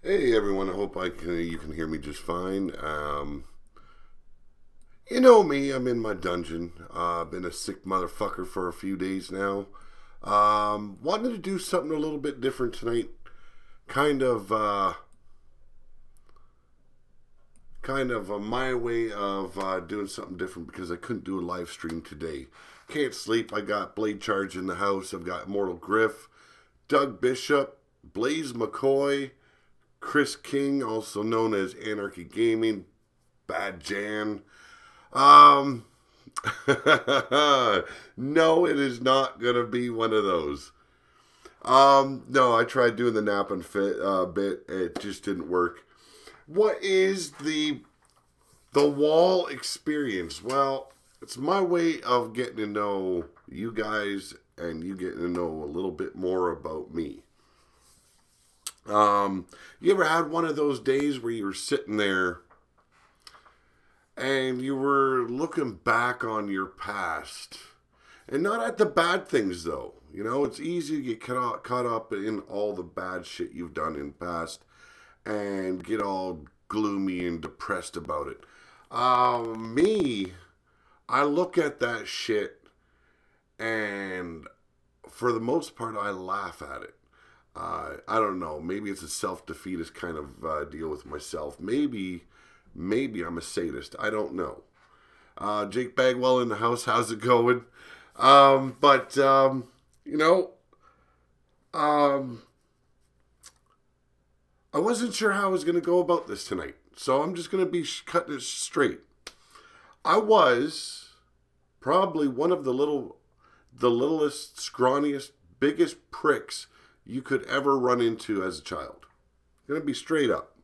Hey everyone, I hope you can hear me just fine. You know me, I'm in my dungeon. I've been a sick motherfucker for a few days now. Wanted to do something a little bit different tonight. Kind of my way of doing something different because I couldn't do a live stream today. Can't sleep. I got Blade Charge in the house. I've got Immortal Grif, Doug Bishop, Blaze McCoy, Chris King, also known as Anarchy Gaming, Bad Jan. No, it is not going to be one of those. No, I tried doing the nap and fit bit. It just didn't work. What is the wall experience? Well, it's my way of getting to know you guys and you getting to know a little bit more about me. You ever had one of those days where you were sitting there and you were looking back on your past, and not at the bad things though? You know, it's easy to get caught up in all the bad shit you've done in the past and get all gloomy and depressed about it. Me, I look at that shit and for the most part I laugh at it. I don't know. Maybe it's a self-defeatist kind of deal with myself. Maybe I'm a sadist. I don't know. Jake Bagwell in the house. How's it going? You know, I wasn't sure how I was going to go about this tonight. So I'm just going to be cutting it straight. I was probably one of the littlest, scrawniest, biggest pricks you could ever run into as a child. Gonna be straight up.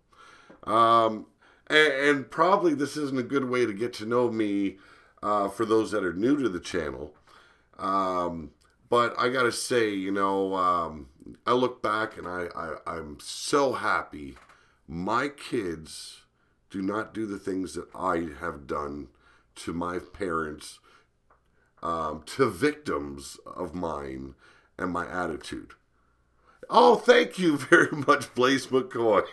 And probably this isn't a good way to get to know me for those that are new to the channel. But I gotta say, you know, I look back and I'm so happy my kids do not do the things that I have done to my parents, to victims of mine and my attitude. Oh, thank you very much, Blaze McCoy.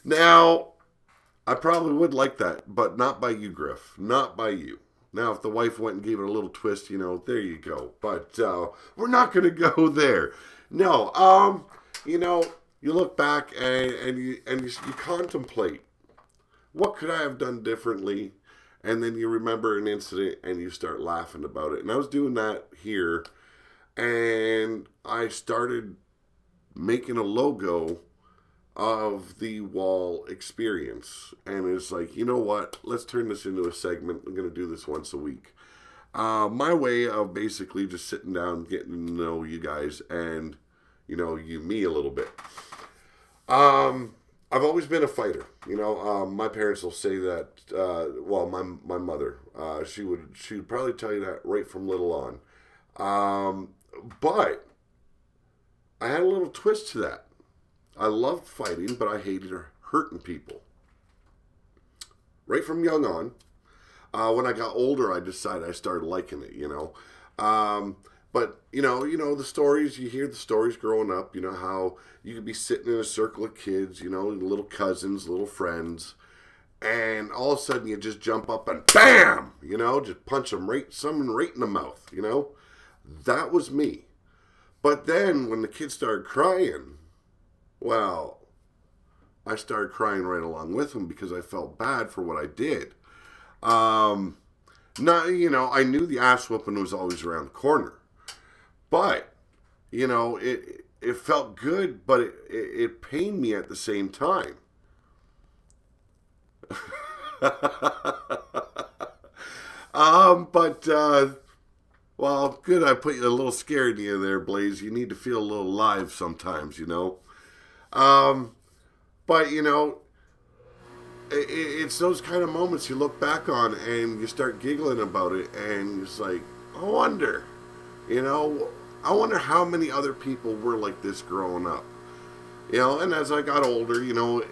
Now, I probably would like that, but not by you, Grif. Not by you. Now, if the wife went and gave it a little twist, you know, there you go. But we're not going to go there. No, you know, you look back and you contemplate, what could I have done differently? And then you remember an incident and you start laughing about it. And I was doing that here. And I started making a logo of the wall experience. And it's like, you know what? Let's turn this into a segment. I'm going to do this once a week. My way of basically just sitting down, getting to know you guys and, you know, me a little bit. I've always been a fighter. You know, my parents will say that, well, my mother, she would probably tell you that right from little on. But I had a little twist to that. I loved fighting, but I hated hurting people. Right from young on. When I got older, I decided I started liking it, you know. But, you know, the stories, you hear the stories growing up, you know, how you could be sitting in a circle of kids, you know, little cousins, little friends, and all of a sudden you just jump up and BAM! You know, just punch them someone right in the mouth, you know. That was me. But then when the kids started crying, well, I started crying right along with them because I felt bad for what I did. You know, I knew the ass whooping was always around the corner. But, you know, it felt good, but it pained me at the same time. Well, good. I put you a little scared in you there, Blaze. You need to feel a little live sometimes, you know. But you know, it's those kind of moments you look back on and you start giggling about it, and it's like, I wonder, you know, I wonder how many other people were like this growing up. You know, and as I got older, you know,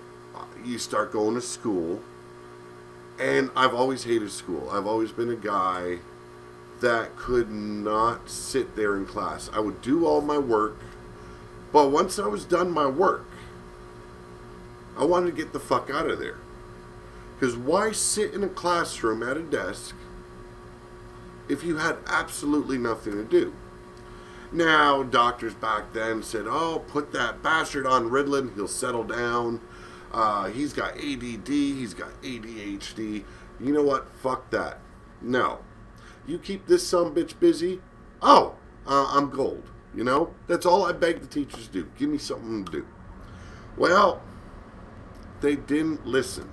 you start going to school, and I've always hated school. I've always been a guy that could not sit there in class. I would do all my work, but once I was done my work, I wanted to get the fuck out of there. Because why sit in a classroom at a desk if you had absolutely nothing to do? Now, doctors back then said, oh, put that bastard on Ritalin, he'll settle down. He's got ADD, he's got ADHD. You know what? Fuck that. No. You keep this sumbitch busy, I'm gold. You know? That's all I beg the teachers to do. Give me something to do. Well, they didn't listen.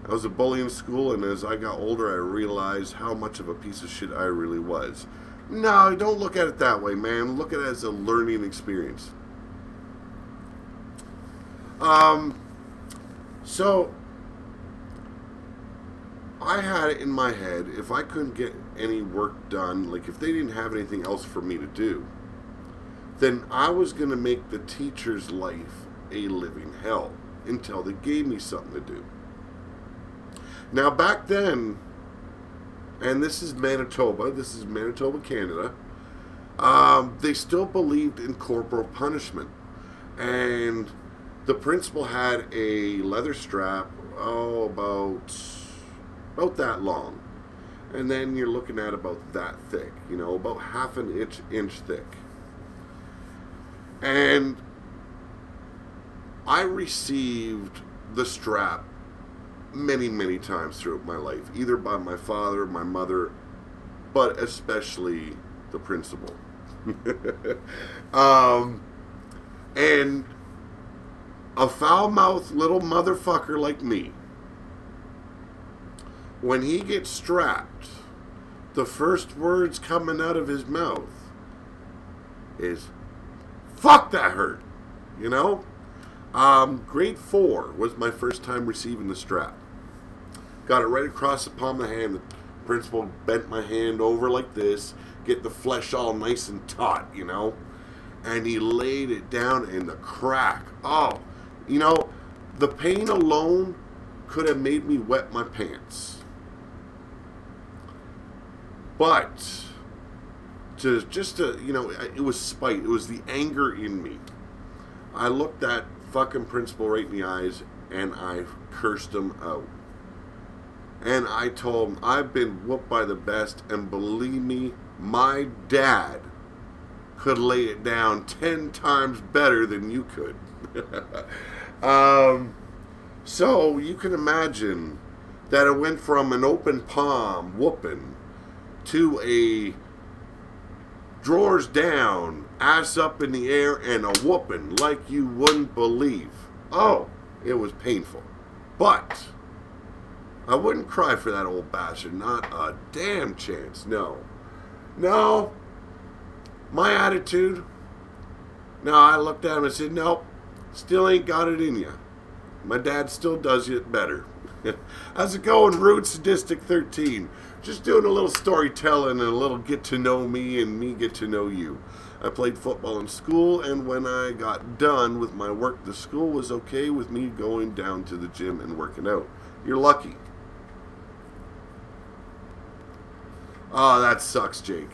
I was a bully in school, and as I got older, I realized how much of a piece of shit I really was. No, don't look at it that way, man. Look at it as a learning experience. So, I had it in my head, if I couldn't get any work done, like if they didn't have anything else for me to do, then I was going to make the teacher's life a living hell until they gave me something to do. Now back then, and this is Manitoba, Canada, they still believed in corporal punishment. And the principal had a leather strap, about that long. And then you're looking at about that thick, you know, about half an inch thick. And I received the strap many, many times throughout my life, either by my father, my mother, but especially the principal. And a foul-mouthed little motherfucker like me, when he gets strapped, the first words coming out of his mouth is, fuck, that hurt, you know? Grade 4 was my first time receiving the strap. Got it right across the palm of the hand. The principal bent my hand over like this, get the flesh all nice and taut, you know? And he laid it down in the crack. Oh, you know, the pain alone could have made me wet my pants. But, you know, it was spite. It was the anger in me. I looked that fucking principal right in the eyes, and I cursed him out. And I told him, I've been whooped by the best, and believe me, my dad could lay it down 10 times better than you could. So you can imagine that it went from an open palm whooping to a drawers down, ass up in the air, and a whooping like you wouldn't believe. Oh, it was painful. But I wouldn't cry for that old bastard. Not a damn chance. No. No. My attitude. No, I looked at him and said, nope, still ain't got it in you. My dad still does it better. How's it going, Rude Sadistic 13? Just doing a little storytelling and a little get to know me and me get to know you. I played football in school, and when I got done with my work, the school was okay with me going down to the gym and working out. You're lucky. Oh, that sucks, Jake.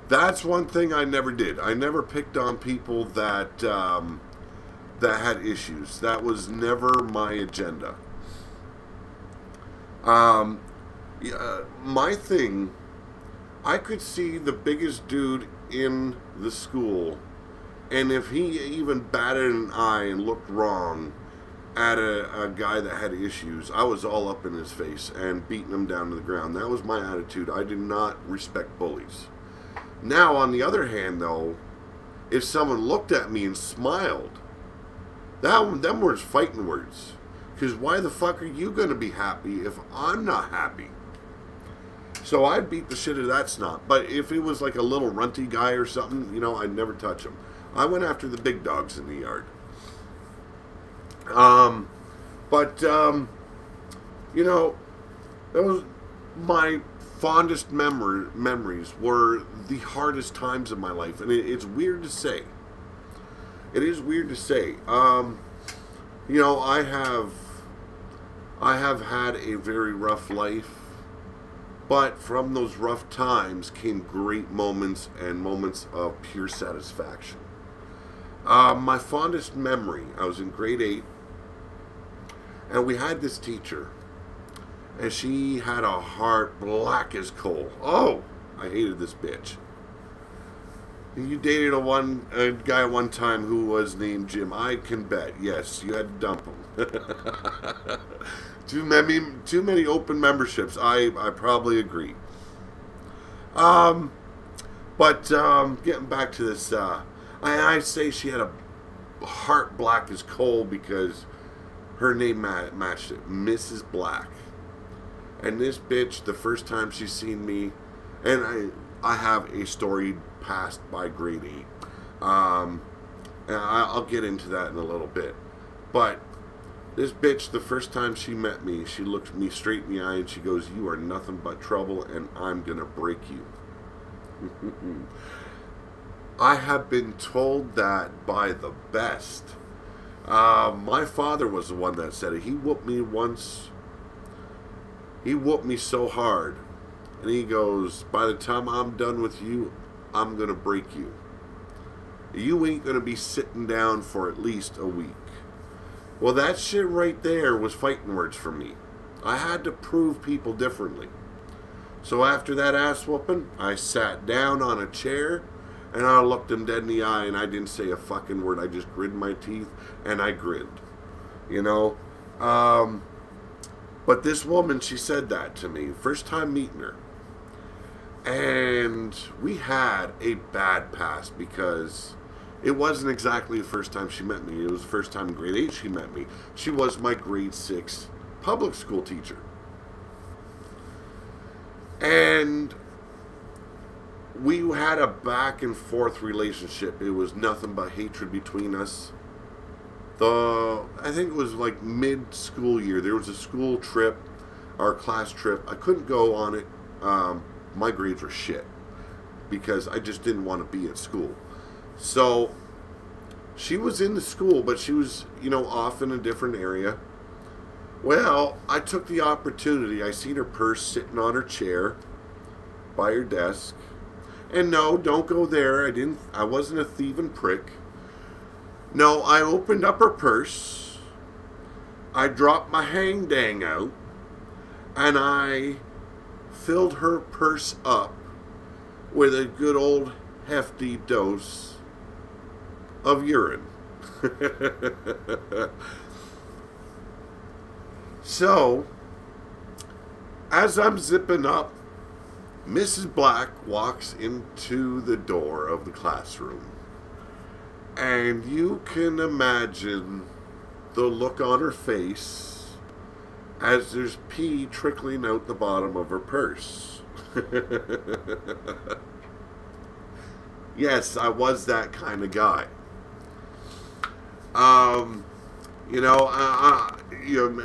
That's one thing I never did. I never picked on people that that had issues. That was never my agenda. My thing, I could see the biggest dude in the school, and if he even batted an eye and looked wrong at a guy that had issues, I was all up in his face and beating him down to the ground. That was my attitude. I did not respect bullies. Now, on the other hand, though, if someone looked at me and smiled, them were fighting words. Because why the fuck are you going to be happy if I'm not happy? So I'd beat the shit out of that snot. But if it was like a little runty guy or something, you know, I'd never touch him. I went after the big dogs in the yard. You know, those my fondest memories were the hardest times of my life, and it's weird to say. It is weird to say. You know, I have had a very rough life, but from those rough times came great moments and moments of pure satisfaction. My fondest memory, I was in grade 8, and we had this teacher, and she had a heart black as coal. Oh, I hated this bitch. You dated a guy one time who was named Jim. I can bet. Yes, you had to dump him. Too many open memberships. I probably agree. Getting back to this, I say she had a heart black as coal because her name matched it, Mrs. Black. And this bitch, the first time she seen me, and I have a storied past by grade 8. And I'll get into that in a little bit. But this bitch, the first time she met me, she looked me straight in the eye and she goes, "You are nothing but trouble and I'm gonna break you." I have been told that by the best. My father was the one that said it. He whooped me once. He whooped me so hard. And he goes, "By the time I'm done with you, I'm going to break you. You ain't going to be sitting down for at least a week." Well, that shit right there was fighting words for me. I had to prove people differently. So after that ass whooping, I sat down on a chair and I looked him dead in the eye and I didn't say a fucking word. I just gritted my teeth and I grinned. You know? But this woman, she said that to me. First time meeting her. And we had a bad past because it wasn't exactly the first time she met me. It was the first time in grade 8 she met me. She was my grade 6 public school teacher. And we had a back and forth relationship. It was nothing but hatred between us. I think it was like mid-school year. There was a school trip, our class trip. I couldn't go on it. My grades were shit because I just didn't want to be at school. So she was in the school, but she was, you know, off in a different area. Well, I took the opportunity. I seen her purse sitting on her chair by her desk. And no, don't go there. I wasn't a thieving prick. No, I opened up her purse. I dropped my hang dang out. And I filled her purse up with a good old hefty dose of urine. So, as I'm zipping up, Mrs. Black walks into the door of the classroom. And you can imagine the look on her face as there's pee trickling out the bottom of her purse. Yes, I was that kind of guy. You know,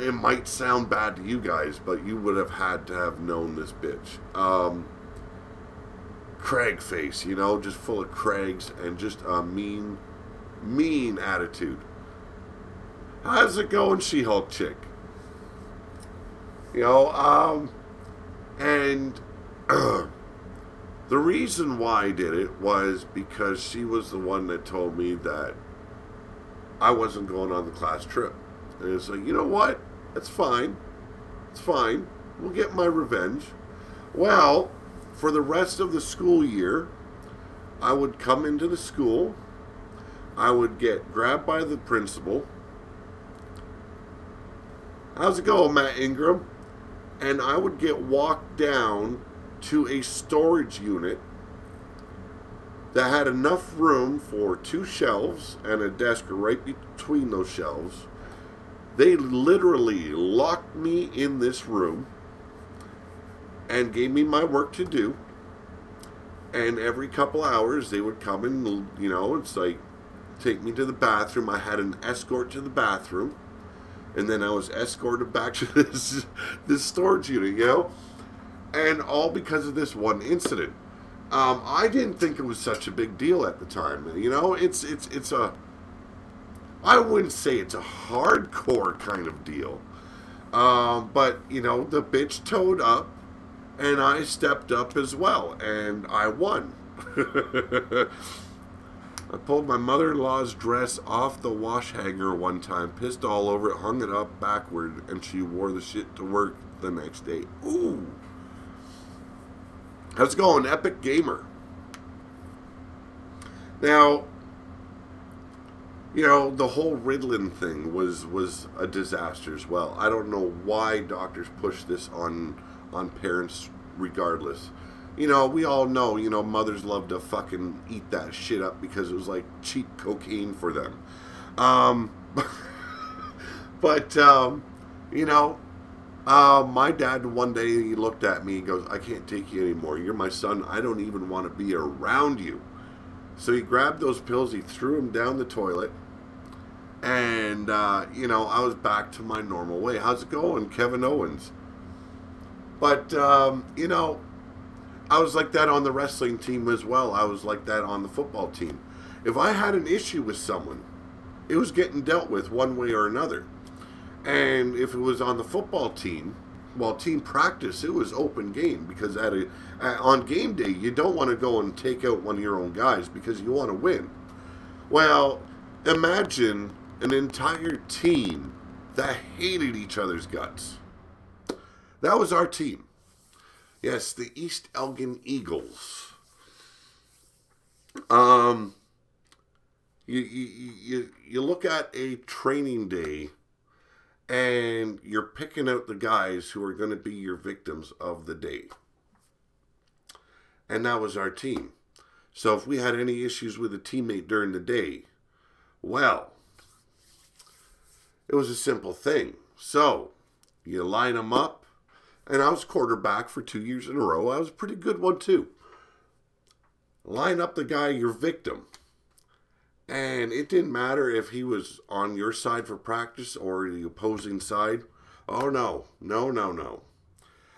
it might sound bad to you guys, but you would have had to have known this bitch. Crag face, you know, just full of crags and just a mean attitude. How's it going, She-Hulk chick? You know, and the reason why I did it was because she was the one that told me that I wasn't going on the class trip. And it's like, you know what? It's fine. It's fine. We'll get my revenge. Well, for the rest of the school year, I would come into the school. I would get grabbed by the principal. "How's it going, Matt Ingram?" And I would get walked down to a storage unit that had enough room for 2 shelves and a desk right between those shelves. They literally locked me in this room and gave me my work to do. And every couple hours, they would come and, you know, it's like, take me to the bathroom. I had an escort to the bathroom. And then I was escorted back to this storage unit, you know? And all because of this one incident. I didn't think it was such a big deal at the time. You know, it's a, I wouldn't say it's a hardcore kind of deal. But, you know, the bitch towed up. And I stepped up as well, and I won. I pulled my mother-in-law's dress off the wash hanger one time, pissed all over it, hung it up backward, and she wore the shit to work the next day. Ooh. How's it going, Epic Gamer? Now, you know, the whole Ritalin thing was a disaster as well. I don't know why doctors push this on parents regardless. You know, we all know, you know, mothers love to fucking eat that shit up because it was like cheap cocaine for them. You know, my dad one day, he looked at me, he goes, I can't take you anymore. You're my son. I don't even want to be around you. So he grabbed those pills, he threw them down the toilet, and, you know, I was back to my normal way. How's it going, Kevin Owens? But, you know, I was like that on the wrestling team as well. I was like that on the football team. If I had an issue with someone, it was getting dealt with one way or another. And if it was on the football team, well, team practice, it was open game. Because on game day, you don't want to go and take out one of your own guys because you want to win. Well, imagine an entire team that hated each other's guts. That was our team. Yes, the East Elgin Eagles. You look at a training day and you're picking out the guys who are going to be your victims of the day. And that was our team. So if we had any issues with a teammate during the day, well, it was a simple thing. So you line them up. And I was quarterback for 2 years in a row. I was a pretty good one, too. Line up the guy, your victim. And it didn't matter if he was on your side for practice or the opposing side. Oh, no. No, no, no.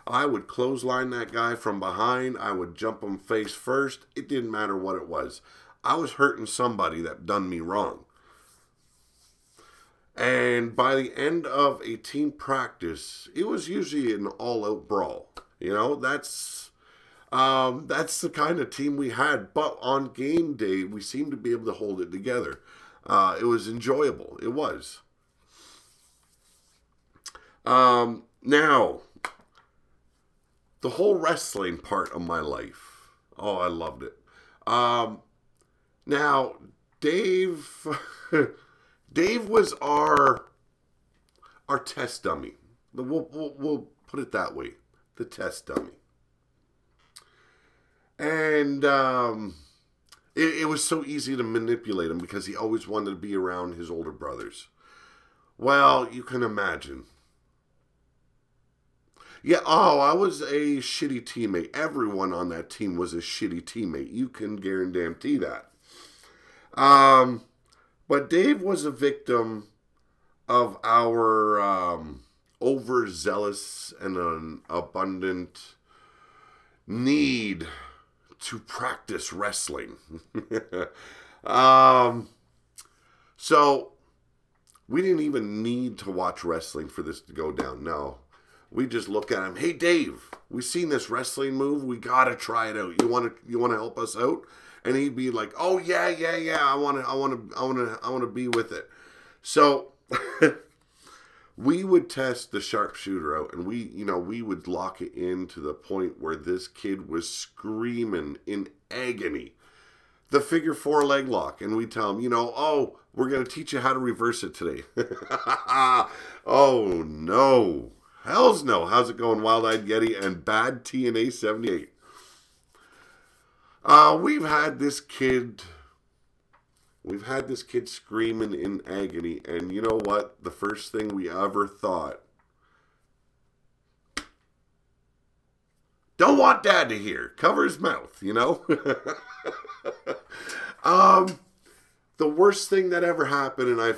I would clothesline that guy from behind. I would jump him face first. It didn't matter what it was. I was hurting somebody that done me wrong. And by the end of a team practice, it was usually an all-out brawl. You know, that's the kind of team we had. But on game day, we seemed to be able to hold it together. It was enjoyable. It was. Now, the whole wrestling part of my life. Oh, I loved it. Now, Dave... Dave was our test dummy. We'll put it that way. The test dummy. And it was so easy to manipulate him because he always wanted to be around his older brothers. Well, you can imagine. Yeah, I was a shitty teammate. Everyone on that team was a shitty teammate. You can guarantee that. But Dave was a victim of our overzealous and an abundant need to practice wrestling. So we didn't even need to watch wrestling for this to go down. No. We just look at him. Hey, Dave, we seen this wrestling move. We got to try it out. You want to help us out? And he'd be like, "Oh yeah, I want to be with it." So we would test the sharpshooter out, and we would lock it in to the point where this kid was screaming in agony. The figure 4 leg lock, and we tell him, "Oh, we're gonna teach you how to reverse it today." Oh no, hell's no! How's it going, Wild Eyed Yeti and Bad TNA 78? We've had this kid We've had this kid screaming in agony, and you know what? The first thing we ever thought, don't want Dad to hear. Cover his mouth, you know? The worst thing that ever happened, and I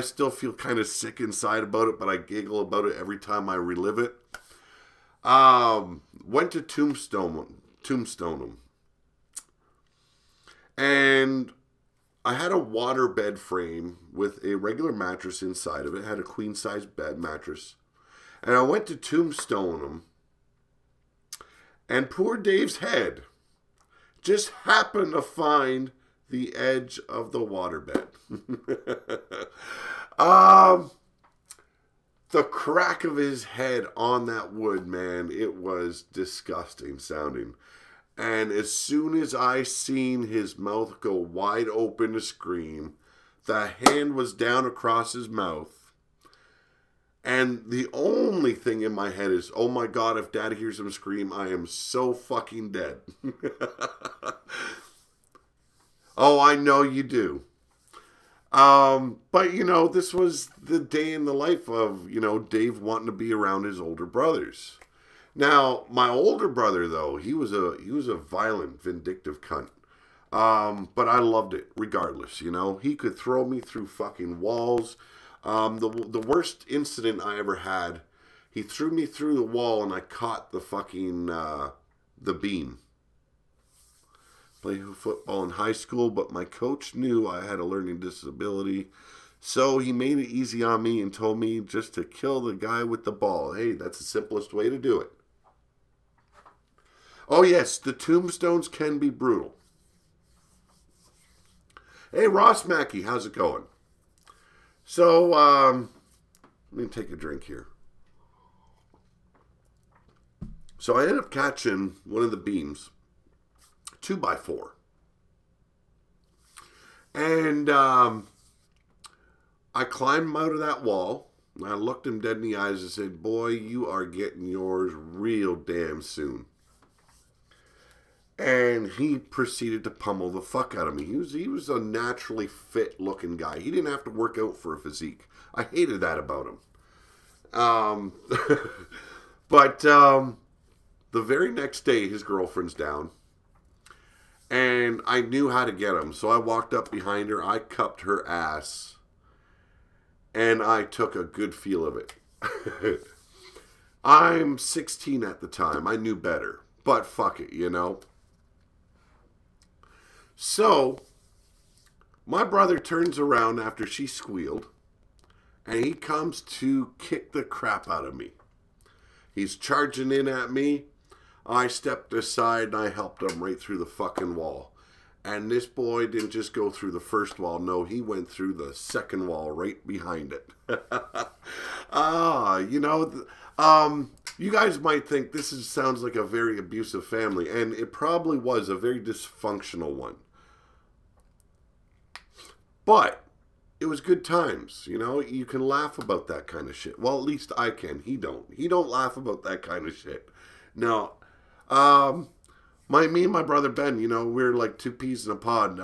still feel kind of sick inside about it, but I giggle about it every time I relive it. Went to tombstone him. And I had a water bed frame with a regular mattress inside of it. It had a queen size bed mattress. And I went to tombstone him. And poor Dave's head just happened to find the edge of the waterbed. The crack of his head on that wood, man, it was disgusting sounding. And as soon as I seen his mouth go wide open to scream, the hand was down across his mouth. And the only thing in my head is, oh my God, if Dad hears him scream, I am so fucking dead. Oh, I know you do. But, you know, this was the day in the life of, you know, Dave wanting to be around his older brothers. Now, my older brother, though, he was a violent, vindictive cunt. But I loved it, regardless, you know. He could throw me through fucking walls. The worst incident I ever had, he threw me through the wall and I caught the fucking, the beam. Played football in high school, but my coach knew I had a learning disability. So he made it easy on me and told me just to kill the guy with the ball. Hey, that's the simplest way to do it. Oh yes, the tombstones can be brutal. Hey, Ross Mackey, how's it going? So, let me take a drink here. So I ended up catching one of the beams, 2x4. And I climbed out of that wall. And I looked him dead in the eyes and said, boy, you are getting yours real damn soon. And he proceeded to pummel the fuck out of me. He was a naturally fit looking guy. He didn't have to work out for a physique. I hated that about him. But the very next day, his girlfriend's down. And I knew how to get him. So I walked up behind her. I cupped her ass. And I took a good feel of it. I'm 16 at the time. I knew better. But fuck it, you know. So, my brother turns around after she squealed, and he comes to kick the crap out of me. He's charging in at me. I stepped aside, and I helped him right through the fucking wall. And this boy didn't just go through the first wall. No, he went through the second wall right behind it. You know, you guys might think sounds like a very abusive family, and it probably was a very dysfunctional one. But it was good times, you know. You can laugh about that kind of shit. Well, at least I can. He don't laugh about that kind of shit. No. Me and my brother Ben, you know, we're like two peas in a pod.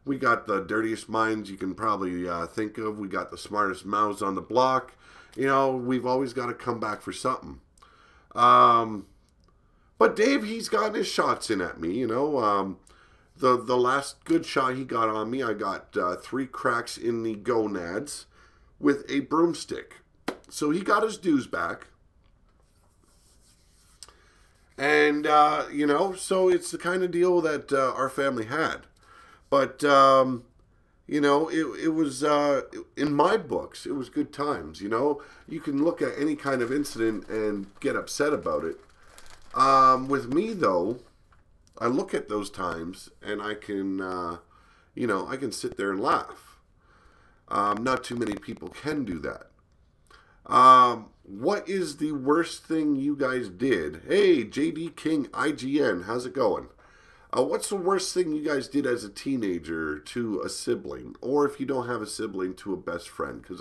We got the dirtiest minds you can probably think of. We got the smartest mouths on the block. You know, we've always got to come back for something. But Dave, he's gotten his shots in at me, you know. The last good shot he got on me, I got 3 cracks in the gonads with a broomstick. So he got his dues back. And, you know, so it's the kind of deal that our family had. But, you know, it was, in my books, it was good times, you know. You can look at any kind of incident and get upset about it. With me, though, I look at those times and I can, you know, I can sit there and laugh. Not too many people can do that. What is the worst thing you guys did? Hey, JD King IGN, how's it going? What's the worst thing you guys did as a teenager to a sibling? Or if you don't have a sibling, to a best friend? Because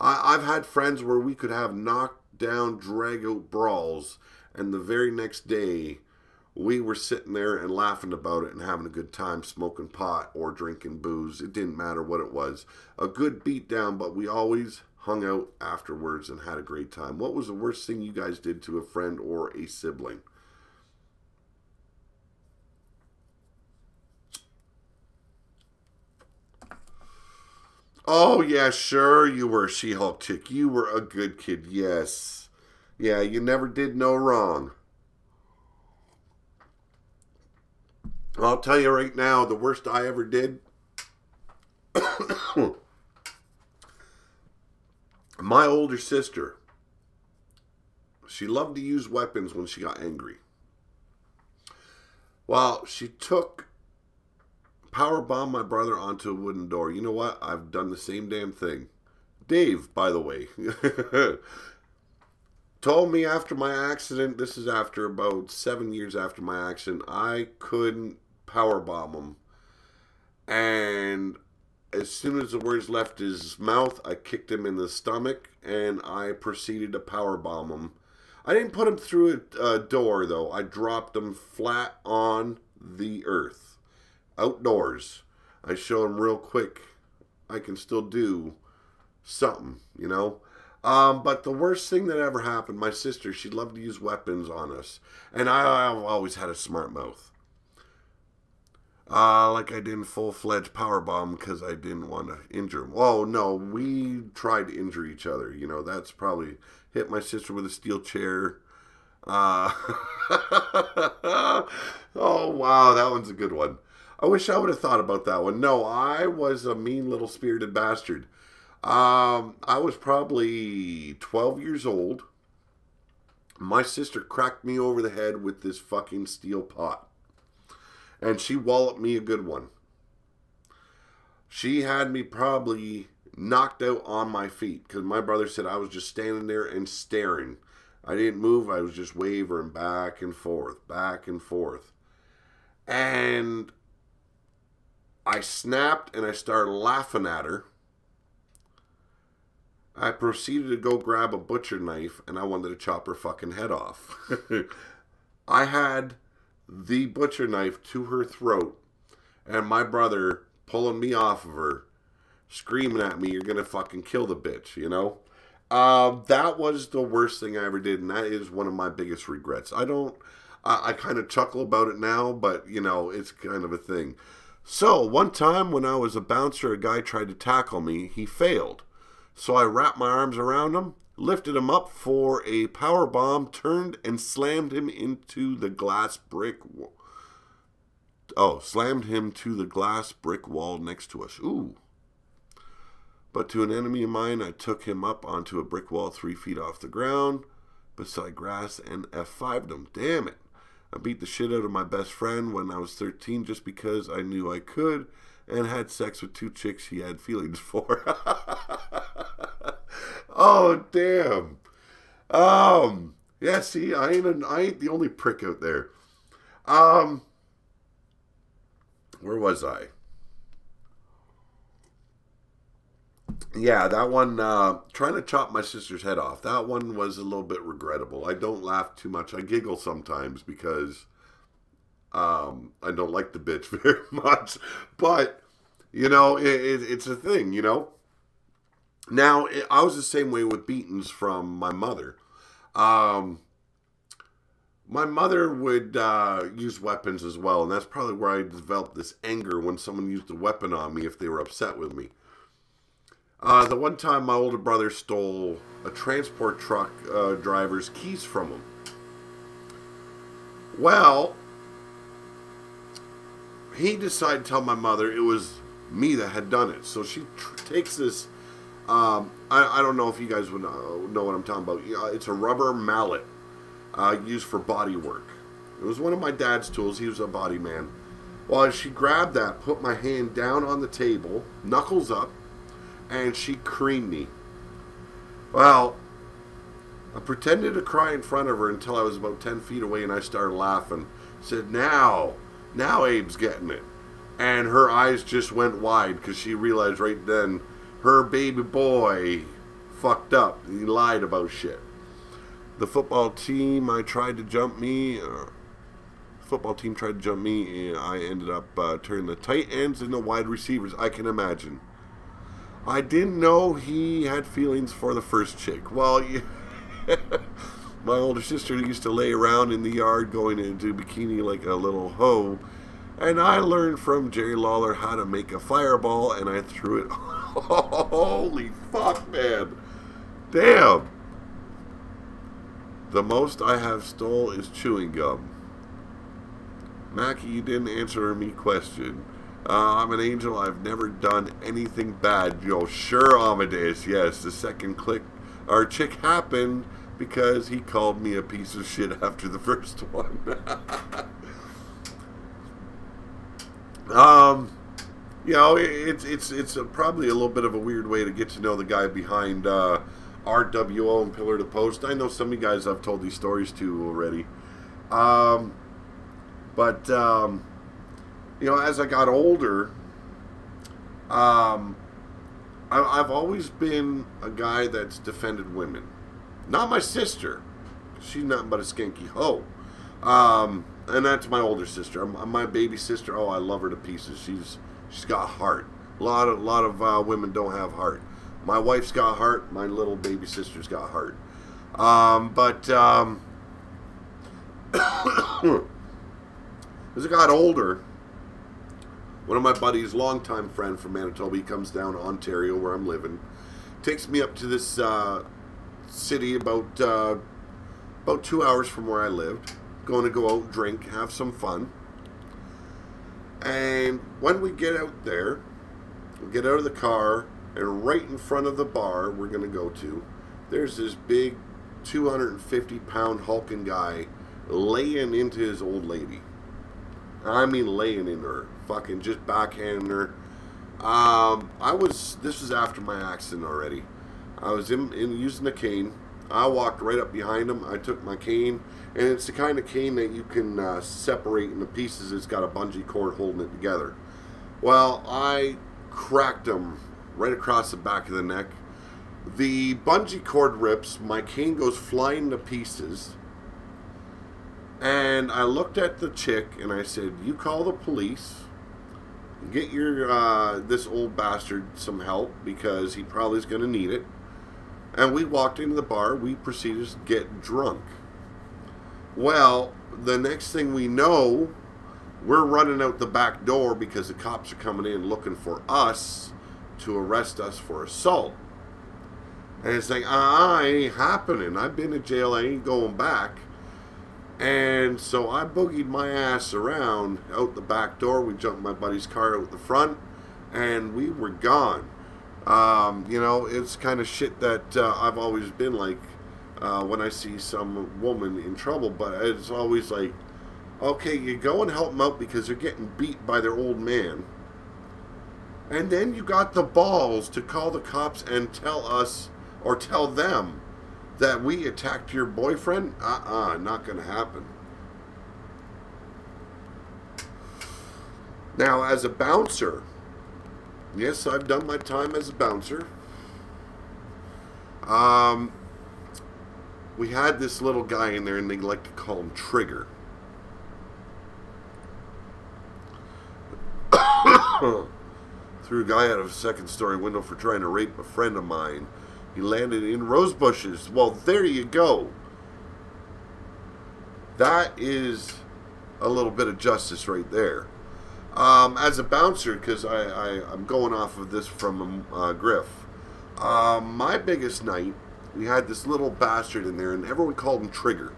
I've had friends where we could have knockdown, drag-out brawls, and the very next day, we were sitting there and laughing about it and having a good time, smoking pot or drinking booze. It didn't matter what it was. A good beat down, but we always hung out afterwards and had a great time. What was the worst thing you guys did to a friend or a sibling? Oh, yeah, sure, you were a She-Hulk chick. You were a good kid, yes. Yeah, you never did no wrong. I'll tell you right now, the worst I ever did, my older sister, she loved to use weapons when she got angry. Well, she power bombed my brother onto a wooden door. You know what? I've done the same damn thing. Dave, by the way, told me after my accident, this is after about 7 years after my accident, I couldn't power bomb him. And as soon as the words left his mouth, I kicked him in the stomach and I proceeded to power bomb him. I didn't put him through a door, though. I dropped him flat on the earth. Outdoors. I showed him real quick I can still do something, you know. But the worst thing that ever happened, my sister, she loved to use weapons on us. And I've always had a smart mouth. Like I didn't full-fledged powerbomb because I didn't want to injure him. Oh, no, we tried to injure each other. You know, that's probably hit my sister with a steel chair. Oh, wow, that one's a good one. I wish I would have thought about that one. No, I was a mean little spirited bastard. I was probably 12 years old. My sister cracked me over the head with this fucking steel pot. And she walloped me a good one. She had me probably knocked out on my feet because my brother said I was just standing there and staring. I didn't move. I was just wavering back and forth, back and forth. And I snapped and I started laughing at her. I proceeded to go grab a butcher knife and I wanted to chop her fucking head off. I had the butcher knife to her throat and my brother pulling me off of her, screaming at me, "You're gonna fucking kill the bitch," you know? That was the worst thing I ever did, and that is one of my biggest regrets. I kind of chuckle about it now, but, you know, it's kind of a thing. So, one time when I was a bouncer, a guy tried to tackle me. He failed. So I wrapped my arms around him, lifted him up for a power bomb, turned and slammed him into the glass brick wall. Oh, slammed him to the glass brick wall next to us. Ooh. But to an enemy of mine, I took him up onto a brick wall 3 feet off the ground, beside grass, and F5'd him. Damn it. I beat the shit out of my best friend when I was 13 just because I knew I could, and had sex with 2 chicks he had feelings for. Oh, damn. Yeah, see, I ain't the only prick out there. Where was I? Yeah, that one, trying to chop my sister's head off. That one was a little bit regrettable. I don't laugh too much. I giggle sometimes because I don't like the bitch very much. But, you know, it's a thing, you know. Now, I was the same way with beatings from my mother. My mother would use weapons as well, and that's probably where I developed this anger when someone used a weapon on me if they were upset with me. The one time my older brother stole a transport truck driver's keys from him. Well, he decided to tell my mother it was me that had done it. So she takes this, I don't know if you guys would know what I'm talking about. It's a rubber mallet used for body work. It was one of my dad's tools. He was a body man. Well, she grabbed that, put my hand down on the table, knuckles up, and she creamed me. Well, I pretended to cry in front of her until I was about 10 feet away and I started laughing. Said, now Abe's getting it. And her eyes just went wide because she realized right then her baby boy fucked up. He lied about shit. The football team, I tried to jump me. football team tried to jump me, and I ended up turning the tight ends into wide receivers. I can imagine. I didn't know he had feelings for the first chick. Well, my older sister used to lay around in the yard going into bikini like a little hoe. And I learned from Jerry Lawler how to make a fireball, and I threw it. Holy fuck, man. Damn. The most I have stole is chewing gum. Mackie, you didn't answer me question. I'm an angel. I've never done anything bad. Sure, Amadeus. Yes, the second chick happened because he called me a piece of shit after the first one. It's probably a little bit of a weird way to get to know the guy behind RWO and Pillar to Post. I know some of you guys I've told these stories to already. As I got older, I've always been a guy that's defended women. Not my sister. She's nothing but a skanky hoe. And that's my older sister. My baby sister, I love her to pieces. She's got heart. A lot of women don't have heart. My wife's got heart. My little baby sister's got heart. As I got older, one of my buddies, longtime friend from Manitoba, he comes down to Ontario where I'm living, takes me up to this city about 2 hours from where I lived. Going to go out, drink, have some fun. And when we get out there, we get out of the car, and right in front of the bar we're going to go to, there's this big 250-pound hulking guy laying into his old lady. I mean laying into her. Fucking just backhanding her. This was after my accident already. I was in using the cane. I walked right up behind him. I took my cane, and it's the kind of cane that you can separate into pieces. It's got a bungee cord holding it together. Well, I cracked him right across the back of the neck. The bungee cord rips. My cane goes flying to pieces. And I looked at the chick, and I said, "You call the police. Get your this old bastard some help, because he probably is going to need it." And we walked into the bar. We proceeded to get drunk. Well, the next thing we know, we're running out the back door because the cops are coming in looking for us to arrest us for assault. And it's like, it ain't happening. I've been in jail. I ain't going back. And so I boogied my ass around out the back door. We jumped my buddy's car out the front, and we were gone. It's kind of shit that I've always been like when I see some woman in trouble. But it's always like, okay, you go and help them out because they're getting beat by their old man. And then you got the balls to call the cops and tell us, or tell them, that we attacked your boyfriend? Not going to happen. Now, as a bouncer, yes, I've done my time as a bouncer. We had this little guy in there, and they like to call him Trigger. Threw a guy out of a second-story window for trying to rape a friend of mine. He landed in rose bushes. Well, there you go. That is a little bit of justice right there. As a bouncer, because I'm going off of this from Grif. My biggest night, we had this little bastard in there, and everyone called him Trigger.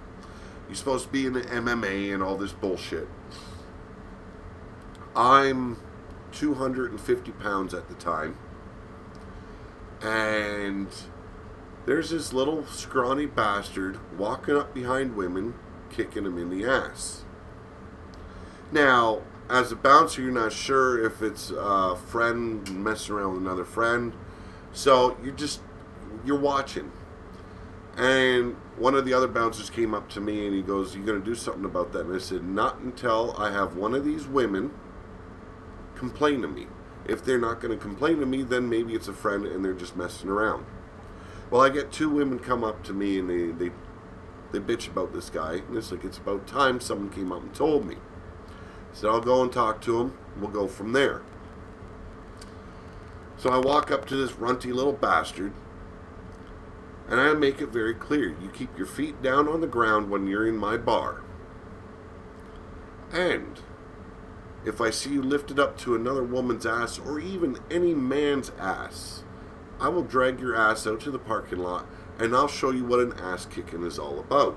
He's supposed to be in the MMA and all this bullshit. I'm 250 pounds at the time. And there's this little scrawny bastard walking up behind women, kicking them in the ass. Now, as a bouncer, you're not sure if it's a friend messing around with another friend. So you're watching. And one of the other bouncers came up to me and he goes, "You going to do something about that?" And I said, "Not until I have one of these women complain to me. If they're not going to complain to me, then maybe it's a friend and they're just messing around." Well, I get two women come up to me and they They bitch about this guy. And it's like, it's about time someone came up and told me. So I'll go and talk to him. We'll go from there. So I walk up to this runty little bastard. And I make it very clear. You keep your feet down on the ground when you're in my bar. And if I see you lifted up to another woman's ass or even any man's ass, I will drag your ass out to the parking lot and I'll show you what an ass kicking is all about.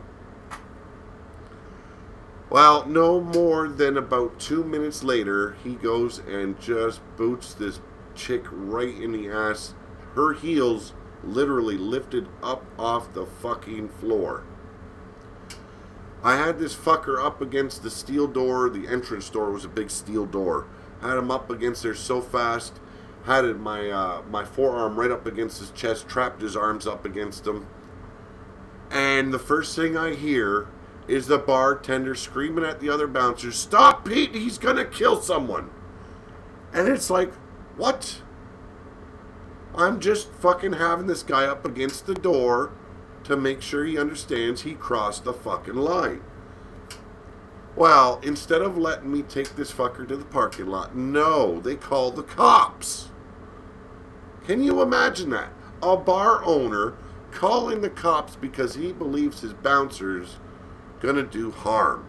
Well, no more than about 2 minutes later, he goes and just boots this chick right in the ass. Her heels literally lifted up off the fucking floor. I had this fucker up against the steel door. The entrance door was a big steel door. Had him up against there so fast. Had it, my forearm right up against his chest. Trapped his arms up against him. And the first thing I hear is the bartender screaming at the other bouncers, "Stop, Pete! He's gonna kill someone!" And it's like, what? I'm just fucking having this guy up against the door to make sure he understands he crossed the fucking line. Well, instead of letting me take this fucker to the parking lot, no, they called the cops. Can you imagine that? A bar owner calling the cops because he believes his bouncer's gonna do harm.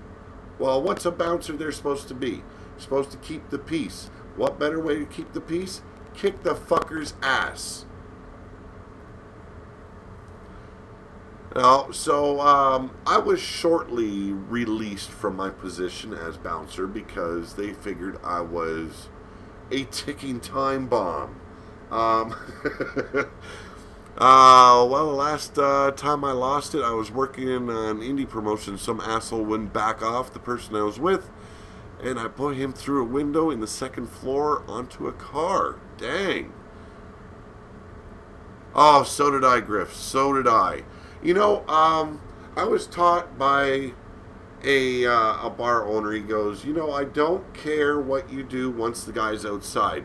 Well, what's a bouncer they're supposed to be? Supposed to keep the peace. What better way to keep the peace? Kick the fucker's ass. So I was shortly released from my position as bouncer because they figured I was a ticking time bomb. Well, the last time I lost it, I was working in an indie promotion. Some asshole wouldn't back off the person I was with, and I put him through a window in the second floor onto a car. Dang. Oh, so did I, Grif. So did I. You know, I was taught by a bar owner. He goes, you know, I don't care what you do once the guy's outside,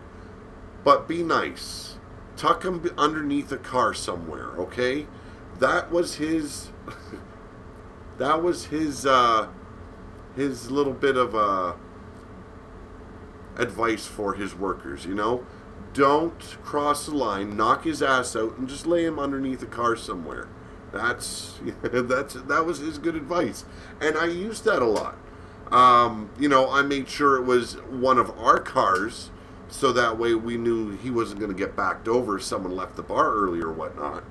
but be nice. Tuck him underneath a car somewhere, okay? That was his. That was his little bit of advice for his workers. You know, don't cross the line. Knock his ass out and just lay him underneath a car somewhere. That was his good advice, and I used that a lot. You know, I made sure it was one of our cars, so that way we knew he wasn't going to get backed over if someone left the bar early or whatnot.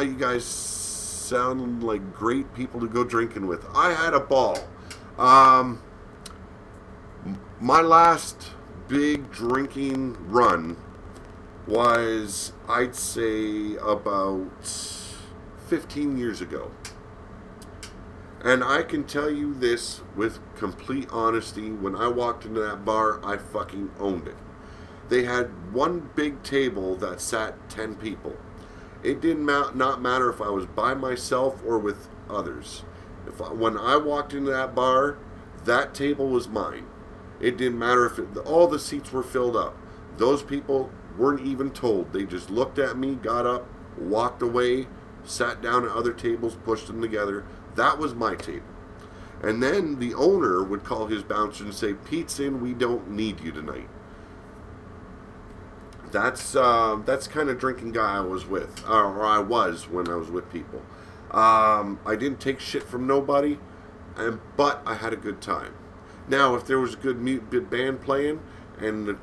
You guys sound like great people to go drinking with. I had a ball. My last big drinking run was, I'd say, about 15 years ago. And I can tell you this with complete honesty, when I walked into that bar, I fucking owned it. They had one big table that sat 10 people. It did not matter if I was by myself or with others. When I walked into that bar, that table was mine. It didn't matter if all the seats were filled up. Those people weren't even told. They just looked at me, got up, walked away, sat down at other tables, pushed them together. That was my table. And then the owner would call his bouncer and say, "Pete's in, we don't need you tonight." That's kind of drinking guy I was with, or I was when I was with people. I didn't take shit from nobody, but I had a good time. Now, if there was a good band playing and the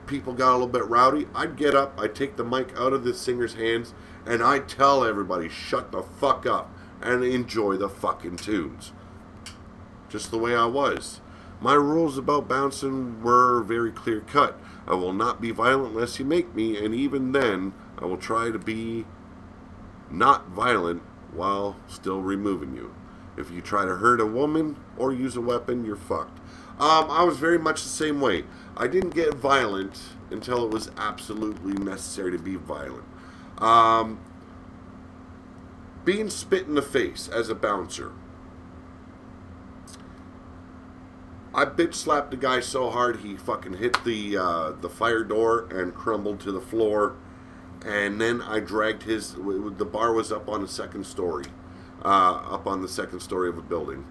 people got a little bit rowdy, I'd get up, I'd take the mic out of the singer's hands, and I'd tell everybody, shut the fuck up and enjoy the fucking tunes. Just the way I was. My rules about bouncing were very clear cut. I will not be violent unless you make me, and even then, I will try to be not violent while still removing you. If you try to hurt a woman or use a weapon, you're fucked. I was very much the same way. I didn't get violent until it was absolutely necessary to be violent. Being spit in the face as a bouncer. I bitch slapped a guy so hard he fucking hit the fire door and crumbled to the floor. And then I dragged the bar was up on the second story. up on the second story of a building.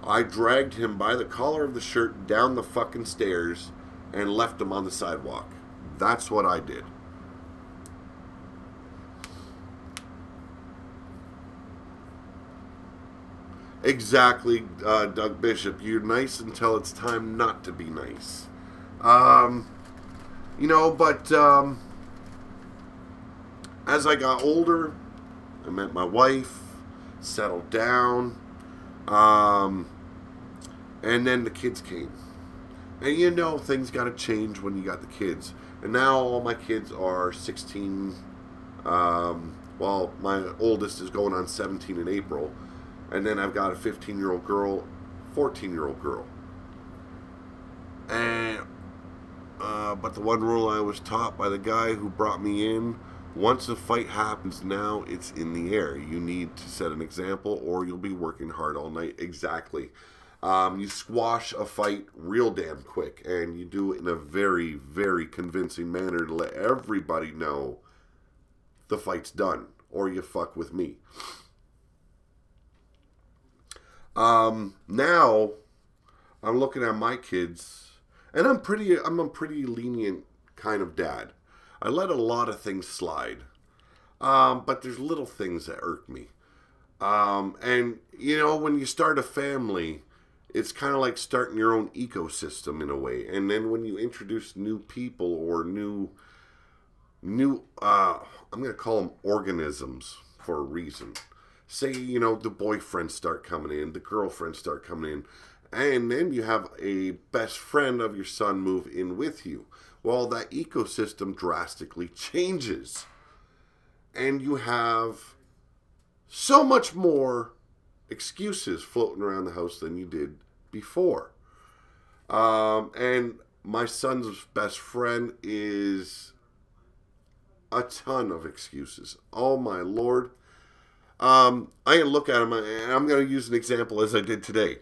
I dragged him by the collar of the shirt down the fucking stairs and left him on the sidewalk. That's what I did. Exactly, Doug Bishop. You're nice until it's time not to be nice. You know, but as I got older, I met my wife, settled down, and then the kids came. And you know, things got to change when you got the kids. And now all my kids are 16. Well, my oldest is going on 17 in April. And then I've got a 15-year-old girl, 14-year-old girl. And but the one rule I was taught by the guy who brought me in, once a fight happens, now it's in the air. You need to set an example or you'll be working hard all night. Exactly. You squash a fight real damn quick, and you do it in a very, very convincing manner to let everybody know the fight's done, or you fuck with me. Now I'm looking at my kids, and I'm a pretty lenient kind of dad. I let a lot of things slide, but there's little things that irk me. And you know, when you start a family, it's kind of like starting your own ecosystem in a way. And then when you introduce new people or new I'm going to call them organisms for a reason. Say, you know, the boyfriends start coming in, the girlfriends start coming in, and then you have a best friend of your son move in with you. Well, that ecosystem drastically changes. And you have so much more excuses floating around the house than you did before. And my son's best friend is a ton of excuses. Oh my Lord. I look at him, and I'm going to use an example as I did today.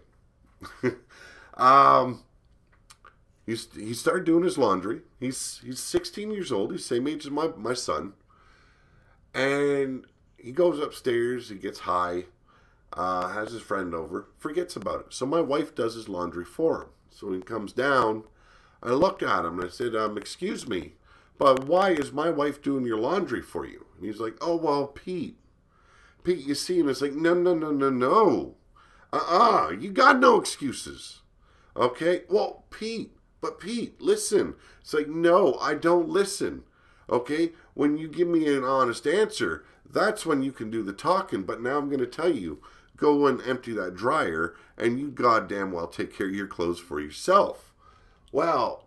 He started doing his laundry. He's 16 years old. He's the same age as my son. And he goes upstairs. He gets high. Has his friend over. Forgets about it. So my wife does his laundry for him. So when he comes down, I looked at him and I said, excuse me, but why is my wife doing your laundry for you? And he's like, oh, well, Pete, you see him. It's like, no. You got no excuses. Okay? Well, Pete, listen. It's like, no, I don't listen. Okay? When you give me an honest answer, that's when you can do the talking. But now I'm going to tell you, go and empty that dryer, and you goddamn well take care of your clothes for yourself. Well,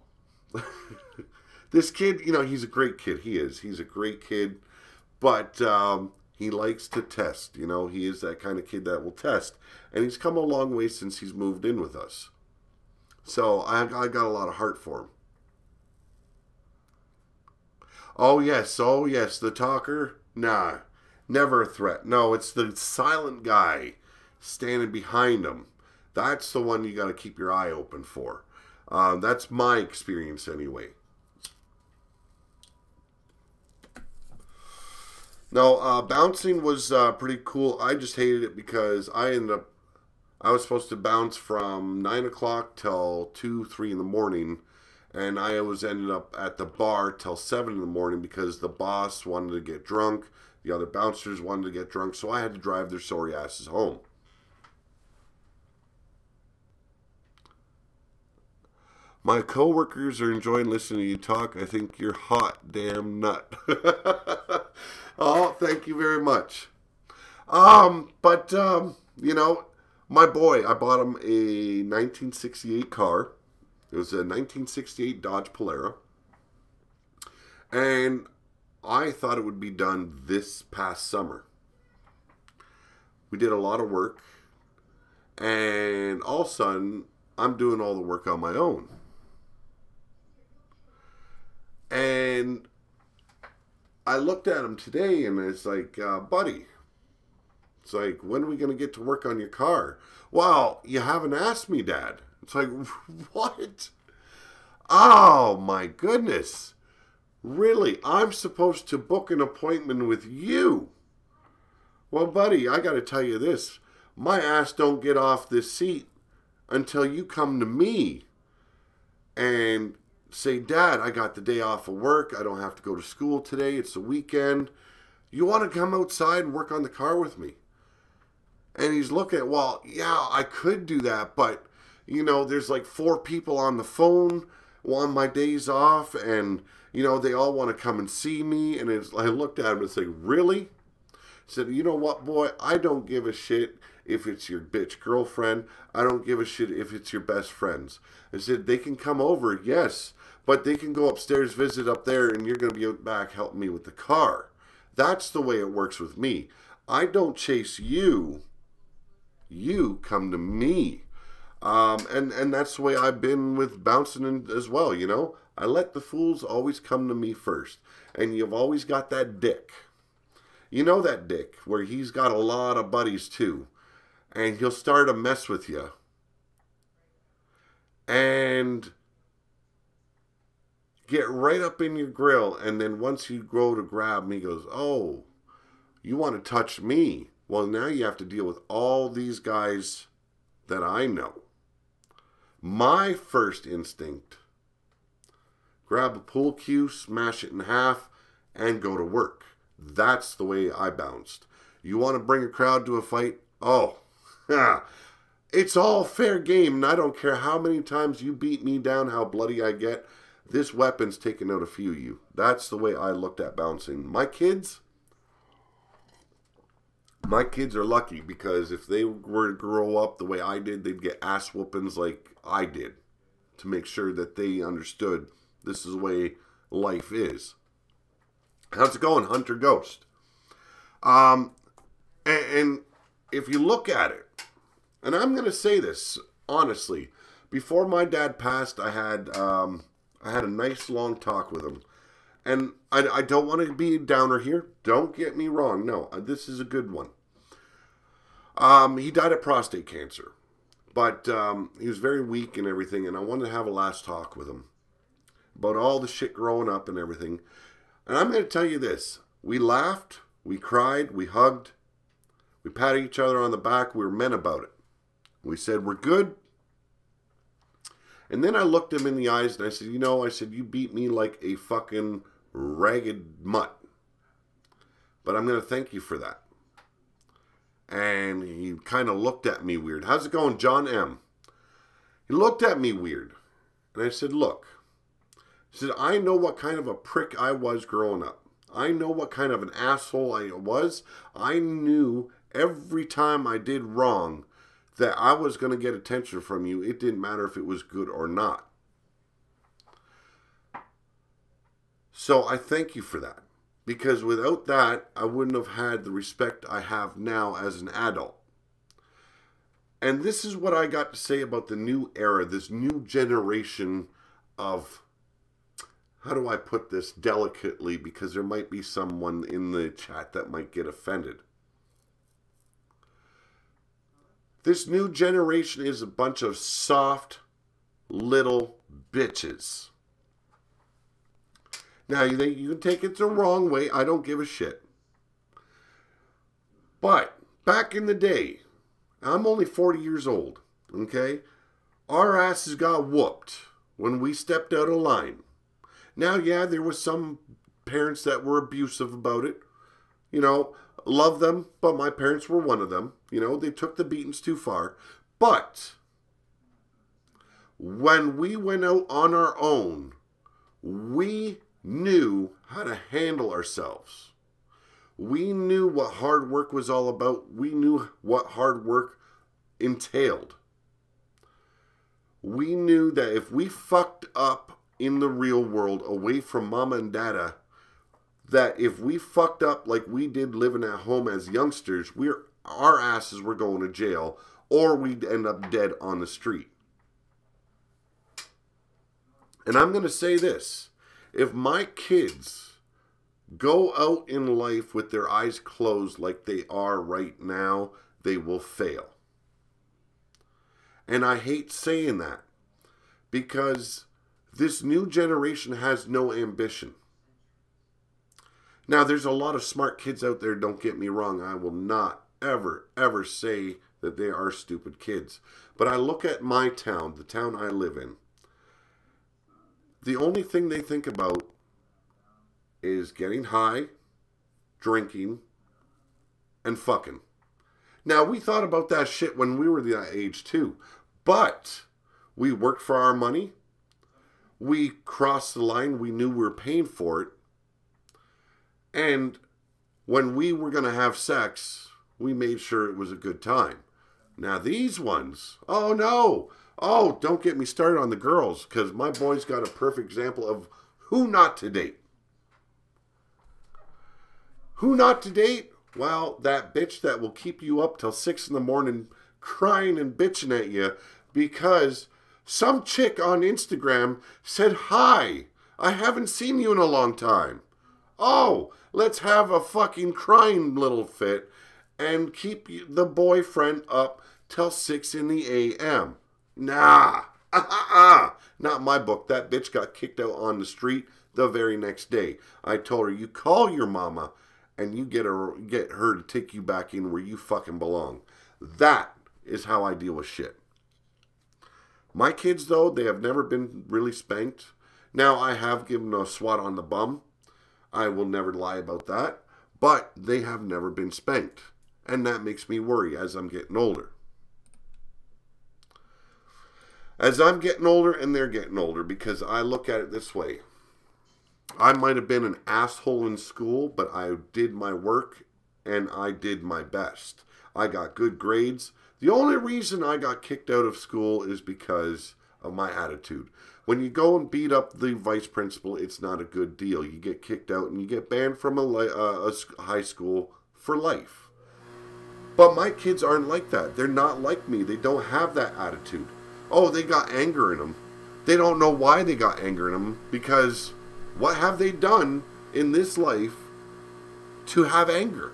this kid, you know, he's a great kid. He is. He's a great kid. But he likes to test. You know, he is that kind of kid that will test. And he's come a long way since he's moved in with us. So I got a lot of heart for him. Oh yes, the talker. Nah, never a threat. No, it's the silent guy standing behind him. That's the one you got to keep your eye open for. That's my experience anyway. No, bouncing was pretty cool. I just hated it because I was supposed to bounce from 9 o'clock till 2, 3 in the morning. And I ended up at the bar till 7 in the morning because the boss wanted to get drunk. The other bouncers wanted to get drunk. So I had to drive their sorry asses home. My coworkers are enjoying listening to you talk. I think you're hot damn nut. Oh, thank you very much. You know, my boy, I bought him a 1968 car. It was a 1968 Dodge Polara. And I thought it would be done this past summer. We did a lot of work. And all of a sudden, I'm doing all the work on my own. And I looked at him today and it's like, buddy, it's like, when are we going to get to work on your car? Well, you haven't asked me, Dad. It's like, what? Oh, my goodness. Really? I'm supposed to book an appointment with you? Well, buddy, I got to tell you this. My ass don't get off this seat until you come to me and say, Dad, I got the day off of work. I don't have to go to school today. It's the weekend. You want to come outside and work on the car with me? And he's looking at, well, yeah, I could do that, but, you know, there's like 4 people on the phone on my days off, and, you know, they all want to come and see me. And I looked at him and said, really? I said, you know what, boy, I don't give a shit if it's your bitch girlfriend. I don't give a shit if it's your best friends. I said, they can come over, yes, but they can go upstairs, visit up there, and you're going to be out back helping me with the car. That's the way it works with me. I don't chase you. You come to me. And that's the way I've been with bouncing as well, you know. I let the fools always come to me first. And you've always got that dick. You know that dick, where he's got a lot of buddies too. And he'll start a mess with you. And get right up in your grill. And then once you go to grab him, he goes, oh, you want to touch me? Well, now you have to deal with all these guys that I know. My first instinct, grab a pool cue, smash it in half, and go to work. That's the way I bounced. You want to bring a crowd to a fight? Oh, it's all fair game, and I don't care how many times you beat me down, how bloody I get. This weapon's taking out a few of you. That's the way I looked at bouncing. My kids are lucky, because if they were to grow up the way I did, they'd get ass whoopings like I did, to make sure that they understood this is the way life is. How's it going, Hunter Ghost? And if you look at it, and I'm going to say this honestly, before my dad passed, I had a nice long talk with him. And I don't want to be a downer here. Don't get me wrong. No, this is a good one. He died of prostate cancer. But he was very weak and everything. And I wanted to have a last talk with him about all the shit growing up and everything. And I'm going to tell you this. We laughed. We cried. We hugged. We patted each other on the back. We were men about it. We said, we're good. And then I looked him in the eyes and I said, you know, you beat me like a fucking ragged mutt. But I'm going to thank you for that. And he kind of looked at me weird. How's it going, John M? He looked at me weird. And I said, look. I said, I know what kind of a prick I was growing up. I know what kind of an asshole I was. I knew every time I did wrong that I was going to get attention from you. It didn't matter if it was good or not. So I thank you for that. Because without that, I wouldn't have had the respect I have now as an adult. And this is what I got to say about the new era, this new generation of, how do I put this delicately, because there might be someone in the chat that might get offended. This new generation is a bunch of soft little bitches. Now, you can take it the wrong way. I don't give a shit. But back in the day, I'm only 40 years old, okay? Our asses got whooped when we stepped out of line. Now, yeah, there was some parents that were abusive about it. You know, love them, but my parents were one of them. You know, they took the beatings too far. But when we went out on our own, we knew how to handle ourselves. We knew what hard work was all about. We knew what hard work entailed. We knew that if we fucked up in the real world away from mama and dada, that if we fucked up like we did living at home as youngsters, our asses were going to jail, or we'd end up dead on the street. And I'm going to say this. If my kids go out in life with their eyes closed like they are right now, they will fail. And I hate saying that, because this new generation has no ambition. Now, there's a lot of smart kids out there, don't get me wrong. I will not ever, ever say that they are stupid kids. But I look at my town, the town I live in. The only thing they think about is getting high, drinking, and fucking. Now, we thought about that shit when we were that age too. But we worked for our money. We crossed the line. We knew we were paying for it. And when we were going to have sex, we made sure it was a good time. Now these ones, oh no. Oh, don't get me started on the girls, because my boy's got a perfect example of who not to date. Who not to date? Well, that bitch that will keep you up till 6 in the morning crying and bitching at you because some chick on Instagram said, "Hi, I haven't seen you in a long time." Oh, let's have a fucking crying little fit and keep the boyfriend up till 6 in the a.m. Nah. Not my book. That bitch got kicked out on the street the very next day. I told her, you call your mama and you get her to take you back in where you fucking belong. That is how I deal with shit. My kids, though, they have never been really spanked. Now, I have given them a swat on the bum. I will never lie about that. But they have never been spanked. And that makes me worry as I'm getting older. As I'm getting older and they're getting older, because I look at it this way. I might have been an asshole in school, but I did my work and I did my best. I got good grades. The only reason I got kicked out of school is because of my attitude. When you go and beat up the vice principal, it's not a good deal. You get kicked out and you get banned from a high school for life. But my kids aren't like that. They're not like me. They don't have that attitude. Oh, they got anger in them. They don't know why they got anger in them, because what have they done in this life to have anger?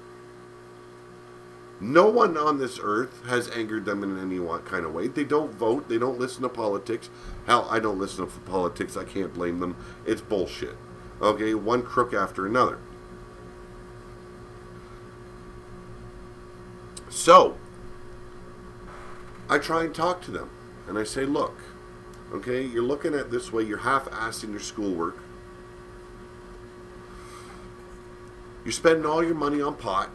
No one on this earth has angered them in any kind of way. They don't vote. They don't listen to politics. Hell, I don't listen to politics. I can't blame them. It's bullshit. Okay, one crook after another. So, I try and talk to them. And I say, look, okay, you're looking at it this way. You're half-assing your schoolwork. You're spending all your money on pot.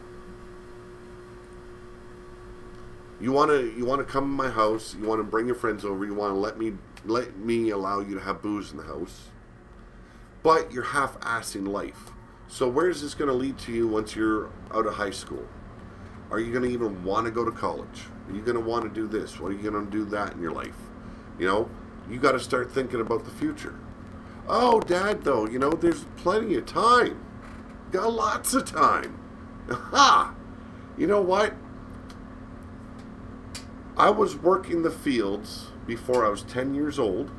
You want to come in my house. You want to bring your friends over. You want to let me allow you to have booze in the house. But you're half-assing life. So where is this going to lead to you once you're out of high school? Are you going to even want to go to college? Are you going to want to do this? What are you going to do that in your life? You know, you got to start thinking about the future. Oh, Dad, though, you know, there's plenty of time. Got lots of time. Aha! You know what? I was working the fields before I was 10 years old.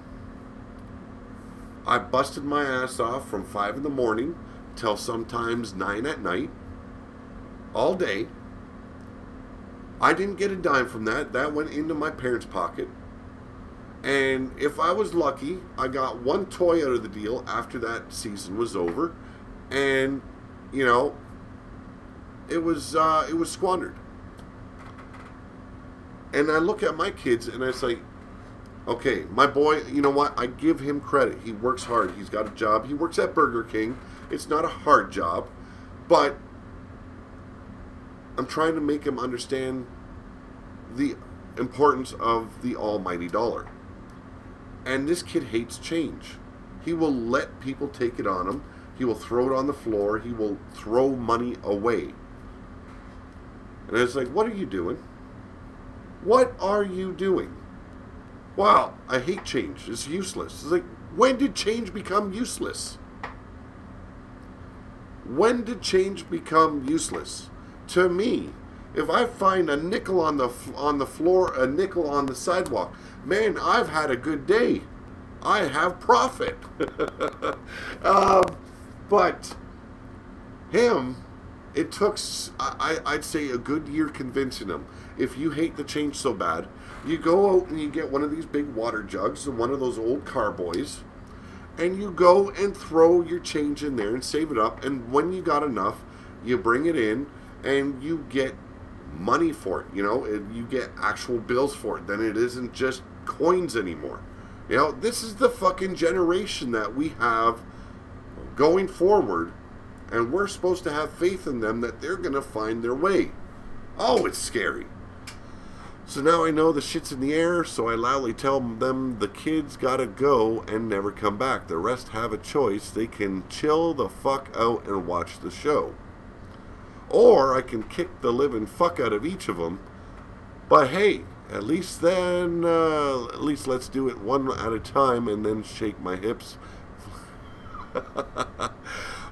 I busted my ass off from 5 in the morning till sometimes 9 at night. All day. I didn't get a dime from that. That went into my parents' pocket. And if I was lucky, I got one toy out of the deal after that season was over. And, you know, it was squandered. And I look at my kids and I say, okay, my boy, you know what? I give him credit. He works hard. He's got a job. He works at Burger King. It's not a hard job. But I'm trying to make him understand the importance of the almighty dollar. And this kid hates change. He will let people take it on him. He will throw it on the floor. He will throw money away. And it's like, what are you doing? What are you doing? Wow, I hate change. It's useless. It's like, when did change become useless? When did change become useless? To me, if I find a nickel on the floor, a nickel on the sidewalk, man, I've had a good day. I have profit. But him, it took, I'd say, a good year convincing him. If you hate the change so bad, you go out and you get one of these big water jugs and one of those old carboys, and you go and throw your change in there and save it up, and when you got enough, you bring it in and you get money for it, you know, you get actual bills for it. Then it isn't just coins anymore. You know, this is the fucking generation that we have going forward, and we're supposed to have faith in them that they're going to find their way. Oh, it's scary. So now I know the shit's in the air, so I loudly tell them the kids gotta go and never come back. The rest have a choice. They can chill the fuck out and watch the show. Or I can kick the living fuck out of each of them. But hey, at least let's do it one at a time and then shake my hips.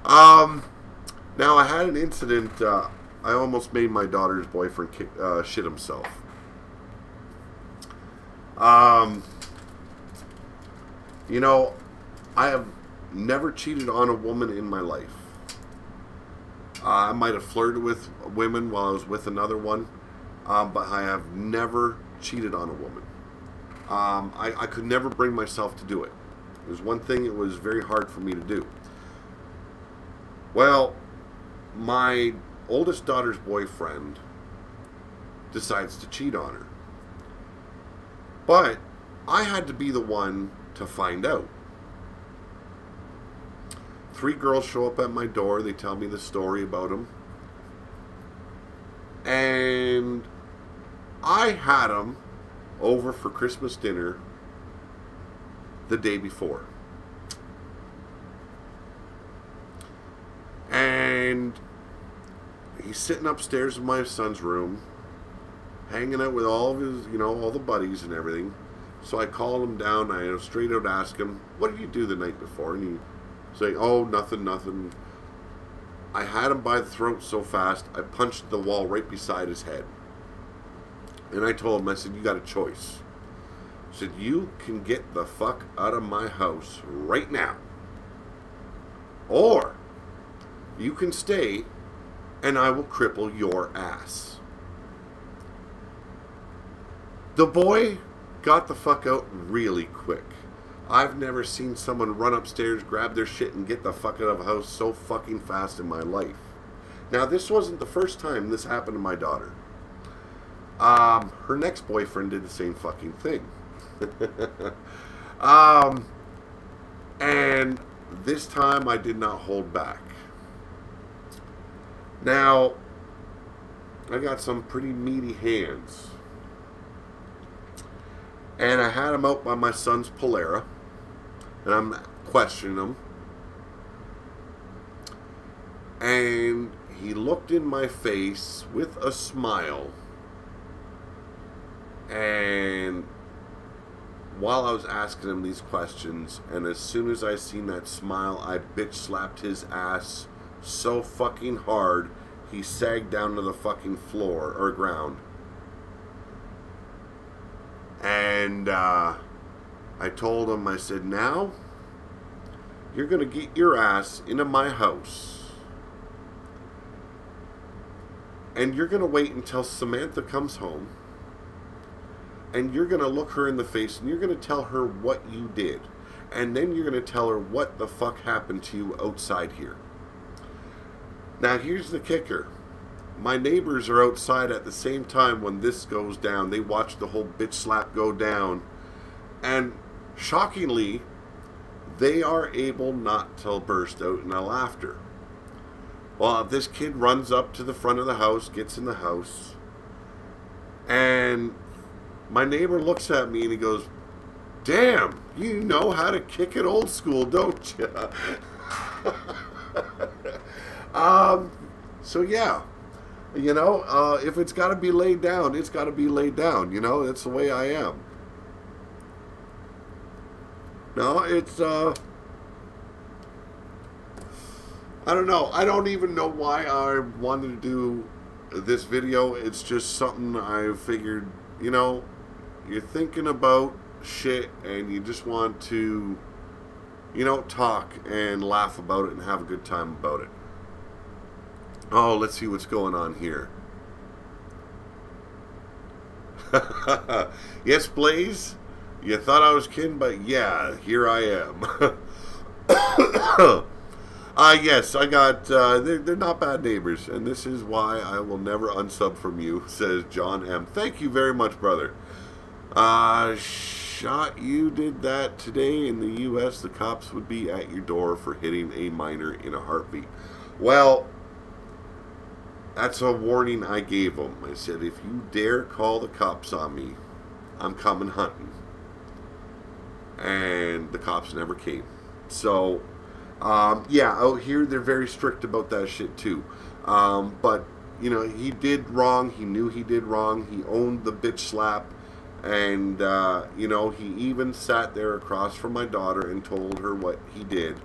Now I had an incident. I almost made my daughter's boyfriend shit himself. You know, I have never cheated on a woman in my life. I might have flirted with women while I was with another one, but I have never cheated on a woman. I could never bring myself to do it. It was one thing it was very hard for me to do. Well, my oldest daughter's boyfriend decides to cheat on her. But I had to be the one to find out. 3 girls show up at my door. They tell me the story about him. And I had him over for Christmas dinner the day before. And he's sitting upstairs in my son's room, hanging out with all of his, you know, all the buddies and everything. So I called him down. I straight out asked him, "What did you do the night before?" And he saying, "Oh, nothing." I had him by the throat so fast, I punched the wall right beside his head. And I told him, I said, "You got a choice." I said, "You can get the fuck out of my house right now. Or you can stay and I will cripple your ass." The boy got the fuck out really quick. I've never seen someone run upstairs, grab their shit, and get the fuck out of a house so fucking fast in my life. Now, this wasn't the first time this happened to my daughter. Her next boyfriend did the same fucking thing. And this time I did not hold back. Now, I got some pretty meaty hands. And I had him out by my son's Polera. And I'm questioning him. And he looked in my face with a smile. And while I was asking him these questions, and as soon as I seen that smile, I bitch slapped his ass so fucking hard, he sagged down to the fucking floor, or ground. And I told him, I said, "Now, you're going to get your ass into my house. And you're going to wait until Samantha comes home. And you're going to look her in the face and you're going to tell her what you did. And then you're going to tell her what the fuck happened to you outside here." Now, here's the kicker. My neighbors are outside at the same time when this goes down. They watch the whole bitch slap go down. And shockingly, they are able not to burst out in a laughter. Well, this kid runs up to the front of the house, gets in the house, and my neighbor looks at me and he goes, "Damn, you know how to kick it old school, don't you?" So yeah, you know, if it's got to be laid down, it's got to be laid down. You know, that's the way I am. No, it's, I don't know. I don't even know why I wanted to do this video. It's just something I figured, you know, you're thinking about shit and you just want to, you know, talk and laugh about it and have a good time about it. Oh, let's see what's going on here. Yes, Blaze? You thought I was kidding, but yeah, here I am. Yes, I got, they're not bad neighbors, and this is why I will never unsub from you, says John M. Thank you very much, brother. Shot you did that today in the U.S., the cops would be at your door for hitting a minor in a heartbeat. Well, that's a warning I gave them. I said, if you dare call the cops on me, I'm coming hunting. And the cops never came. So, yeah, out here they're very strict about that shit too. But, you know, he did wrong. He knew he did wrong. He owned the bitch slap. And, you know, he even sat there across from my daughter and told her what he did.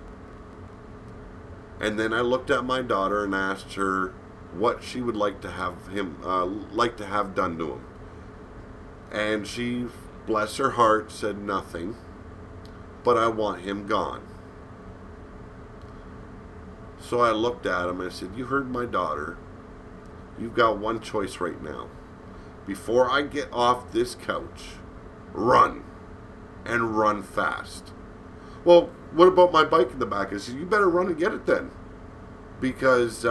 And then I looked at my daughter and asked her what she would like to have him, done to him. And she, bless her heart, said nothing. But I want him gone. So I looked at him and I said, you heard my daughter. You've got one choice right now. Before I get off this couch, run. And run fast. Well, what about my bike in the back? I said, you better run and get it then. Because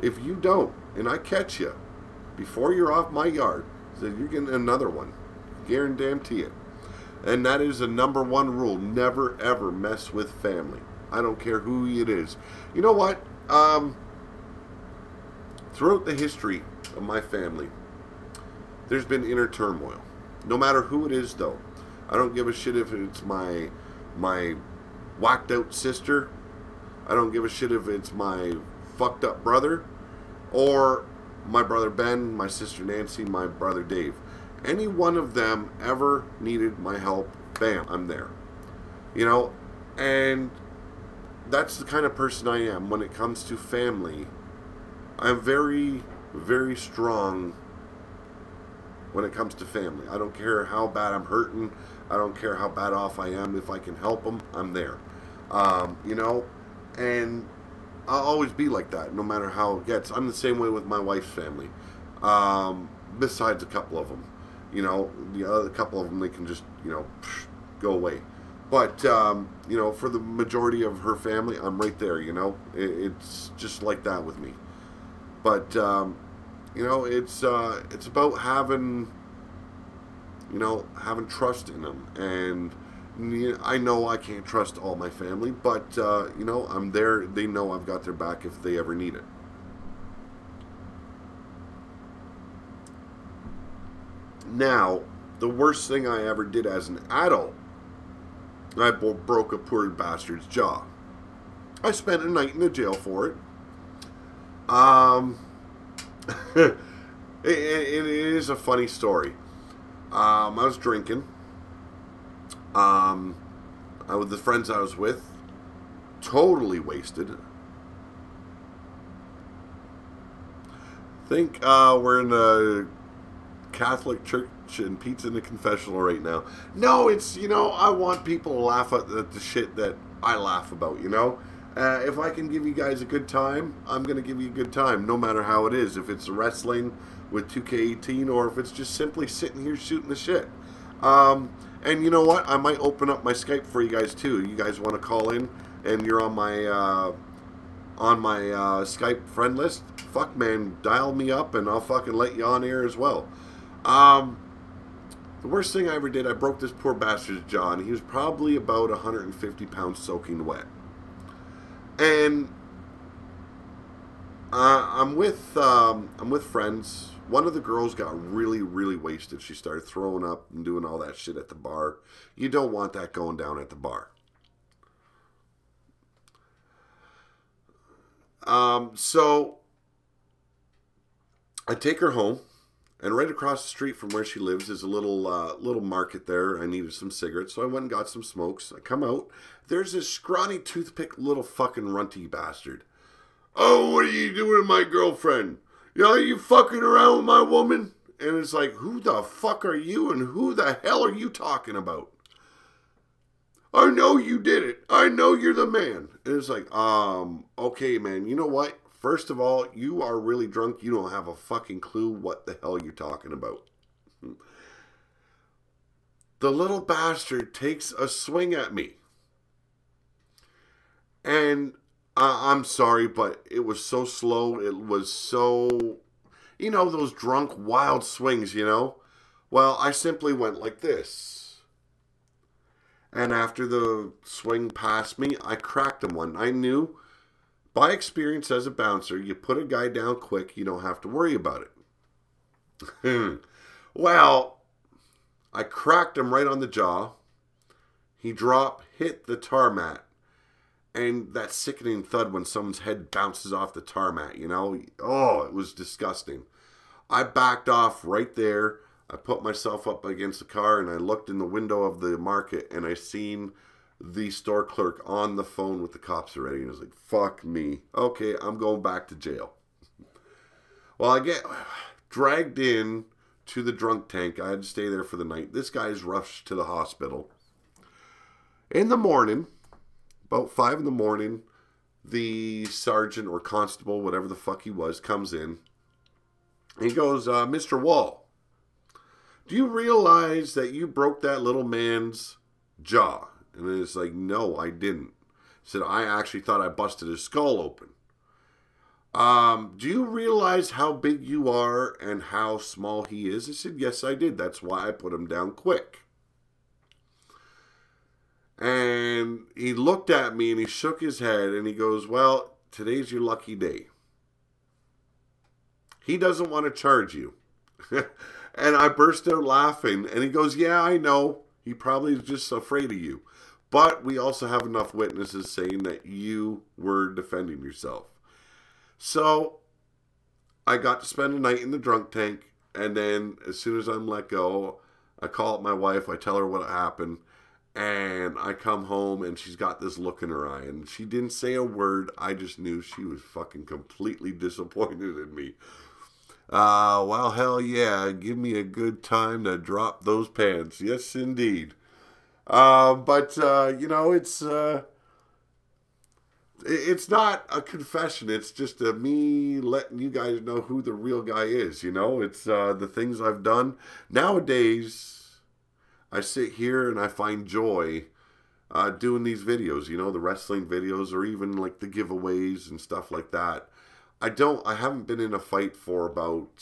if you don't, and I catch you, before you're off my yard, I said, you're getting another one. Guarantee it. And that is the number one rule. Never, ever mess with family. I don't care who it is. You know what? Throughout the history of my family, there's been inner turmoil. No matter who it is, though. I don't give a shit if it's my whacked out sister. I don't give a shit if it's my fucked up brother. Or my brother Ben, my sister Nancy, my brother Dave. Any one of them ever needed my help, bam, I'm there. You know, and that's the kind of person I am when it comes to family. I'm very, very strong when it comes to family. I don't care how bad I'm hurting. I don't care how bad off I am. If I can help them, I'm there. You know, and I'll always be like that, no matter how it gets. I'm the same way with my wife's family. Besides a couple of them. You know, the other couple of them, they can just, you know, go away. But, you know, for the majority of her family, I'm right there, you know. It's just like that with me. But, you know, it's about having, you know, having trust in them. And I know I can't trust all my family, but, you know, I'm there. They know I've got their back if they ever need it. Now, the worst thing I ever did as an adult, I broke a poor bastard's jaw. I spent a night in the jail for it. It is a funny story. I was drinking. With the friends I was with, totally wasted. I think we're in a Catholic church and pizza in the confessional right now. No, it's, you know, I want people to laugh at the shit that I laugh about, you know. If I can give you guys a good time, I'm going to give you a good time, no matter how it is. If it's wrestling with 2K18 or if it's just simply sitting here shooting the shit. And you know what? I might open up my Skype for you guys too. You guys want to call in and you're on my Skype friend list? Fuck, man, dial me up and I'll fucking let you on air as well. The worst thing I ever did, I broke this poor bastard's jaw, and he was probably about 150 pounds soaking wet. And I'm with friends. One of the girls got really, really wasted. She started throwing up and doing all that shit at the bar. You don't want that going down at the bar. So I take her home. And right across the street from where she lives is a little market there. I needed some cigarettes, so I went and got some smokes. I come out. There's this scrawny toothpick little fucking runty bastard. Oh, what are you doing with my girlfriend? You know, are you fucking around with my woman? And it's like, who the fuck are you and who the hell are you talking about? I know you did it. I know you're the man. And it's like, okay, man, you know what? First of all, you are really drunk. You don't have a fucking clue what the hell you're talking about. The little bastard takes a swing at me. And I'm sorry, but it was so slow. It was so, those drunk, wild swings, Well, I simply went like this. And after the swing passed me, I cracked him one. I knew, by experience as a bouncer, you put a guy down quick, you don't have to worry about it. Well, I cracked him right on the jaw. He dropped, hit the tarmac. And that sickening thud when someone's head bounces off the tarmac, Oh, it was disgusting. I backed off right there. I put myself up against the car and I looked in the window of the market and I seen the store clerk on the phone with the cops already. And I was like, fuck me. Okay, I'm going back to jail. Well, I get dragged in to the drunk tank. I had to stay there for the night. This guy's rushed to the hospital. In the morning, about 5 in the morning, the sergeant or constable, whatever the fuck he was, comes in. He goes, Mr. Wall, do you realize that you broke that little man's jaw? And it's like, no, I didn't. He said, I actually thought I busted his skull open. Do you realize how big you are and how small he is? I said, yes, I did. That's why I put him down quick. And he looked at me and he shook his head and he goes, well, today's your lucky day. He doesn't want to charge you. And I burst out laughing. And he goes, yeah, I know. He probably is just afraid of you. But we also have enough witnesses saying that you were defending yourself. So I got to spend a night in the drunk tank. And then as soon as I'm let go, I call up my wife. I tell her what happened. And I come home and she's got this look in her eye. And she didn't say a word. I just knew she was fucking completely disappointed in me. Well, hell yeah. Give me a good time to drop those pants. Yes, indeed. But it's not a confession. It's just me letting you guys know who the real guy is. It's the things I've done. Nowadays, I sit here and I find joy doing these videos, the wrestling videos or even like the giveaways and stuff like that. I haven't been in a fight for about,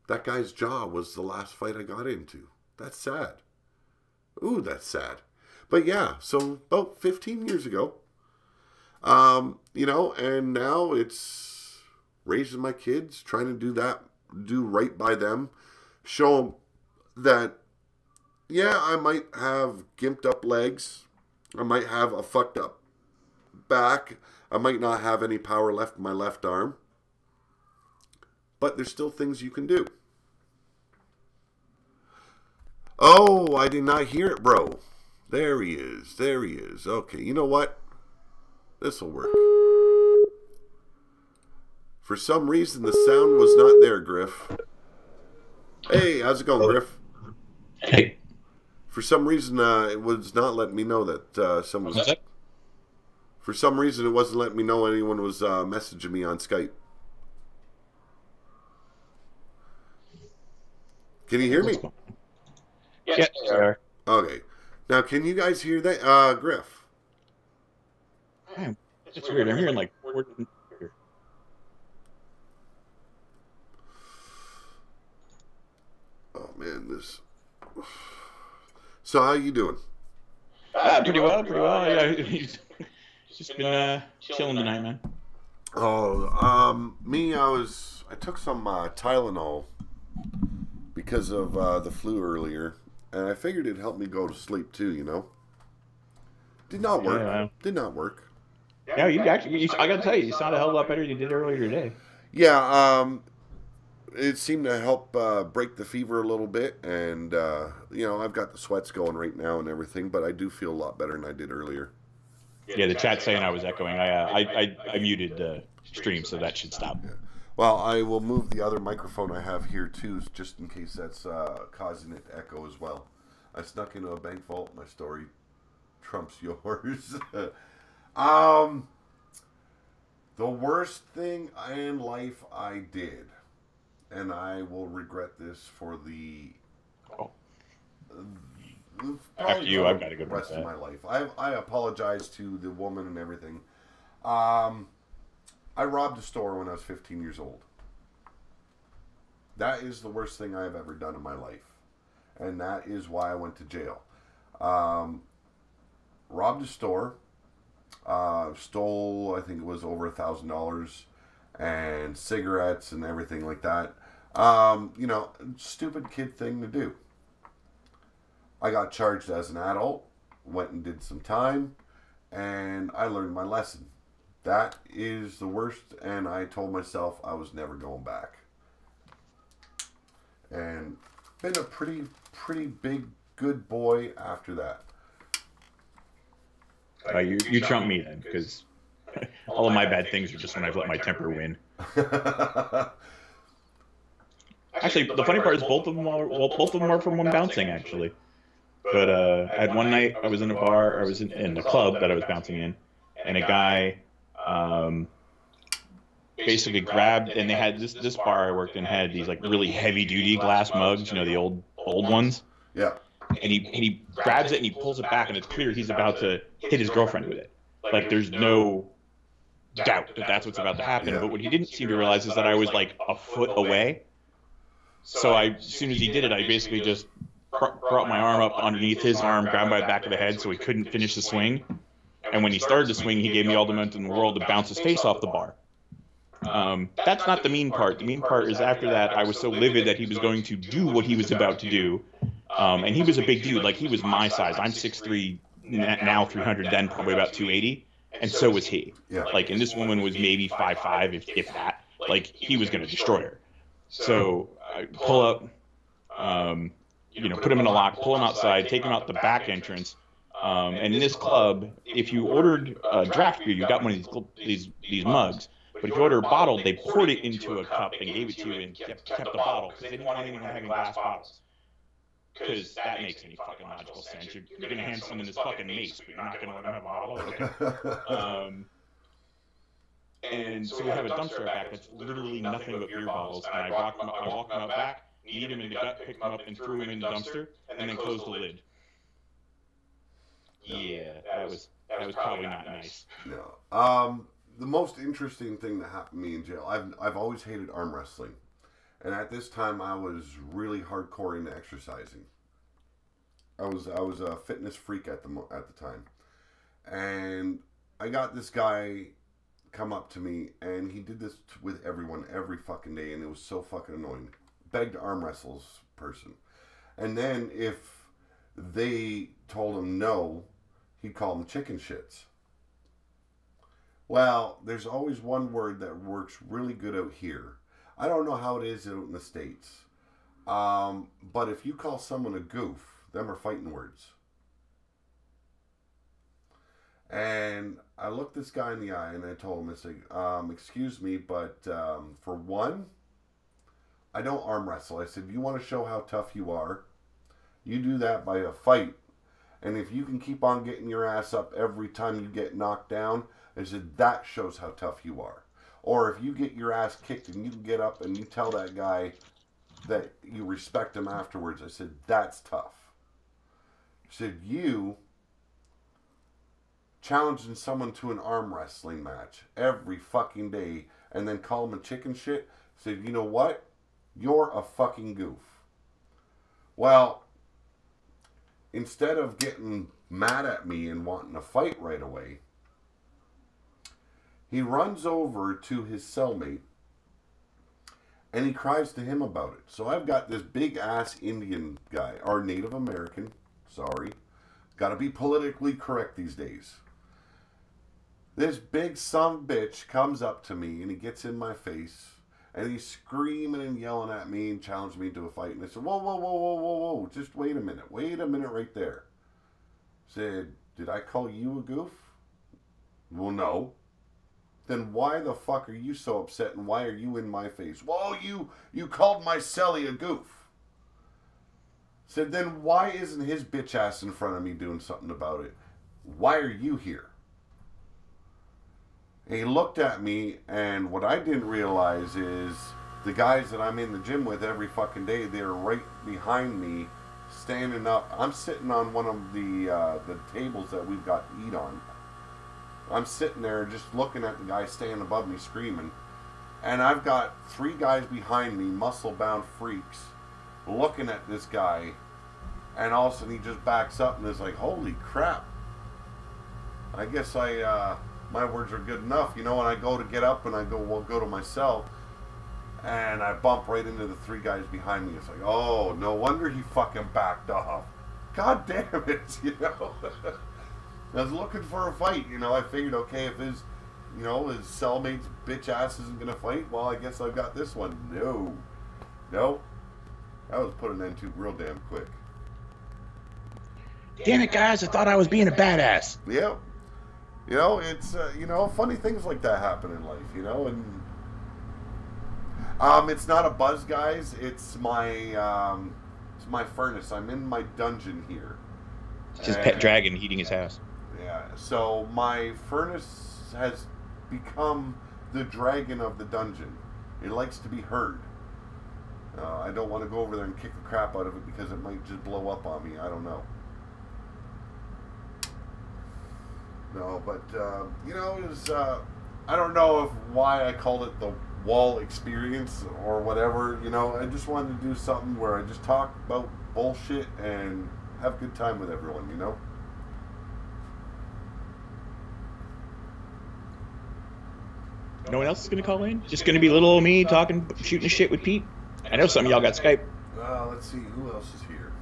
that guy's jaw was the last fight I got into. That's sad. Ooh, that's sad. But yeah, so about 15 years ago, and now it's raising my kids, trying to do right by them, show them that, yeah, I might have gimped up legs, I might have a fucked up back, I might not have any power left in my left arm, but there's still things you can do. Oh, I did not hear it, bro. There he is. Okay, you know what? This will work. For some reason, the sound was not there, Grif. Hey, how's it going, Grif? Hey. For some reason, it was not letting me know that someone was... For some reason, it wasn't letting me know anyone was messaging me on Skype. Can you hear me? Yeah, sir. Okay. Now, can you guys hear that? Grif? It's weird. I'm hearing like... Oh, man, this... So, how you doing? Pretty well. Yeah, he's just been chilling tonight, man. Oh, me, I took some Tylenol because of the flu earlier, and I figured it'd help me go to sleep too, Did not work. Yeah. Did not work. Yeah, I got to tell you, you sound a hell of a lot better than you did earlier today. Yeah, it seemed to help break the fever a little bit, and, I've got the sweats going right now and everything, but I do feel a lot better than I did earlier. Yeah, the chat's saying I was echoing. I muted the stream, so that should stop. Yeah. Well, I will move the other microphone I have here, too, just in case that's causing it to echo as well. I snuck into a bank vault. My story trumps yours. The worst thing in life I did, and I will regret this for After you, I've got to go to rest of my life. I apologize to the woman and everything. I robbed a store when I was 15 years old. That is the worst thing I've ever done in my life. And that is why I went to jail. Robbed a store. Stole, I think it was over $1,000. And cigarettes and everything like that. Stupid kid thing to do. I got charged as an adult. Went and did some time. And I learned my lesson. That is the worst. And I told myself I was never going back. And been a pretty big good boy after that. You trump me then, because all of my bad things are just when I've let my temper win. Actually, the funny part is both of them are from one bouncing, actually. But I had one night I was in a bar, I was in a club that I was bouncing in, and a guy basically grabbed, and they had this bar I worked in had these like really heavy duty glass mugs, the old ones. Yeah. And he grabs it and he pulls it back, and it's clear he's about to hit his girlfriend with it. Like there's no doubt that that's what's about to happen. Yeah. But what he didn't seem to realize is that I was like a foot away. So as soon as he did it, I basically just brought my arm up underneath his arm, grabbed by the back of the head so he couldn't finish the swing. And when he started to swing, he gave me all the momentum in the world to bounce his face off the bar. That's not the mean part. The mean part is after that, I was so livid that he was going to do what he was about to do. And he was a big dude. Like, he was my size. I'm 6'3", now 300, then probably about 280. And so was he. Yeah. Like, and this woman was maybe 5'5", if that. Like, he was going to destroy her. So I pull up, put him in a lock, pull him outside, take him out the back entrance. And in this club, if you ordered draft beer, you got one of these mugs. But if you ordered a bottle, they poured it into a cup and gave it to you and kept the bottle, because they didn't want anyone having glass bottles. Because that makes any fucking logical sense. You're going to hand someone this fucking mace, but you're not going to let them have a bottle? Okay. And so we have a dumpster back that's literally nothing but beer bottles. And I walk him out back, kneed him in the gut, picked him up, and threw him in the dumpster, and then closed the lid. Yeah, that was probably not nice. No. The most interesting thing that happened to me in jail, I've always hated arm wrestling. And at this time, I was really hardcore into exercising. I was a fitness freak at the time. And I got this guy come up to me, and he did this with everyone every fucking day, and it was so fucking annoying. Begged to arm wrestle this person. And then if they told him no, he'd call them chicken shits. Well, there's always one word that works really good out here. I don't know how it is out in the States. But if you call someone a goof, them are fighting words. And I looked this guy in the eye and I told him, I said, excuse me, but for one, I don't arm wrestle. I said, you want to show how tough you are? You do that by a fight. And if you can keep on getting your ass up every time you get knocked down, I said, that shows how tough you are. Or if you get your ass kicked and you can get up and you tell that guy that you respect him afterwards, I said, that's tough. I said, you challenging someone to an arm wrestling match every fucking day and then call him a chicken shit, I said, you know what? You're a fucking goof. Well, instead of getting mad at me and wanting to fight right away, he runs over to his cellmate and he cries to him about it. So I've got this big ass Indian guy, or Native American, sorry. Got to be politically correct these days. This big son of a bitch comes up to me and he gets in my face and he's screaming and yelling at me and challenged me to a fight. And I said, whoa, whoa, whoa, whoa, whoa, whoa, just wait a minute right there. Said, did I call you a goof? Well, no. Then why the fuck are you so upset and why are you in my face? Well, you called my celly a goof. Said, then why isn't his bitch ass in front of me doing something about it? Why are you here? And he looked at me, and what I didn't realize is the guys that I'm in the gym with every fucking day, they're right behind me standing up. I'm sitting on one of the tables that we've got to eat on. I'm sitting there just looking at the guy standing above me screaming. And I've got 3 guys behind me, muscle-bound freaks, looking at this guy. And all of a sudden he just backs up and is like, holy crap. I guess my words are good enough. You know, and I go to get up and I go to myself. And I bump right into the 3 guys behind me. It's like, oh, no wonder he fucking backed off. God damn it, you know. I was looking for a fight, you know. I figured, okay, if his cellmate's bitch ass isn't gonna fight, well, I guess I've got this one. No, that was put an end to real damn quick. Damn it, guys! I thought I was being a badass. Yeah, you know, it's funny things like that happen in life, you know, and it's not a buzz, guys. It's my furnace. I'm in my dungeon here. It's his pet dragon heating his house. Yeah, so my furnace has become the dragon of the dungeon. It likes to be heard. I don't want to go over there and kick the crap out of it because it might just blow up on me. I don't know. No, but you know, it was, I don't know why I called it the wall experience or whatever. You know, I just wanted to do something where I just talk about bullshit and have a good time with everyone. You know. No one else is gonna call in? Just gonna be little old me talking, shooting shit with Pete? I know some of y'all got Skype. Let's see, who else is here?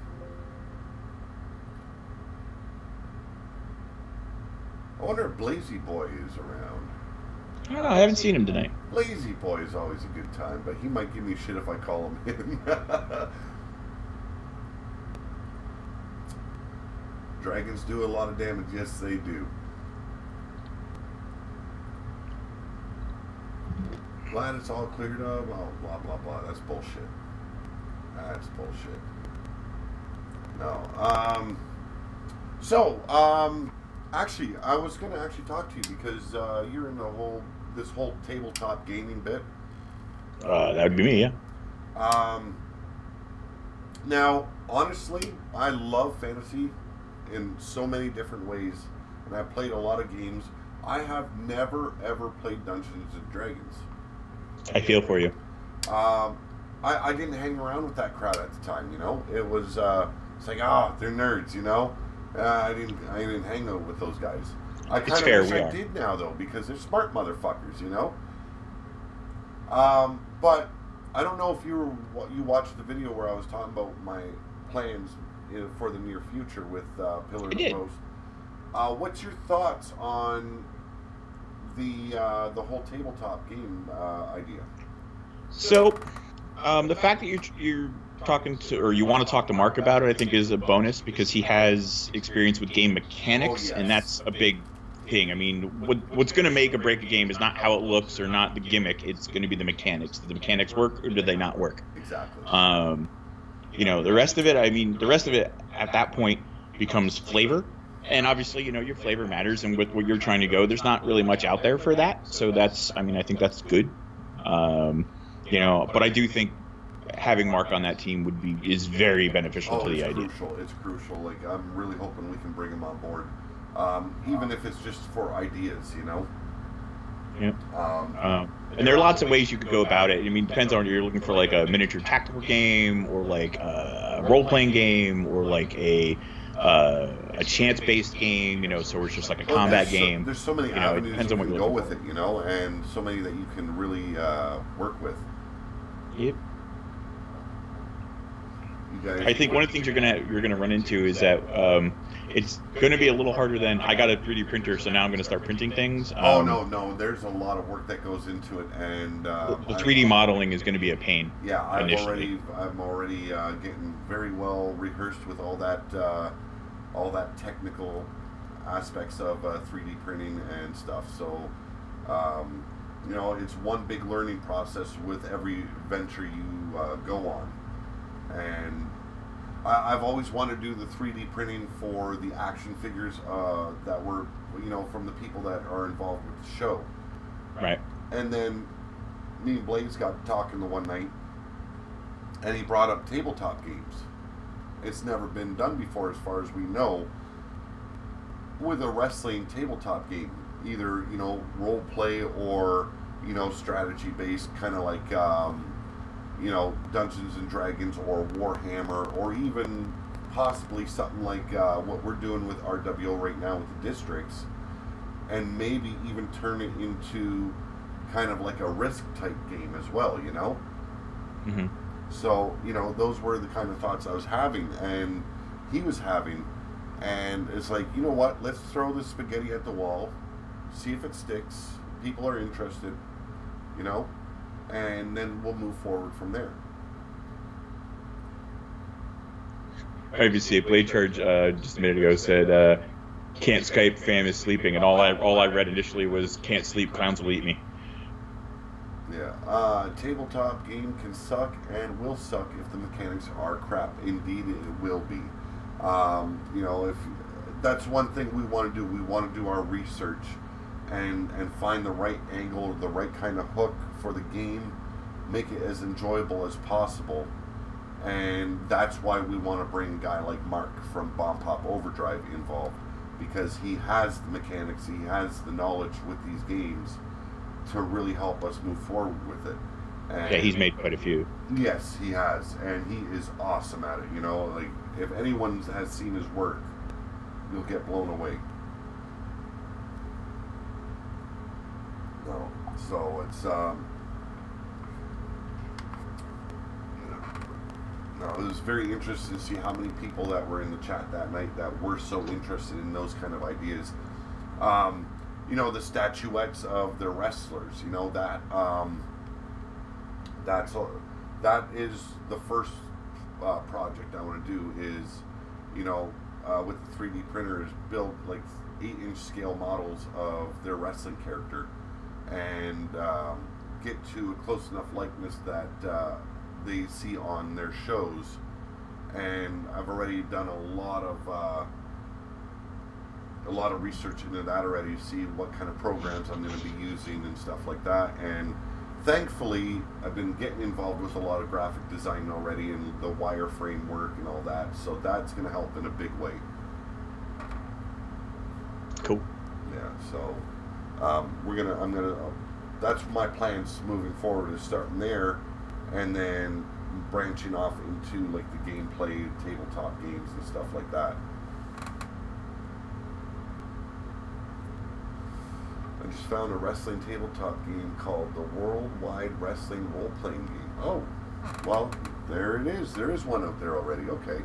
I wonder if Blazy Boy is around. I don't know, I haven't seen him tonight. Lazy Boy is always a good time, but he might give me shit if I call him in. Dragons do a lot of damage. Yes, they do. Glad it's all cleared up. Oh, blah, blah, blah. That's bullshit. That's bullshit. No. Actually, I was going to actually talk to you because you're in this whole tabletop gaming bit. That would be me, yeah. Now, honestly, I love fantasy in so many different ways, and I've played a lot of games. I have never, ever played Dungeons & Dragons. I feel for you. I didn't hang around with that crowd at the time, you know. It was it's like, they're nerds, you know. I didn't hang out with those guys. I kind of wish I did now though, because they're smart motherfuckers, you know. But I don't know if you watched the video where I was talking about my plans for the near future with Pillar of the Post. What's your thoughts on the whole tabletop game idea? So, the fact that you're talking to, or you want to talk to Mark about it, I think is a bonus because he has experience with game mechanics, and that's a big thing. I mean, what's going to make or break a game is not how it looks or not the gimmick. It's going to be the mechanics. Do the mechanics work or do they not work? Exactly. You know, the rest of it at that point becomes flavor. And obviously, you know, your flavor matters, and with what you're trying to go, there's not really much out there for that. So I think that's good. You know, but I do think having Mark on that team is very beneficial to the idea. It's crucial. Like, I'm really hoping we can bring him on board, even if it's just for ideas, you know. Yeah. And there are lots of ways you could go about it. I mean, it depends on you're looking for like a miniature tactical game, or like a role-playing game, or like a chance-based game, you know, so it's just like a combat game. There's so many avenues you can go with it, you know, and so many that you can really work with. Yep. I think one of the things you're gonna run into is that it's going to be a little harder than I got a 3D printer, so now I'm going to start printing things. No, there's a lot of work that goes into it, and the 3D modeling is going to be a pain. Yeah, I'm already getting very well rehearsed with all that technical aspects of 3D printing and stuff. So, you know, it's one big learning process with every venture you go on, and I've always wanted to do the 3D printing for the action figures that were, you know, from the people that are involved with the show. Right. And then me and Blaze got talking the one night, and he brought up tabletop games. It's never been done before, as far as we know, with a wrestling tabletop game. Either, you know, role play or, you know, strategy based, kind of like, you know, Dungeons and Dragons or Warhammer, or even possibly something like what we're doing with RWO right now with the districts, and maybe even turn it into kind of like a Risk type game as well, you know? Mm-hmm. So, you know, those were the kind of thoughts I was having, and he was having, and it's like, you know what, let's throw the spaghetti at the wall, see if it sticks, people are interested, you know, and then we'll move forward from there. Obviously, Blade Charge just a minute ago said, "Can't Skype, fam is sleeping," and all I read initially was, "Can't sleep, clowns will eat me." Yeah, tabletop game can suck and will suck if the mechanics are crap. Indeed, it will be. You know, if that's one thing we want to do, we want to do our research and find the right angle, the right kind of hook for the game, make it as enjoyable as possible. And that's why we want to bring a guy like Mark from Bombpop Overdrive involved, because he has the mechanics, he has the knowledge with these games to really help us move forward with it. And yeah, he's made quite a few. Yes, he has, and he is awesome at it. You know, like, if anyone has seen his work, you'll get blown away. No, so it's no, it was very interesting to see how many people that were in the chat that night that were so interested in those kind of ideas. You know, the statuettes of the wrestlers, you know, that that is the first project I want to do is, you know, with the 3D printers, build like 8-inch scale models of their wrestling character and get to a close enough likeness that they see on their shows. And I've already done a lot of research into that already to see what kind of programs I'm going to be using and stuff like that. And thankfully, I've been getting involved with a lot of graphic design already and the wireframe work and all that. So that's going to help in a big way. Cool. Yeah. So that's my plans moving forward, is starting there and then branching off into like the gameplay, tabletop games and stuff like that. I just found a wrestling tabletop game called the Worldwide Wrestling Role-Playing Game. Oh, well, there it is. There is one out there already. Okay.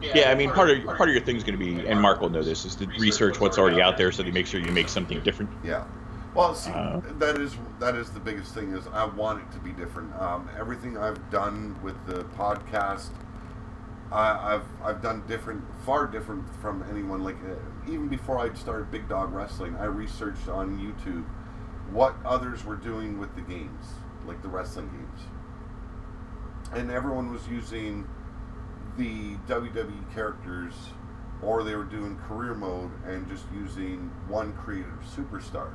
Yeah, I mean, part of your thing is going to be, and Mark will know this, is to research what's already out there so that you make sure you make something different. Yeah. Well, see, that is the biggest thing, is I want it to be different. Everything I've done with the podcast, I've done far different from anyone. Like even before I started Big Dog Wrestling, I researched on YouTube what others were doing with the games, like the wrestling games, and everyone was using the WWE characters, or they were doing career mode and just using one creative superstar,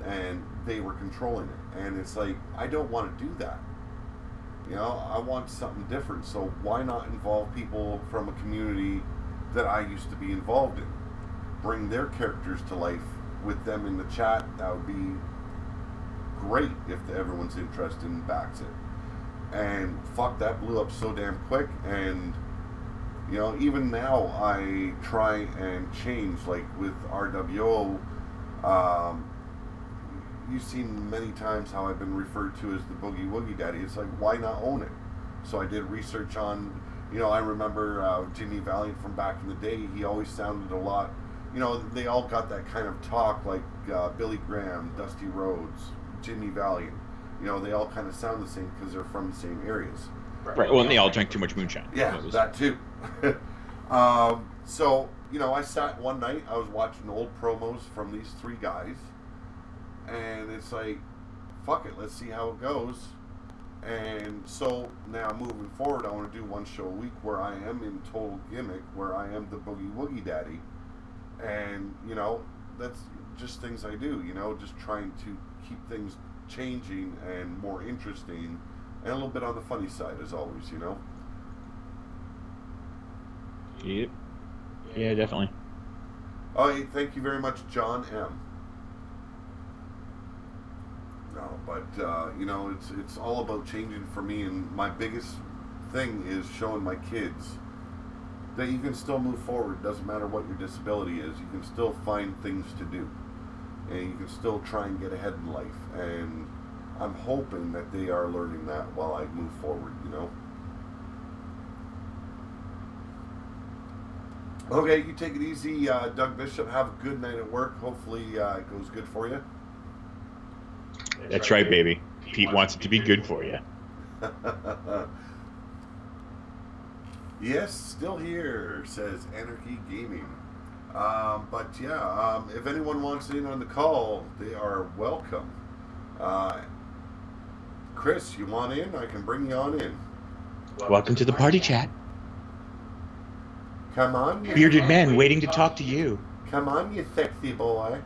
and they were controlling it. And it's like, I don't want to do that. You know, I want something different. So why not involve people from a community that I used to be involved in? Bring their characters to life with them in the chat. That would be great if everyone's interested and backs it. And fuck, that blew up so damn quick. And, you know, even now I try and change, like with RWO, you've seen many times how I've been referred to as the Boogie Woogie Daddy. It's like, why not own it? So I did research on, you know, I remember Jimmy Valiant from back in the day. He always sounded a lot, you know, they all got that kind of talk, like Billy Graham, Dusty Rhodes, Jimmy Valiant. You know, they all kind of sound the same because they're from the same areas. Right. Well, and they all drank too much moonshine. Yeah, that too. So, you know, I sat one night, I was watching old promos from these three guys, and it's like, fuck it, let's see how it goes. And so now moving forward, I want to do one show a week where I am in total gimmick, where I am the Boogie Woogie Daddy. And, you know, that's just things I do, you know, just trying to keep things changing and more interesting, and a little bit on the funny side as always, you know. Yep. Yeah, definitely. Oh, hey, thank you very much, John M. No, but you know, it's all about changing for me, and my biggest thing is showing my kids that you can still move forward. Doesn't matter what your disability is, you can still find things to do, and you can still try and get ahead in life. And I'm hoping that they are learning that while I move forward. You know. Okay, you take it easy, Doug Bishop. Have a good night at work. Hopefully, it goes good for you. That's right, baby. Pete wants it to be good for you. Yes, still here, says Anarchy Gaming. But yeah, if anyone wants in on the call, they are welcome. Chris, you want in? I can bring you on in. Welcome to the party chat. Come on, you Bearded man waiting to talk to you. Come on, you sexy boy.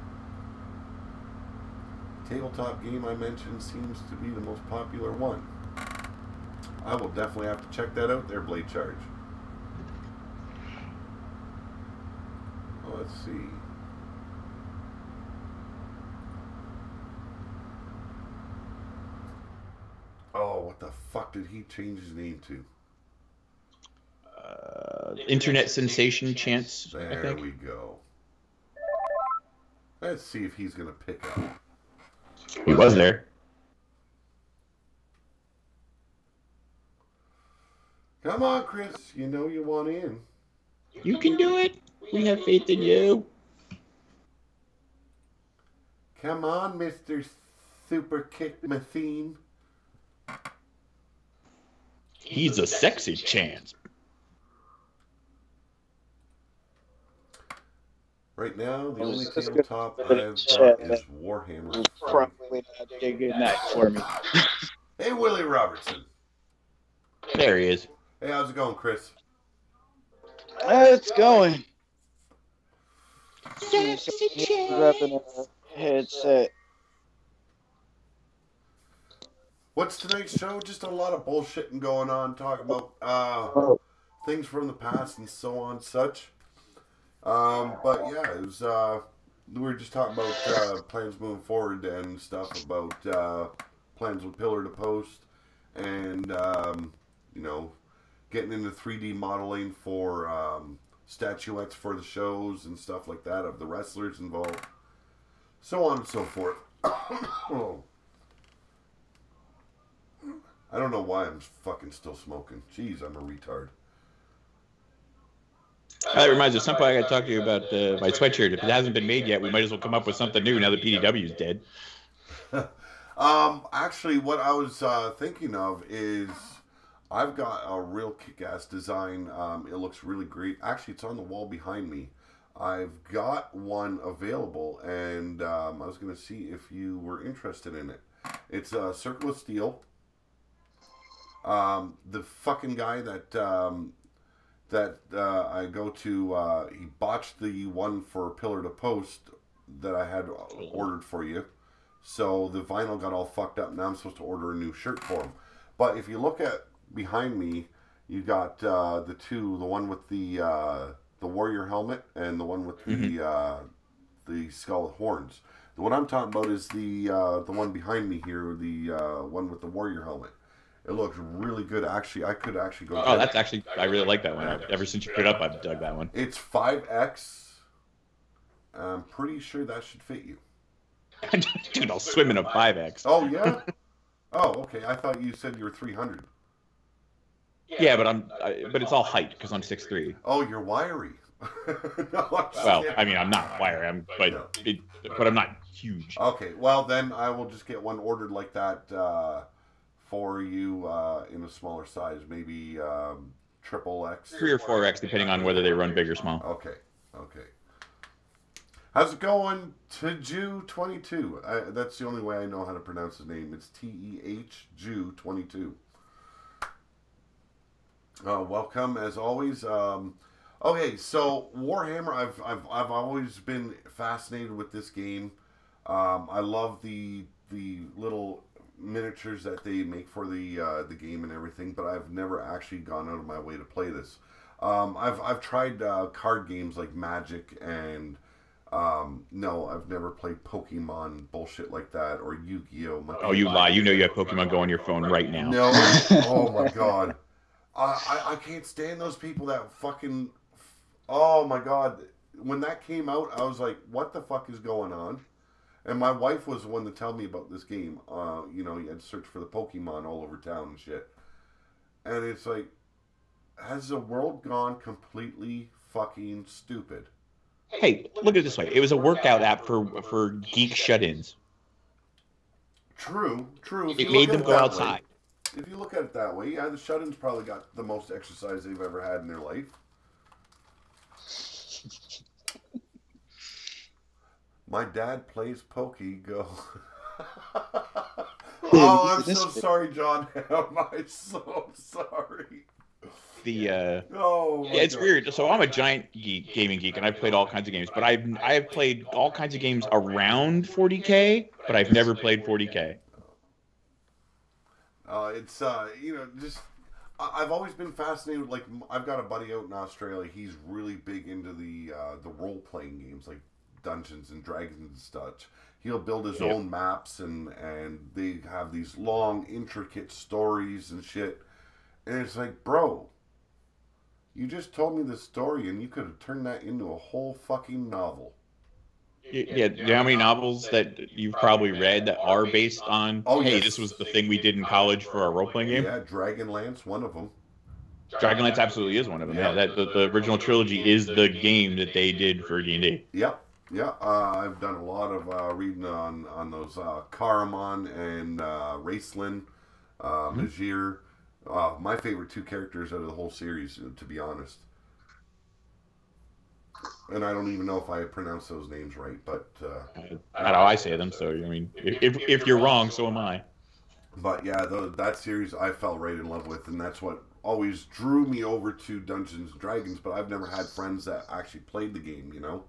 Tabletop game I mentioned seems to be the most popular one. I will definitely have to check that out there, Blade Charge. Let's see. Oh, what the fuck did he change his name to? Internet sensation chance. There we go. Let's see if he's gonna pick up. He was there. Come on, Chris. You know you want in. You can do it. We have faith in you. Come on, Mr. Super Kick Machine. He's a sexy chance. Right now, the only tabletop I've got is Warhammer. Probably not digging that for me. Hey, Willie Robertson. There he is. Hey, how's it going, Chris? It's going. Sexy Grabbing a headset. What's tonight's show? Just a lot of bullshitting going on, talking about things from the past and so on such. But yeah, it was, we were just talking about plans moving forward and stuff about plans with Pillar to Post and, you know, getting into 3D modeling for statuettes for the shows and stuff like that of the wrestlers involved. So on and so forth. Oh. I don't know why I'm fucking still smoking. Jeez, I'm a retard. That reminds me, at some point I got to talk to you about my sweatshirt. If it hasn't been made yet, we might as well come up with something new now that PDW's dead. Actually, what I was thinking of is I've got a real kick-ass design. It looks really great. Actually, it's on the wall behind me. I've got one available, and I was going to see if you were interested in it. It's a Circle of Steel. The fucking guy that I go to, he botched the one for Pillar to Post that I had ordered for you. So the vinyl got all fucked up. Now I'm supposed to order a new shirt for him. But if you look at behind me, you got the two, the one with the warrior helmet and the one with the skull with horns. The one I'm talking about is the one behind me here, the one with the warrior helmet. It looks really good. Actually, I could actually go. Oh, that's actually, I really like that one. Ever since you put it up, I've dug that one. It's 5X. I'm pretty sure that should fit you. Dude, I'll swim in a 5X. Oh, yeah? Oh, okay. I thought you said you were 300. Yeah, but it's all height because I'm 6'3". Oh, you're wiry. No, well, I mean, I'm not wiry, but I'm not huge. Okay, well, then I will just get one ordered like that for you in a smaller size, maybe triple X. 3 or 4X, depending on whether they run big or small. Okay, okay. How's it going, Teju22? That's the only way I know how to pronounce his name. It's T-E-H, Jew22. Welcome, as always. Okay, so Warhammer, I've always been fascinated with this game. I love the little miniatures that they make for the game and everything, but I've never actually gone out of my way to play this. I've tried card games like Magic and no, I've never played Pokemon bullshit like that or Yu-Gi-Oh. Oh, you lie! You know you have Pokemon Go on your phone right now. No, oh my god, I can't stand those people that fucking. Oh my god, when that came out, I was like, what the fuck is going on? And my wife was the one to tell me about this game. You know, you had to search for the Pokemon all over town and shit. And it's like, has the world gone completely fucking stupid? Hey, look at it this way. It was a workout app for geek shut-ins. True. It made them go outside. If you look at it that way, yeah, the shut-ins probably got the most exercise they've ever had in their life. My dad plays Go. Oh, I'm so sorry, John. I'm so sorry. Yeah, it's weird. So I'm a giant gaming geek, and I've played all kinds of games. But I've played all kinds of games around 40K, but I've never played 40K. It's you know, just I've always been fascinated. Like, I've got a buddy out in Australia. He's really big into the role playing games, like Dungeons and Dragons and such. He'll build his own maps, and they have these long, intricate stories and shit. And it's like, bro, you just told me this story, and you could have turned that into a whole fucking novel. Yeah, do you know how many novels that you've probably read that are based on, this was the thing we did in college for our role-playing game? Yeah, Dragonlance, one of them. Dragonlance absolutely is one of them, yeah. The original trilogy is the game that they did for D&D. Yep. Yeah, I've done a lot of reading on those Caramon and Raceland, Majir. My favorite two characters out of the whole series, to be honest. And I don't even know if I pronounced those names right, but that's how I say them. So I mean, if you're wrong, so am I. But yeah, that series I fell right in love with, and that's what always drew me over to Dungeons and Dragons. But I've never had friends that actually played the game, you know.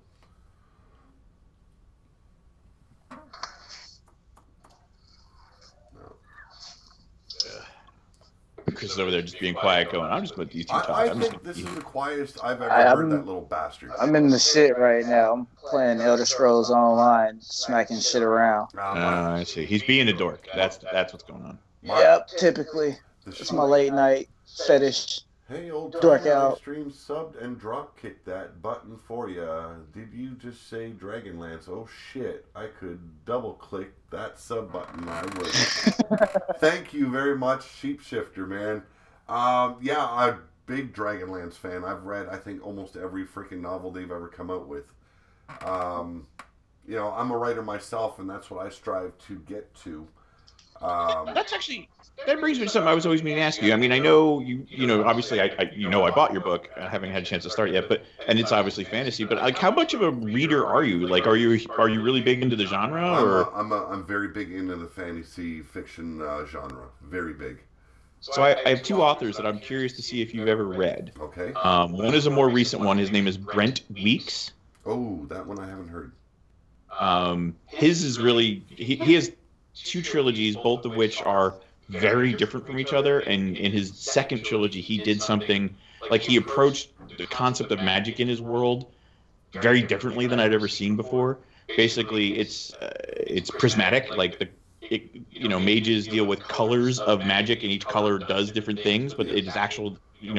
Chris is over there just being quiet, going, I'm just going to these two talk. I think this is the quietest I've ever heard that little bastard. I'm in the shit right now. I'm playing Elder Scrolls Online, smacking shit around. I see. He's being a dork. That's what's going on. Yep, typically. It's my late night fetish. Hey, old dork out. Stream subbed and drop kicked that button for ya. Did you just say Dragonlance? Oh shit! I could double click that sub button. I would. Thank you very much, Sheepshifter man. Yeah, I'm a big Dragonlance fan. I've read, I think, almost every freaking novel they've ever come out with. You know, I'm a writer myself, and that's what I strive to get to. That brings me to something I was always meaning to ask you. I mean, I know you know, obviously, I bought your book. I haven't had a chance to start yet, and it's obviously fantasy. But like, how much of a reader are you? Like, are you really big into the genre? Or I'm very big into the fantasy fiction genre. Very big. So I have two authors that I'm curious to see if you've ever read. Okay. One is a more recent one. His name is Brent Weeks. Oh, that one I haven't heard. His is really he has two trilogies, both of which are very different from each other. And in his second trilogy, he did something like he approached the concept of magic in his world very differently than I'd ever seen before. Basically, it's prismatic, like mages deal with colors of magic, and each color does different things, but it is actual,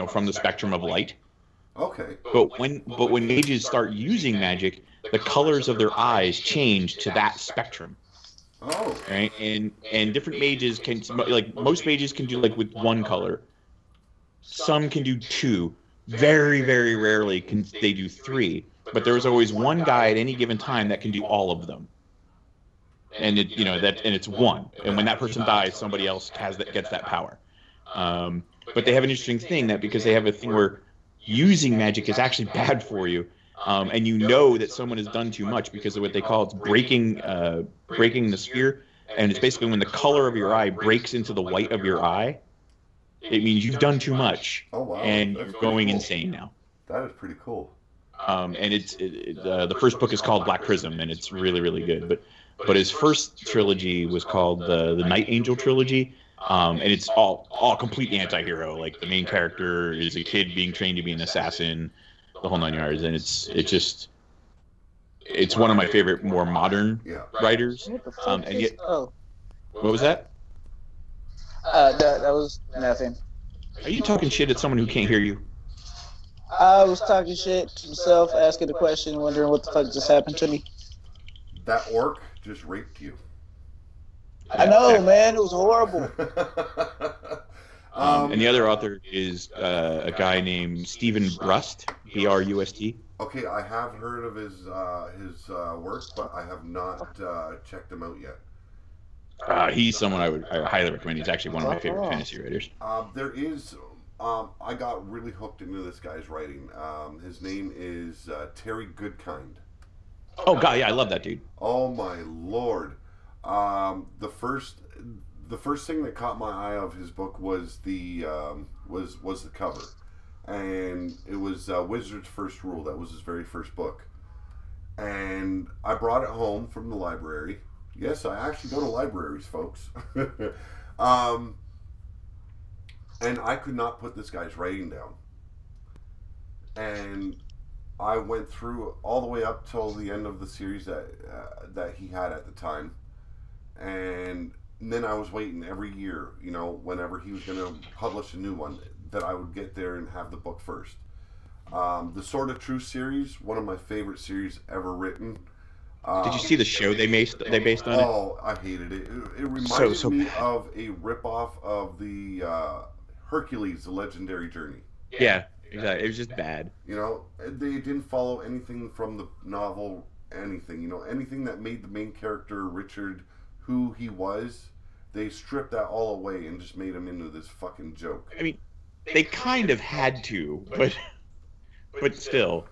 from the spectrum of light. Okay. But when mages start using magic, the colors of their eyes change to that spectrum. Oh. Right, and different mages can, like, most mages can do like with one color. Some can do two. Very, very rarely can they do three. But there's always one guy at any given time that can do all of them. And it's one. And when that person dies, somebody else gets that power. But they have an interesting thing that because they have a thing where using magic is actually bad for you. And you know that someone has done too much because of what they call it's breaking the sphere, and it's basically when the color of your eye breaks into the white of your eye, it means you've done too much, and you're going insane now. That is pretty cool. And the first book is called Black Prism, and it's really, really good. But his first trilogy was called the Night Angel trilogy. And it's all complete anti-hero. Like the main character is a kid being trained to be an assassin, the whole 9 yards, and it's one of my favorite more modern writers. And yet, what was that? That was nothing. Are you talking shit at someone who can't hear you? I was talking shit to myself, asking the question, wondering what the fuck just happened to me. That orc just raped you. I know, man. It was horrible. And the other author is a guy named Stephen Brust, B-R-U-S-T. Okay, I have heard of his work, but I have not checked him out yet. He's someone I highly recommend. He's actually one of my favorite fantasy writers. I got really hooked into this guy's writing. His name is Terry Goodkind. Oh God, yeah, I love that dude. Oh my lord! The first thing that caught my eye of his book was the cover, and it was Wizard's First Rule. That was his very first book, and I brought it home from the library. Yes, I actually go to libraries, folks. And I could not put this guy's writing down. And I went through all the way up till the end of the series that he had at the time. And then I was waiting every year, whenever he was going to publish a new one, that I would get there and have the book first. The Sword of Truth series, one of my favorite series ever written. Did you see the show they based on it? Oh, I hated it. It reminded me of a ripoff of the Hercules, The Legendary Journey. Yeah, exactly. It was just bad. They didn't follow anything from the novel, anything. Anything that made the main character, Richard, who he was, they stripped that all away and just made him into this fucking joke. I mean, they kind of had to, but still.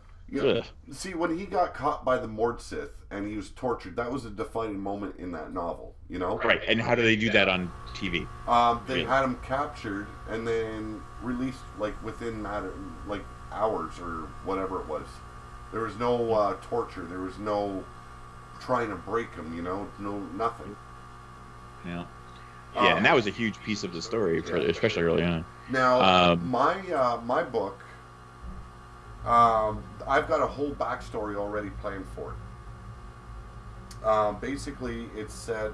See, when he got caught by the Mordsith and he was tortured, that was a defining moment in that novel, Right, and how do they do that on TV? They had him captured and then released, within hours or whatever it was. There was no torture. There was no trying to break him, no nothing. Yeah. Yeah, and that was a huge piece of the story, especially early on. Now, my book... I've got a whole backstory already planned for it. Basically, it's set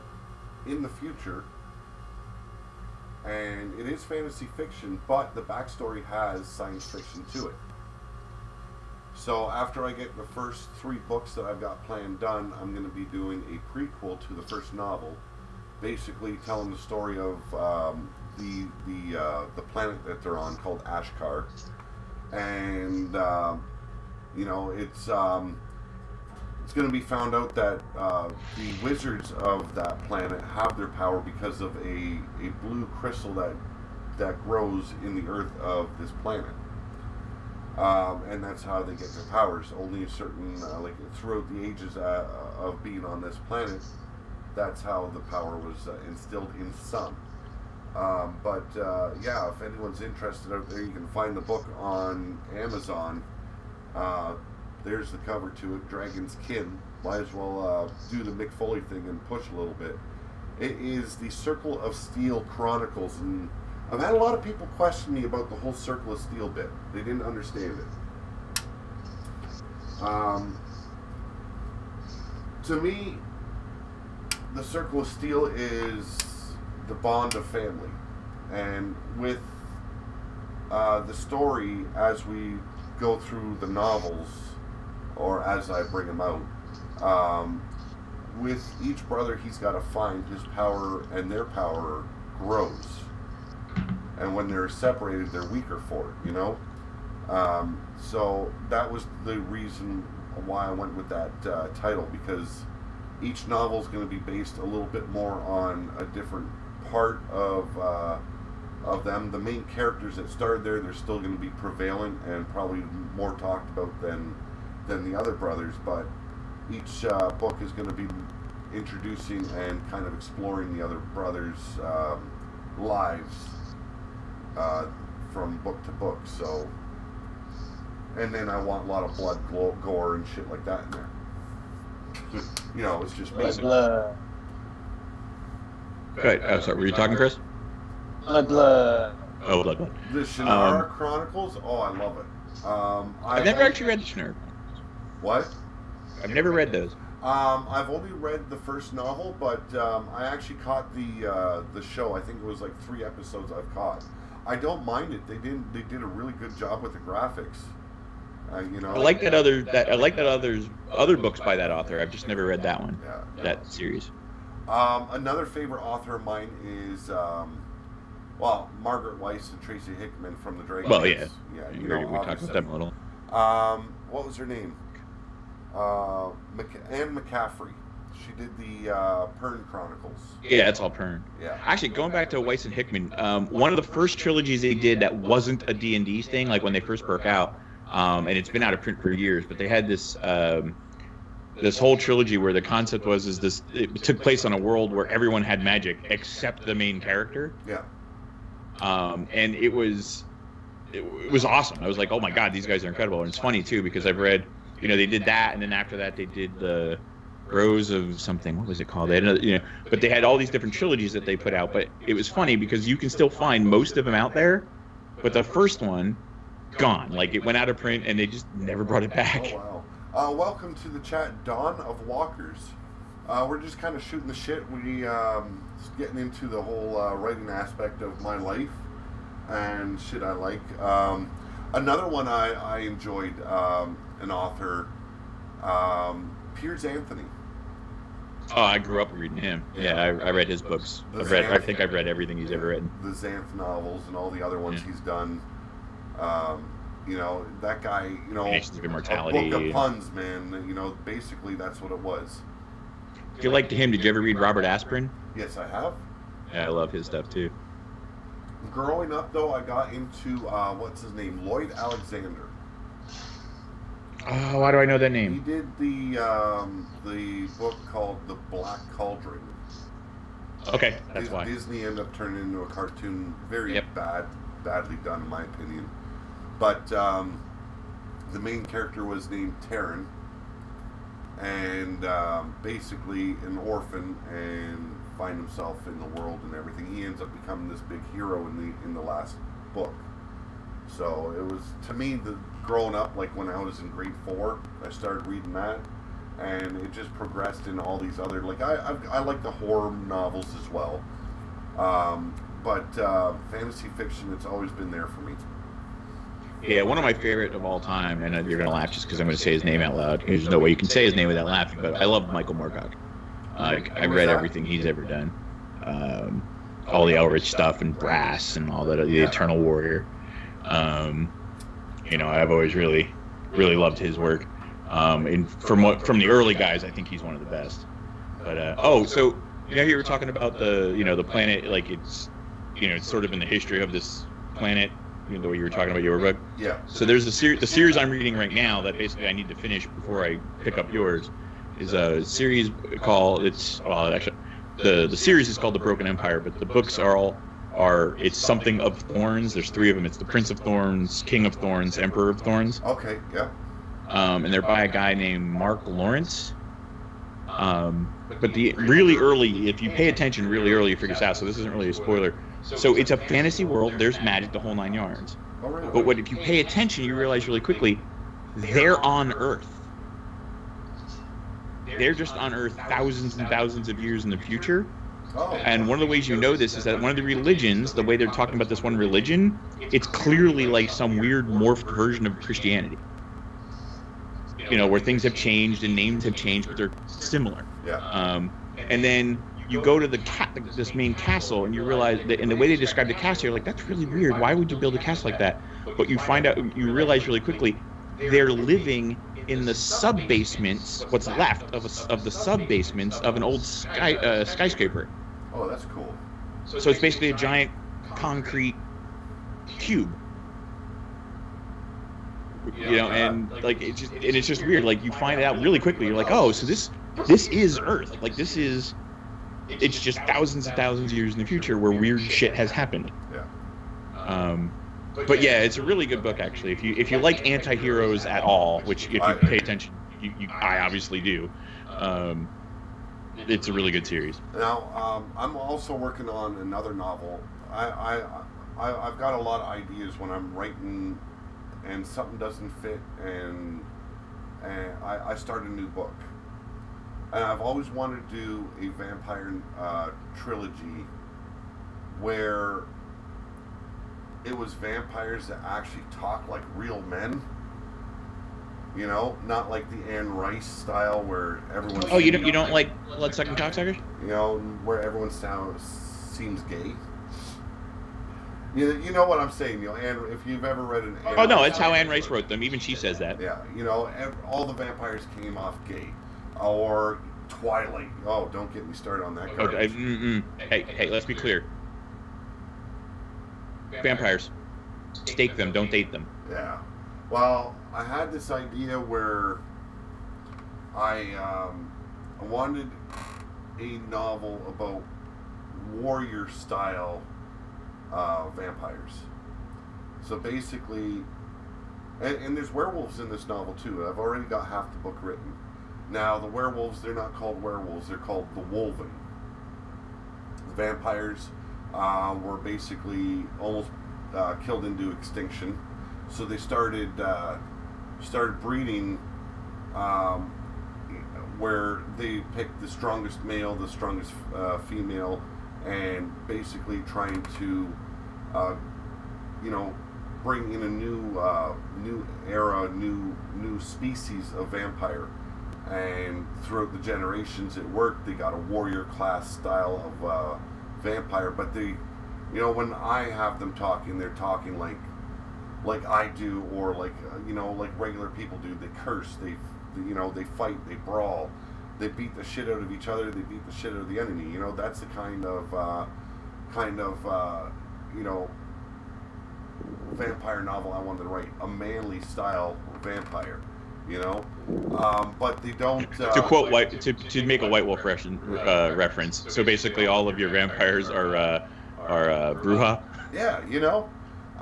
in the future, and it is fantasy fiction, but the backstory has science fiction to it. So after I get the first 3 books that I've got planned done, I'm going to be doing a prequel to the first novel, basically telling the story of the planet that they're on called Ashkar. And it's going to be found out that the wizards of that planet have their power because of a blue crystal that grows in the earth of this planet, and that's how they get their powers. Only a certain throughout the ages of being on this planet, that's how the power was instilled in some. Yeah, if anyone's interested out there, you can find the book on Amazon. There's the cover to it, Dragon's Kin. Might as well do the Mick Foley thing and push a little bit. It is the Circle of Steel Chronicles, and I've had a lot of people question me about the whole Circle of Steel bit. They didn't understand it. To me, the Circle of Steel is the bond of family, and with the story as we go through the novels, or as I bring them out, with each brother he's got to find his power, and their power grows, and when they're separated they're weaker for it, so that was the reason why I went with that title, because each novel is going to be based a little bit more on a different part of them. The main characters that started there, they're still going to be prevalent and probably more talked about than the other brothers, but each book is going to be introducing and kind of exploring the other brothers' lives from book to book. So, and then I want a lot of blood, gore, and shit like that in there. It's just basic. Blood. Good. Sorry, were you talking, Chris? Blood. Oh, Blood. The Shannara Chronicles. Oh, I love it. I've never actually read the Shannara. What? I've never read those. I've only read the first novel, but I actually caught the show. I think it was like 3 episodes I've caught. I don't mind it. They did a really good job with the graphics. You know, I like other books by that author. I've just never read that one. Yeah. That series. Another favorite author of mine is Margaret Weiss and Tracy Hickman from the Dragon. Well, yeah. Yeah, we talked about them a little. What was her name? Anne McCaffrey. She did the Pern Chronicles. Yeah, it's all Pern. Yeah. Actually, going back to Weiss and Hickman, one of the first trilogies they did that wasn't a D&D thing, like when they first broke out, and it's been out of print for years, but they had this this whole trilogy where the concept was it took place on a world where everyone had magic except the main character. Yeah. And it was awesome. I was like, oh my god, these guys are incredible. And it's funny too because I've read, they did that, and then after that they did the Rose of something. What was it called? They had another, but they had all these different trilogies that they put out. But it was funny because you can still find most of them out there, but the first one, gone. Like it went out of print, and they just never brought it back. Oh wow! Welcome to the chat, Dawn of Walkers. We're just kind of shooting the shit. We just getting into the whole writing aspect of my life and shit I like. Another one I enjoyed, an author, Piers Anthony. Oh, I grew up reading him. Yeah, I read his books. I think I've read everything he's ever written. The Xanth novels and all the other ones he's done. That guy, Nations of Immortality. A book of puns, man. Basically that's what it was. If you liked him, did you ever read Robert Asprin? Yes, I have. Yeah, I love his stuff too. Growing up, though, I got into, what's his name? Lloyd Alexander. Oh, why do I know that name? He did the book called The Black Cauldron. Okay, that's why. Disney ended up turning into a cartoon. Very badly done, in my opinion. But the main character was named Taryn, and basically an orphan, and find himself in the world and everything. He ends up becoming this big hero in the last book. So it was, to me, growing up, like when I was in grade 4, I started reading that, and it just progressed in all these other, like I like the horror novels as well, but fantasy fiction, it's always been there for me. Yeah, one of my favorite of all time, and you're gonna laugh just because I'm gonna say his name out loud. There's no way you can say his name without laughing, but I love Michael Moorcock. I read everything he's ever done, all the Elrich stuff and Brass and all that, the Eternal Warrior. I've always really loved his work. And from the early guys, I think he's one of the best. But so you were talking about the planet, like it's sort of in the history of this planet. The way you were talking about your book. Yeah. So there's the series I'm reading right now that basically I need to finish before I pick up yours. Is a series called the series is called The Broken Empire, but the books it's something of Thorns. There's 3 of them. It's the Prince of Thorns, King of Thorns, Emperor of Thorns. Okay, yeah. And they're by a guy named Mark Lawrence. But really early, if you pay attention really early, you figure this out. So this isn't really a spoiler. So it's a fantasy world. There's magic, the whole 9 yards. Oh, really? But if you pay attention, you realize really quickly, they're on Earth. They're just on Earth thousands and thousands of years in the future. Oh. And one of the ways you know this is that one of the religions, the way they're talking about this one religion, it's clearly like some weird morphed version of Christianity. Where things have changed and names have changed, but they're similar. Yeah. And then you go to this main castle, and you realize that, and the way they describe the castle, you're like, that's really weird. Why would you build a castle like that? But you realize really quickly, they're living in the sub-basements, what's left of the sub-basements of an old skyscraper. Oh, that's cool. So it's basically a giant concrete cube. And like it's just weird. Like you find it out really quickly. You're like, oh, so this is Earth. Like it's just thousands and thousands of years in the future where weird shit has happened. Yeah. But yeah, it's a really good book actually. If you like anti-heroes at all, which if you pay attention, I obviously do. it's a really good series. Now, I'm also working on another novel. I've got a lot of ideas when I'm writing, and something doesn't fit, and I start a new book. And I've always wanted to do a vampire trilogy where it was vampires that actually talk like real men. You know, not like the Anne Rice style where everyone. Oh, you don't like bloodsucking cocksuckers? You know, where everyone seems gay. You know what I'm saying, you know, Anne, if you've ever read an Anne Oh no, Rice it's how Anne Rice wrote them. Even she says that. Yeah, you know, all the vampires came off gay. Or Twilight. Oh, don't get me started on that garbage. Hey, let's be clear. Vampires. Stake them, don't date them. Yeah. Well, I had this idea where I wanted a novel about warrior-style vampires. So basically, and there's werewolves in this novel too. I've already got half the book written. Now, the werewolves, they're not called werewolves, they're called the Wolven. The vampires were basically almost killed into extinction. So they started breeding where they picked the strongest male, the strongest female, and basically trying to, you know, bring in a new era, new species of vampire. And throughout the generations, it worked. They got a warrior class style of vampire, but they, you know, when I have them talking, they're talking like I do, or like you know, like regular people do. They curse, you know, they fight, they brawl, they beat the shit out of each other, they beat the shit out of the enemy. You know, that's the kind of you know, vampire novel I wanted to write. A manly style vampire. You know, but they don't. To quote to make a White Wolf reference. So basically, all of your vampires are Bruja. Yeah, you know,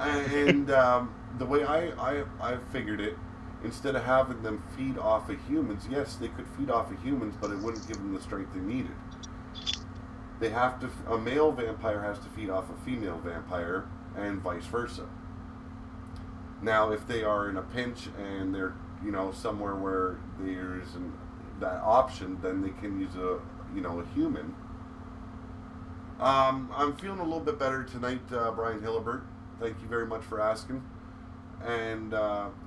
and the way I figured it, instead of having them feed off of humans, yes, they could feed off of humans, but it wouldn't give them the strength they needed. They have to. A male vampire has to feed off a female vampire, and vice versa. Now, if they are in a pinch and they're, you know, somewhere where there's that option, then they can use a human. I'm feeling a little bit better tonight, Brian Hillebert. Thank you very much for asking. And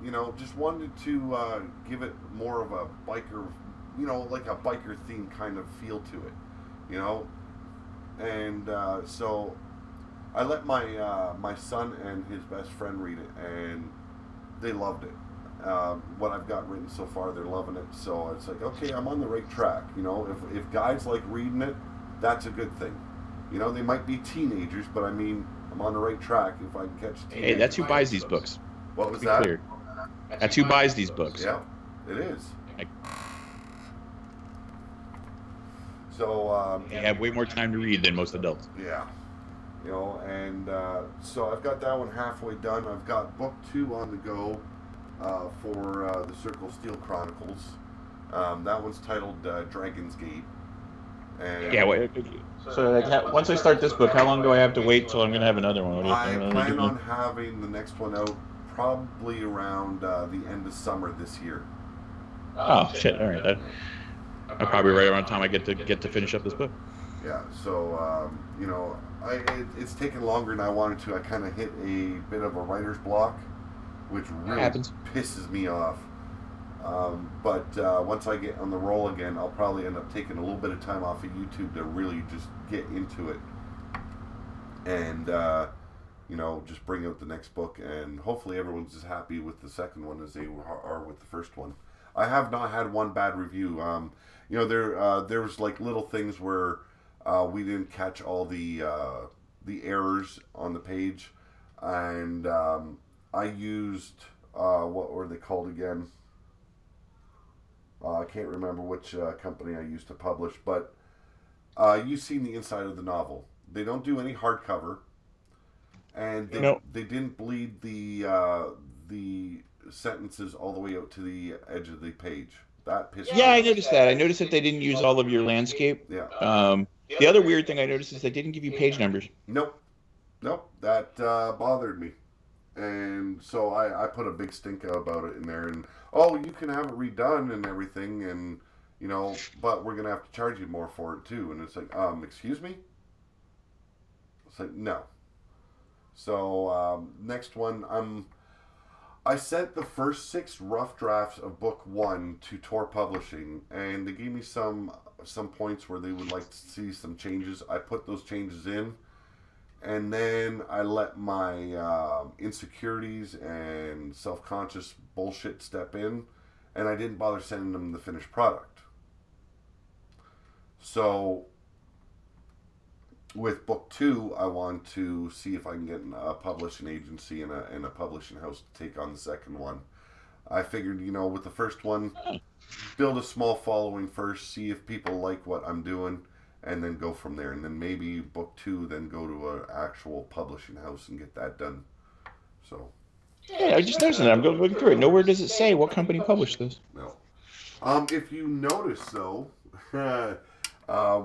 you know, just wanted to give it more of a biker, you know, like a biker theme kind of feel to it, you know. And so I let my son and his best friend read it, and they loved it. What I've got written so far, they're loving it. So it's like, okay, I'm on the right track. You know, if guys like reading it, that's a good thing. You know, they might be teenagers, but I mean, I'm on the right track if I can catch teenagers. Hey, that's who buys these books. What was that? Clear. That's who buys these books. Yeah, it is. So they have way more time to read than most adults. Yeah. You know, and so I've got that one halfway done. I've got book 2 on the go for the Circle Steel Chronicles. That one's titled Dragon's Gate. And yeah, so like, once I start this book, how long do I have to wait till I'm going to have another one? I plan on having the next one out probably around the end of summer this year. Oh, shit. All right. I'll probably right around the time I get to finish up this book. Yeah, so, you know, it's taken longer than I wanted to. I kind of hit a bit of a writer's block, which really pisses me off. But once I get on the roll again, I'll probably end up taking a little bit of time off of YouTube to really just get into it. And, you know, just bring out the next book. And hopefully everyone's as happy with the second one as they are with the first one. I have not had one bad review. You know, there was like little things where we didn't catch all the errors on the page, and I used what were they called again? I can't remember which company I used to publish, but you've seen the inside of the novel. They don't do any hardcover, and they didn't bleed the sentences all the way out to the edge of the page. That pissed me Yeah, I off. noticed that. I noticed that they didn't use all of your landscape. Yeah. The other weird thing I noticed is they didn't give you page numbers. Nope. That bothered me. And so I put a big stinker about it in there. And, you can have it redone and everything. And, but we're going to have to charge you more for it too. And it's like, excuse me? It's like, no. So, next one, I sent the first 6 rough drafts of book 1 to Tor Publishing, and they gave me some points where they would like to see some changes. I put those changes in, and then I let my insecurities and self-conscious bullshit step in, and I didn't bother sending them the finished product. So with book 2, I want to see if I can get a publishing agency and a publishing house to take on the second one. I figured, with the first one, build a small following first, see if people like what I'm doing, and then go from there. And then maybe book 2, then go to an actual publishing house and get that done. So. Yeah, I just noticed that. I'm looking through it. Nowhere does it say what company published this. No. If you notice, though,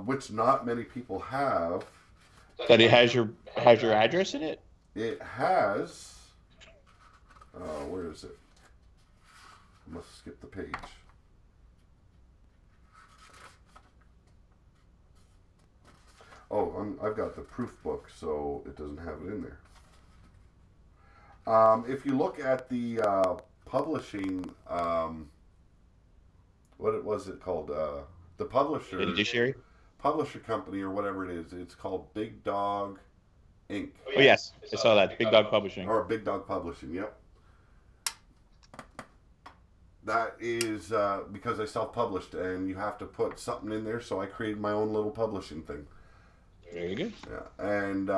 which not many people have, that it has your address in it. It has. Where is it? I must skip the page. I've got the proof book, so it doesn't have it in there. If you look at the publishing, what was it called? The publisher. Judiciary? Publisher company or whatever it is. It's called Big Dog Inc. Oh, yes. I saw that. Big Dog Publishing. Or Big Dog Publishing, yep. That is because I self-published, and you have to put something in there, so I created my own little publishing thing. Very good. Yeah, and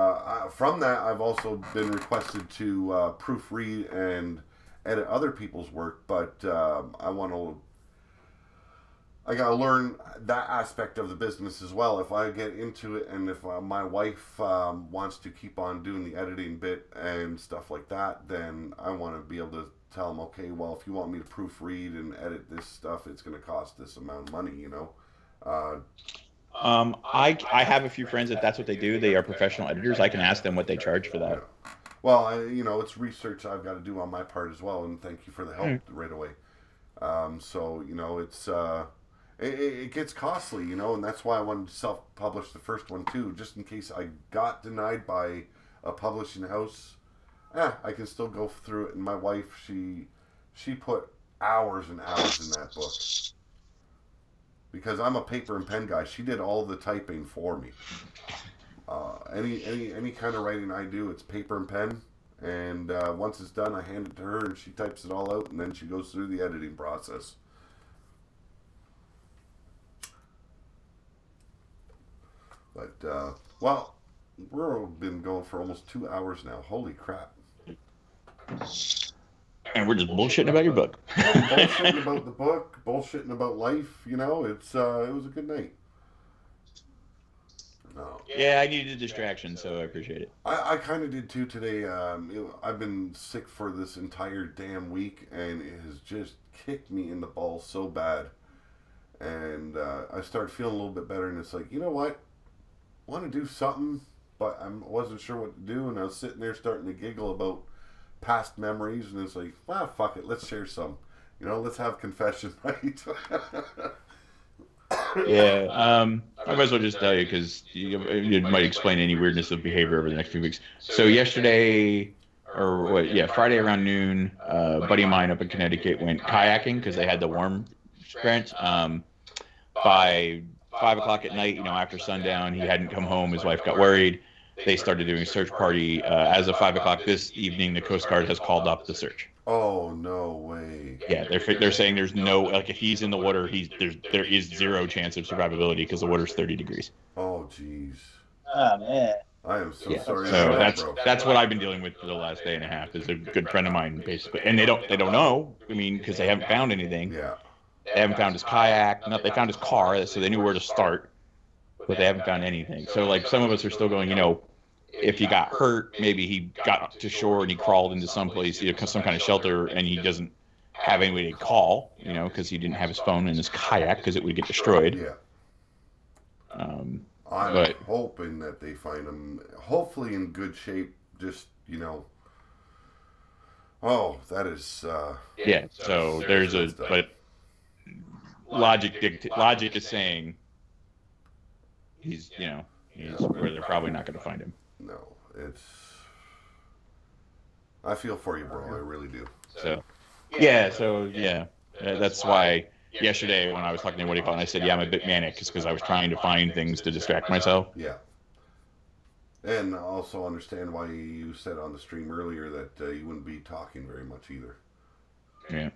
from that, I've also been requested to proofread and edit other people's work, but I gotta learn that aspect of the business as well. If I get into it, and if my wife wants to keep on doing the editing bit and stuff like that, then I want to be able to tell them, okay, well, if you want me to proofread and edit this stuff, it's going to cost this amount of money, I have a few friends that's what they do. They are professional editors. I can ask them what they charge for that. Yeah. Well, it's research I've got to do on my part as well, and thank you for the help right away. It's it gets costly, and that's why I wanted to self-publish the first one too, just in case I got denied by a publishing house. I can still go through it. And my wife, she put hours and hours in that book. Because I'm a paper and pen guy. She did all the typing for me. Any kind of writing I do, it's paper and pen. And once it's done, I hand it to her, and she types it all out, and then she goes through the editing process. But, we've been going for almost 2 hours now. Holy crap. And we're just bullshitting about your book. Bullshitting about the book, bullshitting about life, it was a good night. No. Yeah, I needed a distraction, so I appreciate it. I kind of did too today. I've been sick for this entire damn week, and it has just kicked me in the balls so bad. And I started feeling a little bit better, and it's like, you know what? I want to do something, but I wasn't sure what to do, and I was sitting there starting to giggle about past memories, and it's like, fuck it, let's share some. Let's have confession, right? Yeah, I might as well just tell you, because you might explain any weirdness of behavior over the next few weeks. So yesterday, Friday around noon, a buddy of mine up in Connecticut went kayaking because they had the warm sprint. By 5 o'clock at night, after sundown, he hadn't come home. His wife got worried. They started doing a search party. As of 5 o'clock this evening, the Coast Guard has called up the search. Oh, no way. Yeah, they're saying there's no, if he's in the water, there is zero chance of survivability because the water's 30 degrees. Oh, jeez. Oh, man. I am so sorry. So that's what I've been dealing with for the last day and a half. Is a good friend of mine, basically, and they don't know. Because they haven't found anything. Yeah. They haven't found his kayak. They found his car, so they knew where to start, but they haven't found anything. So, some of us are still going, if he got hurt, maybe he got to shore and he crawled into some place, some kind of shelter, and he doesn't have anybody to call, because he didn't have his phone in his kayak because it would get destroyed. Yeah. I'm hoping that they find him, hopefully in good shape. Just oh, that is. Yeah. So there's but logic is saying he's where they're probably not going to find him. No, it's. I feel for you, bro. I really do. So, yeah. That's why yesterday when I was talking to Woody and I said, I'm a bit manic, it's because I was trying to find things to distract myself. Yeah. And also understand why you said on the stream earlier that you wouldn't be talking very much either. Yeah.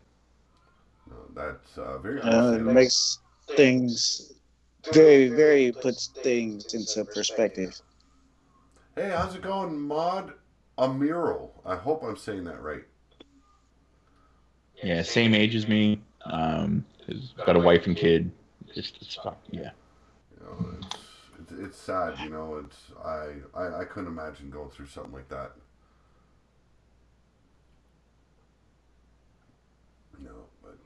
No, that's very it makes things very puts things into perspective. Hey, how's it going, Mod Amiral? I hope I'm saying that right. Yeah, same age as me. He's got a wife and kid. It's yeah. It's sad, It's I couldn't imagine going through something like that. No, but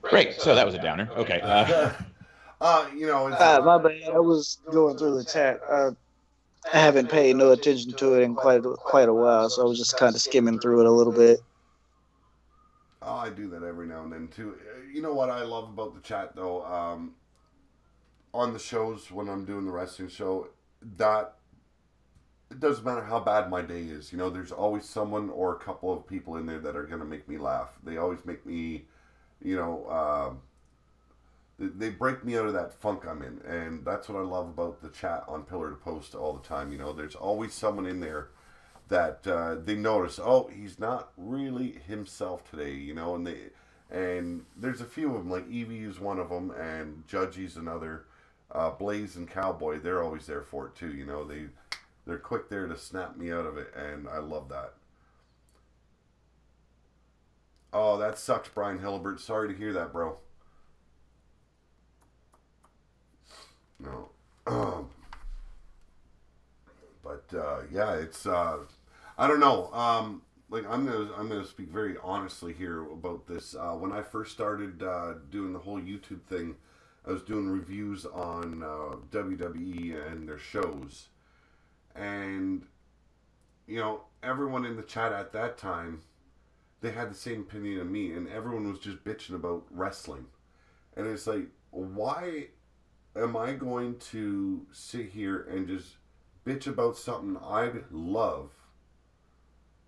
Great. So that was a downer. Okay. My bad. I was going through the chat. I haven't paid no attention to it in quite a while, so I was just kind of skimming through it a little bit. Oh, I do that every now and then too. You know what I love about the chat though? On the shows when I'm doing the wrestling show, that it doesn't matter how bad my day is. There's always someone or a couple of people in there that are gonna make me laugh. They always make me, they break me out of that funk I'm in, and that's what I love about the chat on Pillar to Post all the time. There's always someone in there that they notice, oh, he's not really himself today, and there's a few of them, like Evie is one of them, and Judgy's another, Blaze and Cowboy, they're always there for it too, they're quick there to snap me out of it, and I love that. Oh, that sucks, Brian Hillebert. Sorry to hear that, bro. No. But yeah, it's I don't know. I'm gonna speak very honestly here about this. When I first started doing the whole YouTube thing, I was doing reviews on WWE and their shows, and everyone in the chat at that time, they had the same opinion of me, and everyone was just bitching about wrestling, and it's like, why am I going to sit here and just bitch about something I love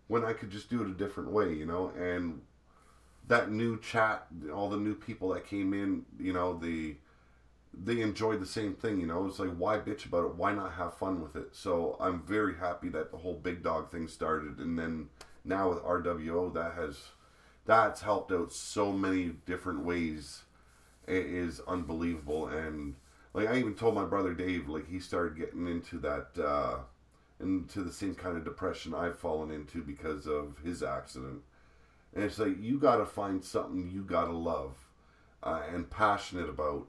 when I could just do it a different way, and that new chat, all the new people that came in, they enjoyed the same thing, it's like, why bitch about it? Why not have fun with it? So I'm very happy that the whole Big Dog thing started, and then now with RWO, that's helped out so many different ways. It is unbelievable. And like, I even told my brother Dave, like, he started getting into that into the same kind of depression I've fallen into because of his accident. And it's like, you gotta find something you gotta love and passionate about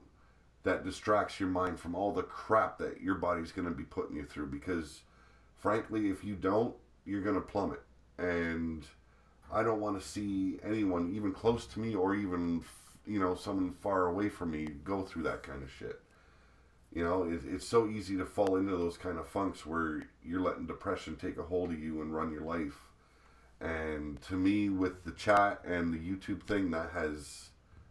that distracts your mind from all the crap that your body's gonna be putting you through, because frankly, if you don't, you're gonna plummet. And I don't want to see anyone even close to me, or even someone far away from me, go through that kind of shit. It's so easy to fall into those kind of funks where you're letting depression take a hold of you and run your life. And to me, with the chat and the YouTube thing,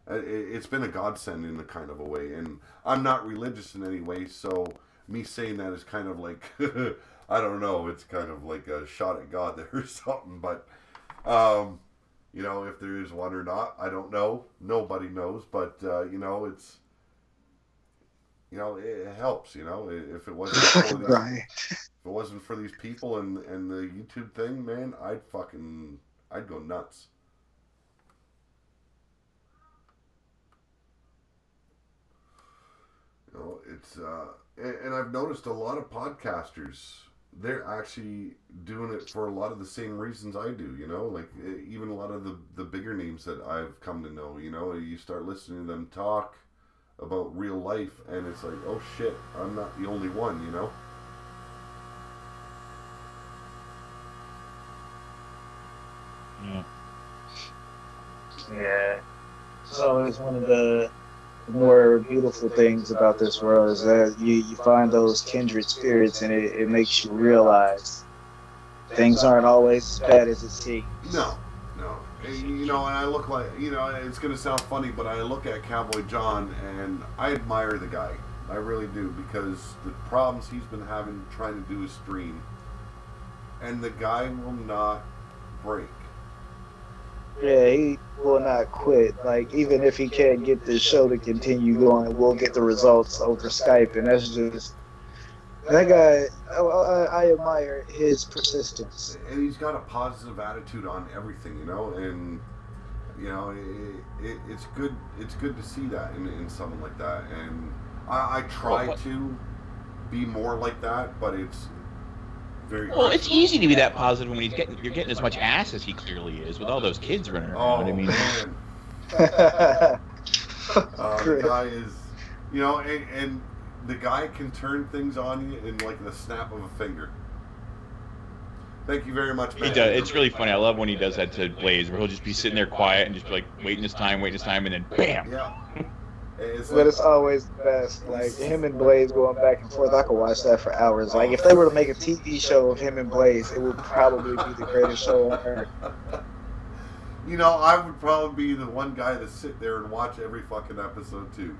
it's been a godsend in a kind of a way. And I'm not religious in any way, so me saying that is kind of like, I don't know, it's kind of like a shot at God there or something. But, if there is one or not, I don't know. Nobody knows. But, it's, it helps, if it wasn't for these, Right. if it wasn't for these people and the YouTube thing, man, I'd go nuts. It's and I've noticed a lot of podcasters, they're actually doing it for a lot of the same reasons I do, like even a lot of the bigger names that I've come to know, you start listening to them talk about real life, and it's like, oh shit, I'm not the only one, is one of the more beautiful things about this world, is that you find those kindred spirits, and it makes you realize things aren't always as bad as it seems. No. You know, and I look like, you know, it's going to sound funny, but I look at Cowboy John and I admire the guy. I really do, because the problems he's been having trying to do his stream, and the guy will not break. Yeah, he will not quit. Like, even if he can't get this show to continue going, we'll get the results over Skype, and that's just... That guy, I admire his persistence. And he's got a positive attitude on everything, you know, and, you know, it's good. It's good to see that in someone like that. And I try to be more like that, but it's very hard. Well, it's easy to be that positive when you're getting as much ass as he clearly is with all those kids running around. I mean, man. The guy is, you know, and the guy can turn things on you in like the snap of a finger. Thank you very much, man. He does. It's really funny. I love when he does that to Blaze, where he'll just be sitting there quiet and just be like waiting his time, and then bam. Yeah. But it's always the best. Like, him and Blaze going back and forth, I could watch that for hours. Like, if they were to make a TV show of him and Blaze, it would probably be the greatest show on earth. You know, I would probably be the one guy to sit there and watch every fucking episode too.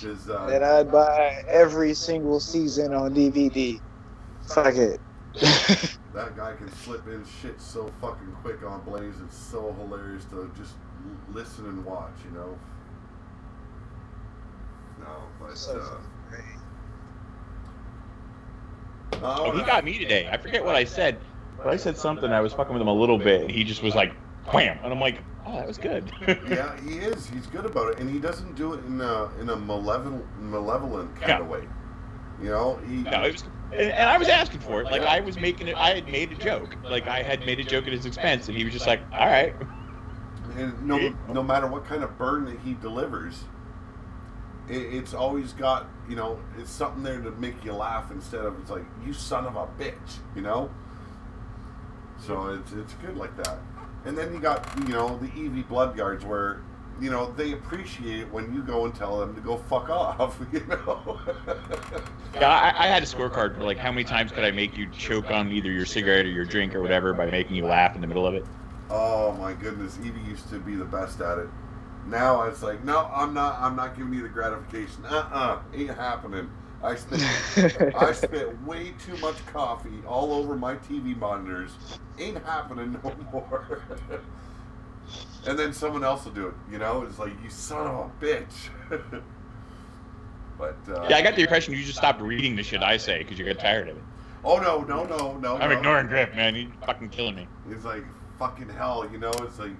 And I'd buy every single season on DVD. Fuck it. That guy can slip in shit so fucking quick on Blaze. It's so hilarious to just listen and watch, you know. No, but he got me today. I forget what I said, but I said something. I was fucking with him a little bit, and he just was like, wham, and I'm like, oh, that was good. Yeah, he is. He's good about it, and he doesn't do it in a malevolent kind of way. You know, and I was asking for it. Like, I was making it. I had made a joke. Like, I had made a joke at his expense, and he was just like, all right. And no matter what kind of burn that he delivers, it's always got, you know, it's something there to make you laugh instead of it's like, you son of a bitch, you know. So it's good like that. And then you got, you know, the EV blood guards where, you know, they appreciate it when you go and tell them to go fuck off, you know. Yeah, I had a scorecard for, like, how many times could I make you choke on either your cigarette or your drink or whatever by making you laugh in the middle of it. Oh, my goodness. Evie used to be the best at it. Now it's like, no, I'm not giving you the gratification. Ain't happening. I spent way too much coffee all over my TV monitors. Ain't happening no more. And then someone else will do it, you know? It's like, you son of a bitch. But yeah, I got the impression you just stopped reading the shit I say because you get tired of it. Oh, no. I'm ignoring Grif, man. He's fucking killing me. It's like, fucking hell, you know? It's like,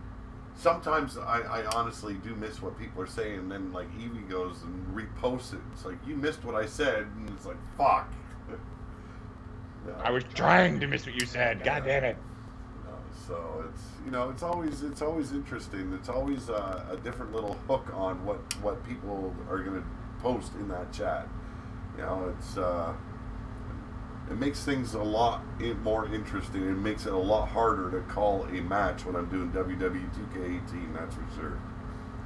sometimes I honestly do miss what people are saying, and then, like, Evie goes and reposts it. It's like, you missed what I said, and it's like, fuck. No. I was trying to miss what you said. God damn it. No, so it's, you know, it's always interesting. It's always a different little hook on what people are gonna post in that chat. You know, it's it makes things a lot more interesting. It makes it a lot harder to call a match when I'm doing WWE 2K18. That's for sure.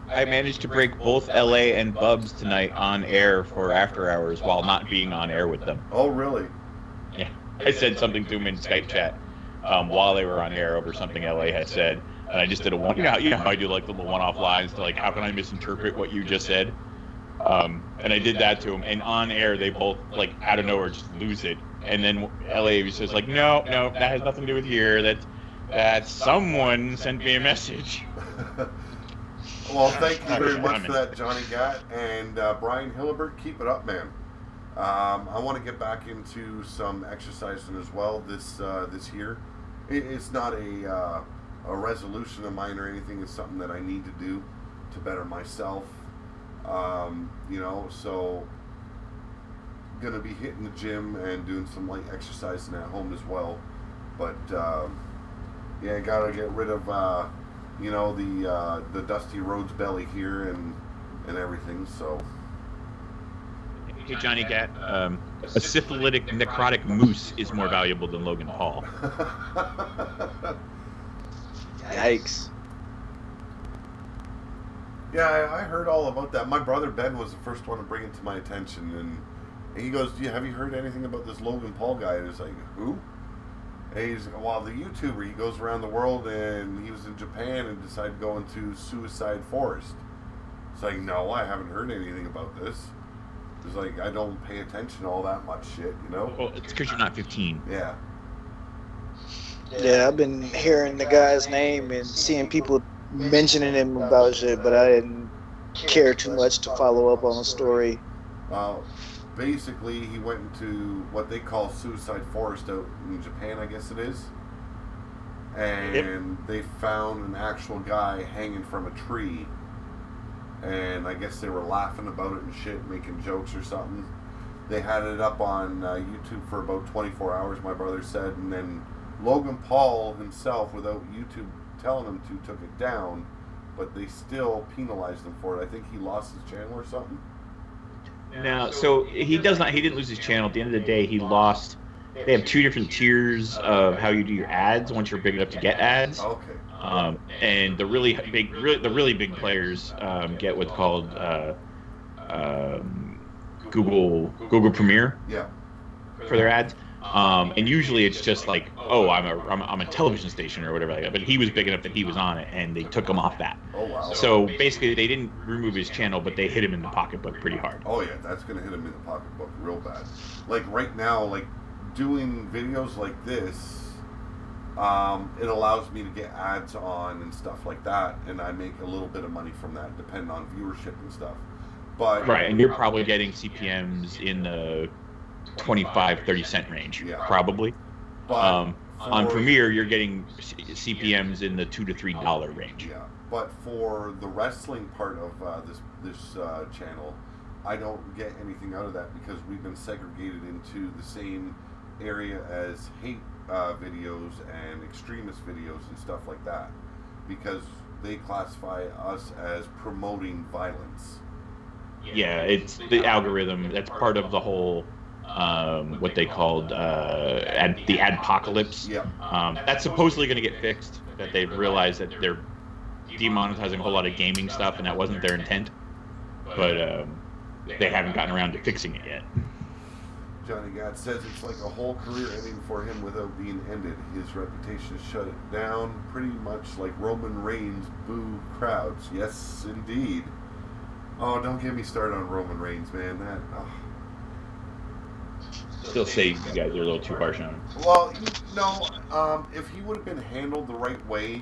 I managed to break both LA and Bubs tonight on air for after hours while not being on air with them. Oh, really? Yeah. I said something to them in Skype chat while they were on air over something LA had said, and I just did a one. You know how I do like the little one-off lines to, like, how can I misinterpret what you just said? And I did that to them, and on air they both, like, out of nowhere just lose it, and then LA says, like, no, that has nothing to do with here. That someone sent me a message. Well, thank you very much for that, Johnny Gatt, and Brian Hillebert. Keep it up, man. I want to get back into some exercising as well this year. It's not a resolution of mine or anything. It's something that I need to do to better myself. You know, so gonna be hitting the gym and doing some light exercising at home as well. But yeah, gotta get rid of you know, the Dusty Rhodes belly here and everything. So. Hey, Johnny Gatt, a syphilitic necrotic moose is more valuable than Logan Paul. Yikes. Yeah, I heard all about that. My brother Ben was the first one to bring it to my attention, and he goes, have you heard anything about this Logan Paul guy? And it's like, who? And he's, well, the YouTuber, he goes around the world, and he was in Japan and decided to go into Suicide Forest. It's like, no, I haven't heard anything about this. It's like, I don't pay attention to all that much shit, you know? Well, it's because you're not 15. Yeah. Yeah, I've been hearing the guy's name and seeing people mentioning him about shit, but I didn't care too much to follow up on the story. Basically, he went into what they call Suicide Forest out in Japan, I guess it is. And they found an actual guy hanging from a tree. And I guess they were laughing about it and shit, making jokes or something. They had it up on YouTube for about 24 hours, my brother said. And then Logan Paul himself, without YouTube telling him to, took it down. But they still penalized him for it. I think he lost his channel or something. No, so he didn't lose his channel. At the end of the day, he lost. They have 2 different tiers of how you do your ads once you're big enough to get ads. Okay. And the really big players get what's called Google Premiere. Yeah. For their ads. And usually it's just like, oh, I'm a television station or whatever like that. But he was big enough that he was on it, and they took him off that. Oh wow. So basically, they didn't remove his channel, but they hit him in the pocketbook pretty hard. Oh yeah, that's gonna hit him in the pocketbook real bad. Like right now, like doing videos like this, it allows me to get ads on and stuff like that, and I make a little bit of money from that, depending on viewership and stuff. But right, and you're probably getting CPMs in the 25-30 cent range, probably. But on Premiere, you're getting CPMs in the $2 to $3 range. Yeah, but for the wrestling part of this channel, I don't get anything out of that because we've been segregated into the same area as hate videos and extremist videos and stuff like that, because they classify us as promoting violence. Yeah, it's the algorithm. That's part of the whole what they called the adpocalypse. Yeah. That's supposedly going to get fixed. That they've realized that they're demonetizing a whole lot of gaming stuff, and that wasn't their intent. But they haven't gotten around to fixing it yet. Johnny Gad says it's like a whole career ending for him without being ended. His reputation shut it down, pretty much like Roman Reigns' boo crowds. Yes, indeed. Oh, don't get me started on Roman Reigns, man. That. Oh. Still say you guys are a little too harsh on him. Well, no. If he would have been handled the right way,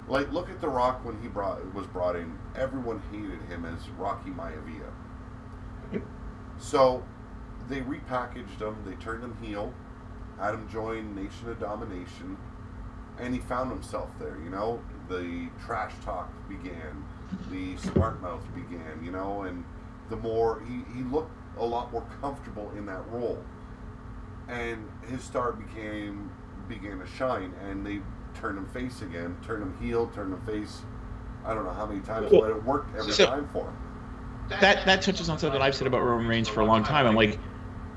like look at The Rock when he was brought in. Everyone hated him as Rocky Maivia. So they repackaged him. They turned him heel. Had him join Nation of Domination, and he found himself there. You know, the trash talk began. The smart mouth began, you know, and the more he looked a lot more comfortable in that role, and his star began to shine, and they turned him face again, turned him heel, turned him face. I don't know how many times, but it worked every time for him. That touches on something I've said about Roman Reigns for a long time. I'm like,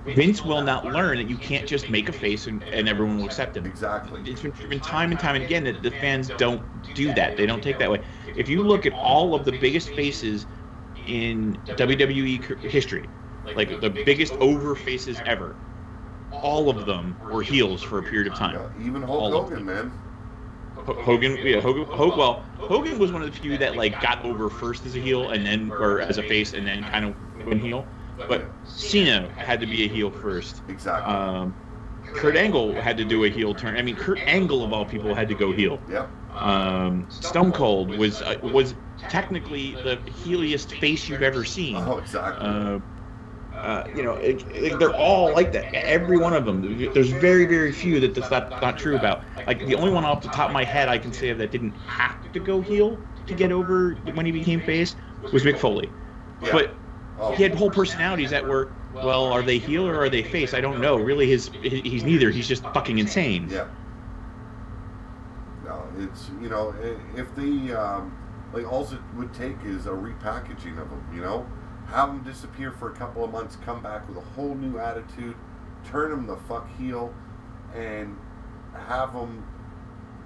Vince will not learn that you can't just make a face and everyone will accept him. Exactly. It's been proven time and time and again that the fans don't do that. They don't take that way. If you look at all of the biggest faces in WWE history, like the biggest over faces ever, all of them were heels for a period of time. Yeah, even Hulk Hogan, man. Hogan was one of the few that like got over first as a heel and then, or as a face, and then kind of went heel. But Cena had to be a heel first. Exactly. Kurt Angle had to do a heel turn. I mean, Kurt Angle of all people had to go heel. Yeah. Stone Cold was technically the heeliest face you've ever seen. Oh, exactly. You know, they're all like that. Every one of them. There's very, very few that that's not true about. Like the only one off the top of my head I can say that didn't have to go heel to get over when he became face was Mick Foley. Yeah. But he had whole personalities that were, well, are they heel or are they face? I don't know. Really, he's neither. He's just fucking insane. Yeah. No, it's, you know, if they, like, all it would take is a repackaging of them, you know? Have them disappear for a couple of months, come back with a whole new attitude, turn them the fuck heel, and have them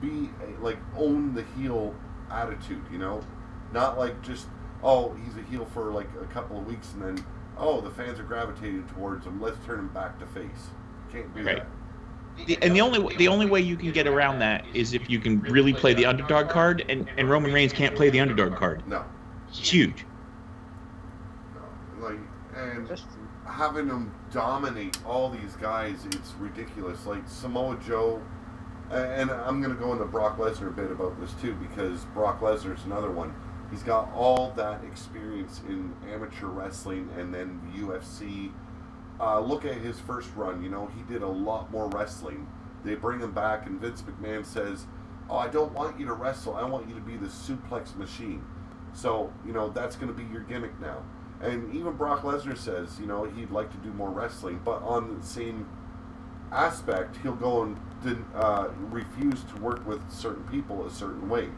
be, like, own the heel attitude, you know? Not like just oh, he's a heel for like a couple of weeks, and then, oh, the fans are gravitating towards him. Let's turn him back to face. Can't do that. And the only way you can get around that is if you can really play the underdog card, and Roman Reigns can't play the underdog card. No. It's huge. No. Like, and having him dominate all these guys, it's ridiculous. Like Samoa Joe, and I'm going to go into Brock Lesnar a bit about this too, because Brock Lesnar's another one. He's got all that experience in amateur wrestling and then the UFC. Look at his first run. You know, he did a lot more wrestling. They bring him back, and Vince McMahon says, oh, I don't want you to wrestle. I want you to be the suplex machine. So, you know, that's going to be your gimmick now. And even Brock Lesnar says, you know, he'd like to do more wrestling, but on the same aspect, he'll go and refuse to work with certain people a certain way.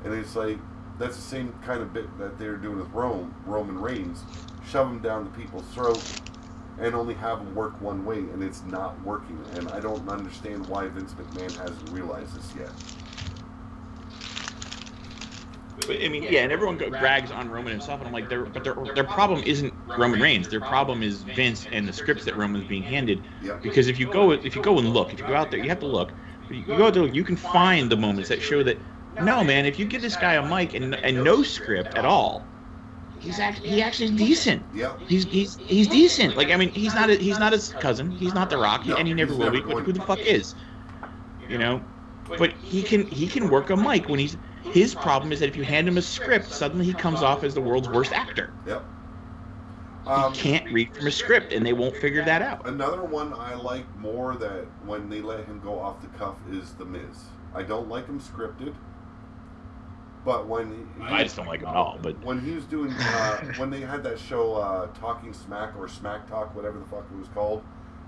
And it's like, that's the same kind of bit that they're doing with Roman Reigns. Shove him down the people's throat and only have him work one way, and it's not working. And I don't understand why Vince McMahon hasn't realized this yet. I mean, yeah, and everyone brags on Roman himself, and I'm like, their problem isn't Roman Reigns. Their problem is Vince and the scripts that Roman's being handed. Yep. Because if you go and look, if you go out there, you have to look. You go out there, you can find the moments that show that, no, man, if you give this guy a mic and no script at all, he actually is decent. Yeah. He's decent. Like, I mean, he's not his cousin. He's not The Rock, and he never will be. But who the fuck is? You know. But he can work a mic when he's. His problem is that if you hand him a script, suddenly he comes off as the world's worst actor. Yep. He can't read from a script, and they won't figure that out. Another one I like more that when they let him go off the cuff is The Miz. I don't like him scripted, but I just don't like him at all. But when he was doing, when they had that show, Talking Smack or Smack Talk, whatever the fuck it was called,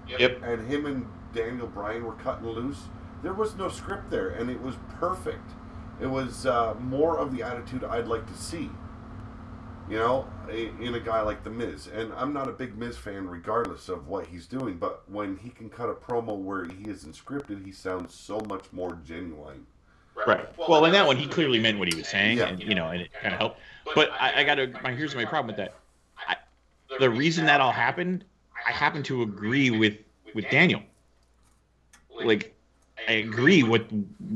yep, and him and Daniel Bryan were cutting loose, there was no script there, and it was perfect. It was more of the attitude I'd like to see, you know, in a guy like The Miz. And I'm not a big Miz fan regardless of what he's doing, but when he can cut a promo where he isn't scripted, he sounds so much more genuine. Right. Well, in that one, he clearly meant what he was saying, yeah. and you know, and it kind of helped. But here's my problem with that. The reason that all happened, I happen to agree with Daniel. Like, I agree with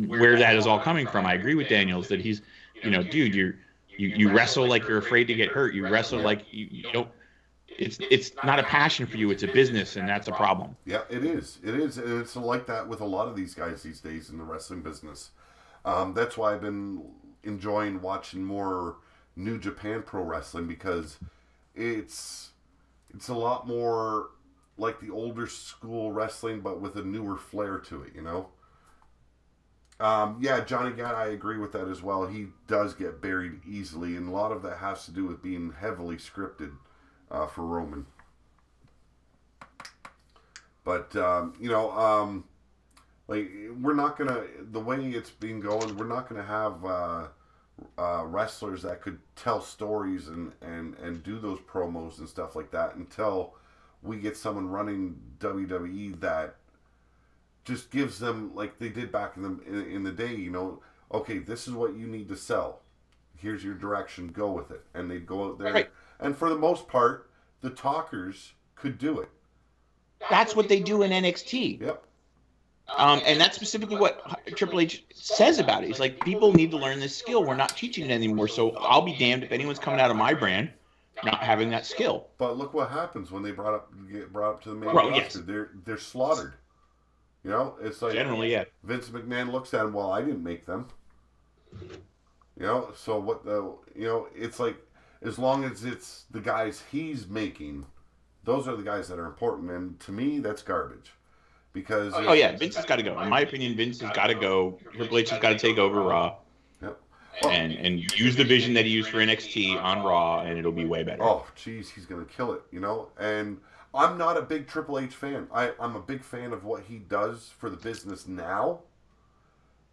where that is all coming from. I agree with Daniels that he's, you know, dude, you wrestle like you're afraid to get hurt. You wrestle like you don't. It's not a passion for you. It's a business, and that's a problem. Yeah, it is. It is, and it's like that with a lot of these guys these days in the wrestling business. That's why I've been enjoying watching more New Japan Pro Wrestling, because it's a lot more like the older school wrestling, but with a newer flair to it, you know? Yeah, Johnny Gat, I agree with that as well. He does get buried easily, and a lot of that has to do with being heavily scripted for Roman. But, you know, like, we're not going to, the way it's been going, we're not going to have wrestlers that could tell stories and do those promos and stuff like that until we get someone running WWE that just gives them, like they did back in the day, you know, okay, this is what you need to sell. Here's your direction, go with it. And they'd go out there. Right. And for the most part, the talkers could do it. That's what they do in NXT. Yep. And that's specifically what Triple H says about it. He's like, people need to learn this skill. We're not teaching it anymore. So I'll be damned if anyone's coming out of my brand not having that skill. But look what happens when they get brought up to the main roster. Yes. They're slaughtered. You know, it's like generally, yeah. Vince McMahon looks at them. Well, I didn't make them. You know, so what the, you know, it's like, as long as it's the guys he's making, those are the guys that are important. And to me, that's garbage. Because oh yeah, Vince has got to go. In my opinion, Vince has got to go. Triple H has got to take over Raw. Yep. And use the vision that he used for NXT on Raw, and it'll be way better. Oh, geez, he's gonna kill it, you know. And I'm not a big Triple H fan. I'm a big fan of what he does for the business now.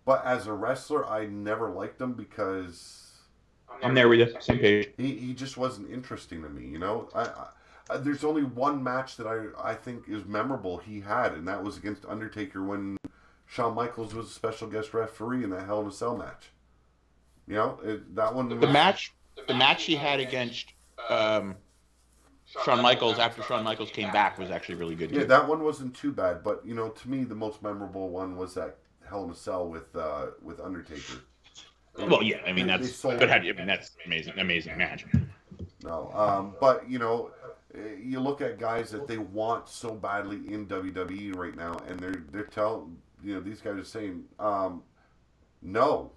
But as a wrestler, I never liked him because I'm there with you. Same page. He just wasn't interesting to me, you know. There's only one match that I think is memorable he had, and that was against Undertaker when Shawn Michaels was a special guest referee in that Hell in a Cell match. You know, that one. The match the match he had against Shawn Michaels after Shawn Michaels came back was actually really good too. Yeah, that one wasn't too bad, but to me the most memorable one was that Hell in a Cell with Undertaker. Well, yeah, I mean that's amazing match. No, but you look at guys that they want so badly in WWE right now, and they're telling these guys are saying, no,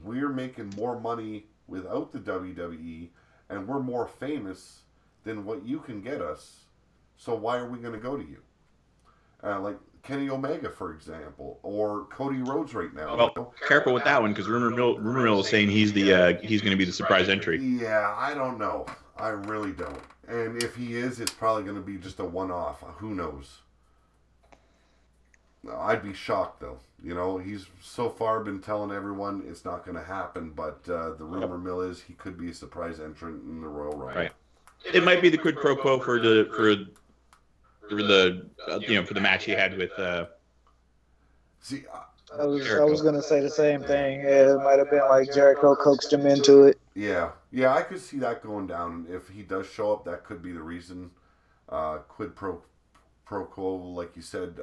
we're making more money without the WWE, and we're more famous than what you can get us. So why are we going to go to you? Like Kenny Omega, for example, or Cody Rhodes right now. Well, careful with that one because rumor mill is saying he's going to be the surprise entry. Yeah, I don't know. I really don't. And if he is, it's probably going to be just a one-off. Who knows? I'd be shocked though. He's so far been telling everyone it's not going to happen, but the rumor mill is he could be a surprise entrant in the Royal Rumble. Right. It might be the quid pro quo for the match he had with. See, I was gonna say the same thing. Yeah, it might have been like Jericho coaxed him into it. Yeah, I could see that going down. If he does show up, that could be the reason. Quid pro quo, like you said.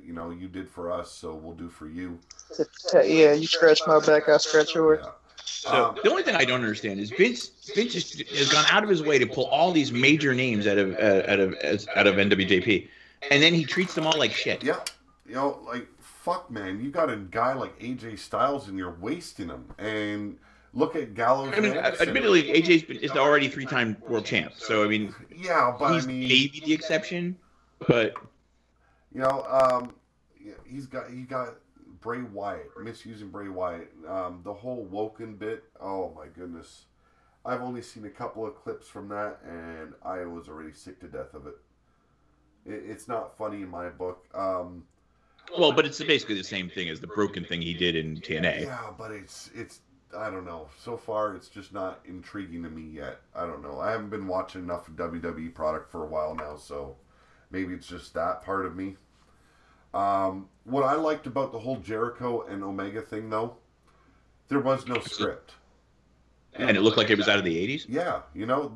You did for us, so we'll do for you. Yeah, you scratch my back, I scratch yours. Yeah. So the only thing I don't understand is Vince has gone out of his way to pull all these major names out of NWJP, and then he treats them all like shit. Yeah, like fuck, man. You got a guy like AJ Styles and you're wasting him. And look at Gallows. I mean, admittedly, AJ is already 3-time world champ, so I mean, yeah, but he's maybe the exception, but he got Bray Wyatt, misusing Bray Wyatt. The whole Woken bit, oh my goodness. I've only seen a couple of clips from that, and I was already sick to death of it. It's not funny in my book. Well, but it's basically the same thing as the broken thing he did in TNA. Yeah, but it's I don't know. So far, it's just not intriguing to me yet. I don't know. I haven't been watching enough WWE product for a while now, so maybe it's just that part of me. What I liked about the whole Jericho and Omega thing, though, there was no script. And it looked like it was out of the 80s? Yeah,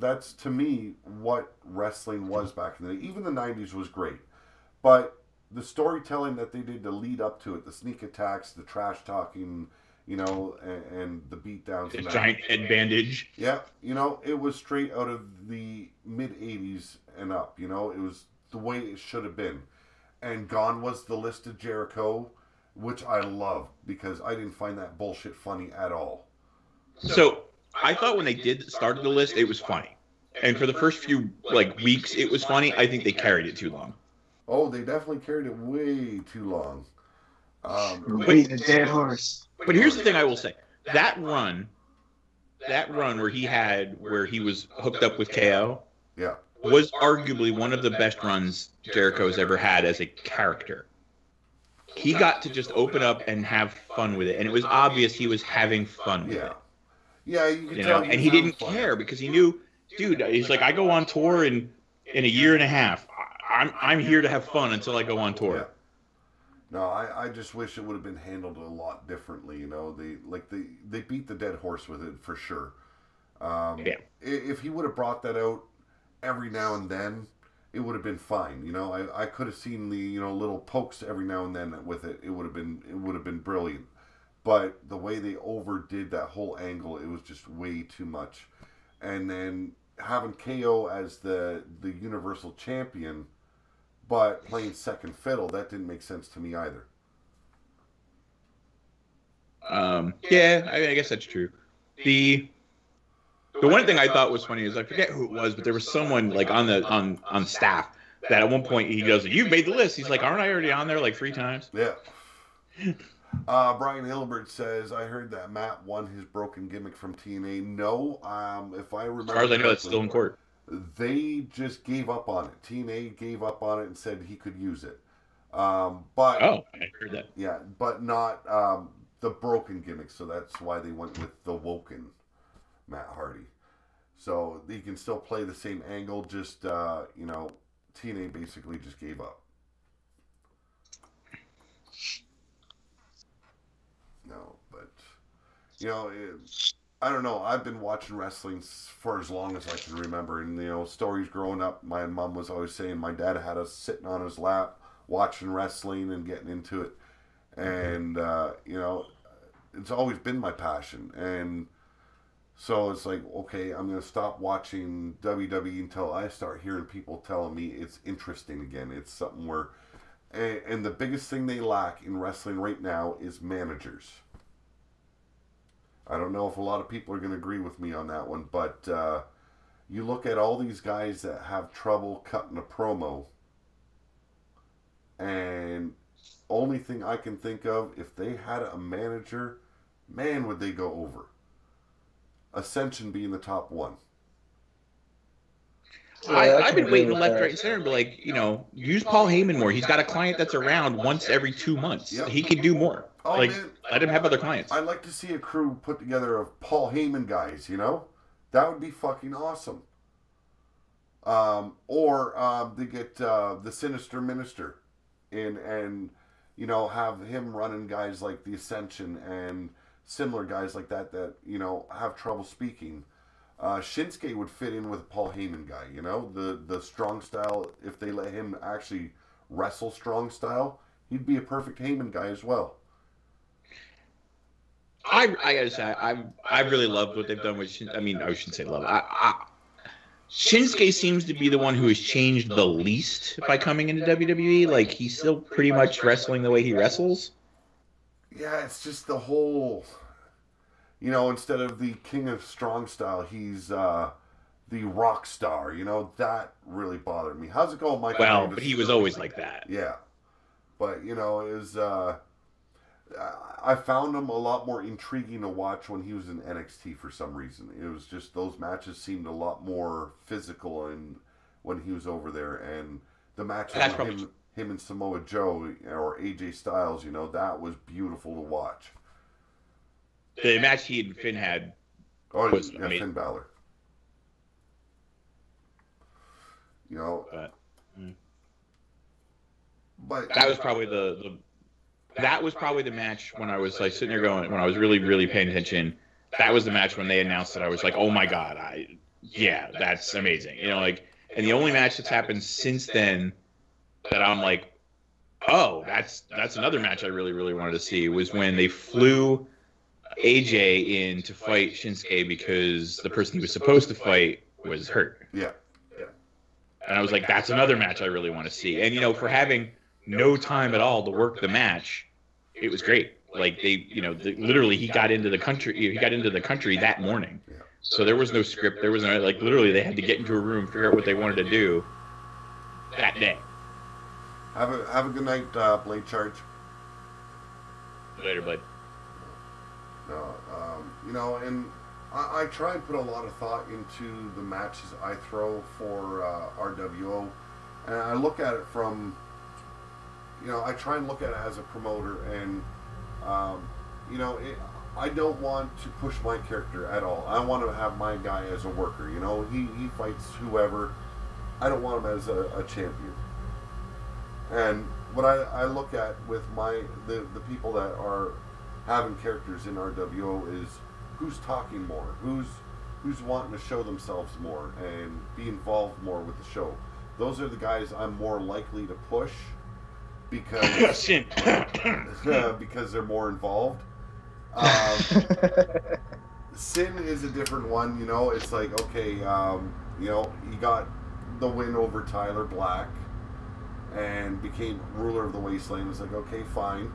that's to me what wrestling was back in the day. Even the 90s was great. But the storytelling that they did to lead up to it, the sneak attacks, the trash talking, and the beatdowns. The giant head bandage. Yeah, it was straight out of the mid-80s and up. It was the way it should have been. And gone was the list of Jericho, which I loved because I didn't find that bullshit funny at all. So I thought when they started the list, it was funny, and for the first few weeks, it was funny. I think they carried it too long. Oh, they definitely carried it way too long. Beating a dead horse. But here's the thing: I will say that run where he was hooked up with KO. Yeah. Was arguably one of the best runs Jericho's ever had as a character. He got to just open up and have fun with it, and it was obvious he was having fun with it. Yeah, you could tell. And he didn't care because he knew, dude. He's like, I go on tour in a year and a half. I'm here to have fun until I go on tour. Yeah. No, I just wish it would have been handled a lot differently. They beat the dead horse with it for sure. If he would have brought that out every now and then, it would have been fine. I could have seen the little pokes every now and then with it. It would have been brilliant. But the way they overdid that whole angle, it was just way too much. And then having KO as the Universal Champion, but playing second fiddle, that didn't make sense to me either. Yeah, I guess that's true. The one thing I thought was funny is I forget who it was, but there was someone on staff that at one point he goes, "You've made the list." He's like, "Aren't I already on there 3 times?" Yeah. Brian Hillebert says, "I heard that Matt won his broken gimmick from TNA." No, if I remember, as far as I know, that's still in court. They just gave up on it. TNA gave up on it and said he could use it. But I heard that. Yeah, but not the broken gimmick. So that's why they went with the Woken Matt Hardy. So he can still play the same angle. Just TNA basically just gave up. No, but I don't know. I've been watching wrestling for as long as I can remember, and stories growing up. My mom was always saying my dad had us sitting on his lap watching wrestling and getting into it, and it's always been my passion. And so it's like, okay, I'm gonna stop watching WWE until I start hearing people telling me it's interesting again. It's something where, and the biggest thing they lack in wrestling right now is managers. I don't know if a lot of people are going to agree with me on that one, but you look at all these guys that have trouble cutting a promo, and only thing I can think of, if they had a manager, man, would they go over. Ascension being the top one. I've been waiting left, right, and center to be like, use Paul Heyman more. He's got a client that's around once every 2 months. Yep. He can do more. Oh, man, let him have other clients. I'd like to see a crew put together of Paul Heyman guys, That would be fucking awesome. Or they get the Sinister Minister in and, have him running guys like the Ascension and similar guys like that, have trouble speaking. Shinsuke would fit in with a Paul Heyman guy, the strong style. If they let him actually wrestle strong style, he'd be a perfect Heyman guy as well. I gotta say, I really loved what they've done with Shinsuke. I mean, I shouldn't say love. Shinsuke seems to be the one who has changed the least by coming into WWE. Like, he's still pretty much wrestling the way he wrestles. Yeah, it's just the whole... instead of the king of strong style, he's the rock star. That really bothered me. How's it going, Mike? Well, but he was always like that. Yeah. But, it was... I found him a lot more intriguing to watch when he was in NXT for some reason. It was just those matches seemed a lot more physical and when he was over there. And the match with him and Samoa Joe or AJ Styles, that was beautiful to watch. The match he and Finn had was Finn Balor. But that was probably that was probably the match when I was like sitting there going, when I was really, really paying attention. That was the match when they announced that I was like, oh my God, that's amazing. And the only match that's happened since then that I'm like, oh, that's another match I really, really wanted to see, was when they flew AJ in to fight Shinsuke because the person he was supposed to fight was hurt. Yeah. And I was like, that's another match I really want to see. And, for having no time at all to work the match, it was great. Like, they, literally he got into the country that morning. Yeah. So there was no script. There was no, literally they had to get into a room, figure out what they wanted to do that day. Have a good night, Blade Charge. Later, Blade. No, and I try and put a lot of thought into the matches I throw for RWO, and I look at it from, I try and look at it as a promoter, and, I don't want to push my character at all. I want to have my guy as a worker, he fights whoever. I don't want him as a champion. And what I look at with the people that are having characters in RWO is who's talking more, who's wanting to show themselves more and be involved more with the show. Those are the guys I'm more likely to push because because they're more involved. Sin is a different one, It's like, okay, he got the win over Tyler Black and became ruler of the Wasteland. It's like, okay, fine.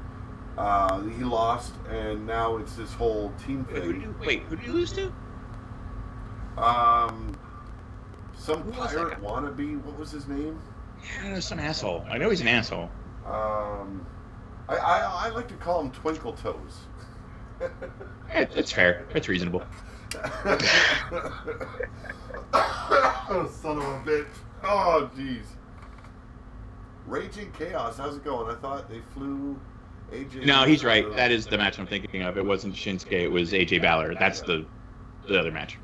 He lost, and now it's this whole team thing. Who did you lose to? Some pirate wannabe. What was his name? Yeah, some asshole. I know he's an asshole. I like to call him Twinkle Toes. It's fair. It's reasonable. Oh, son of a bitch. Oh, jeez. Raging Chaos, how's it going? I thought they flew AJ. No, he's right. That is the match I'm thinking of. It wasn't Shinsuke, it was AJ Balor. That's the other match.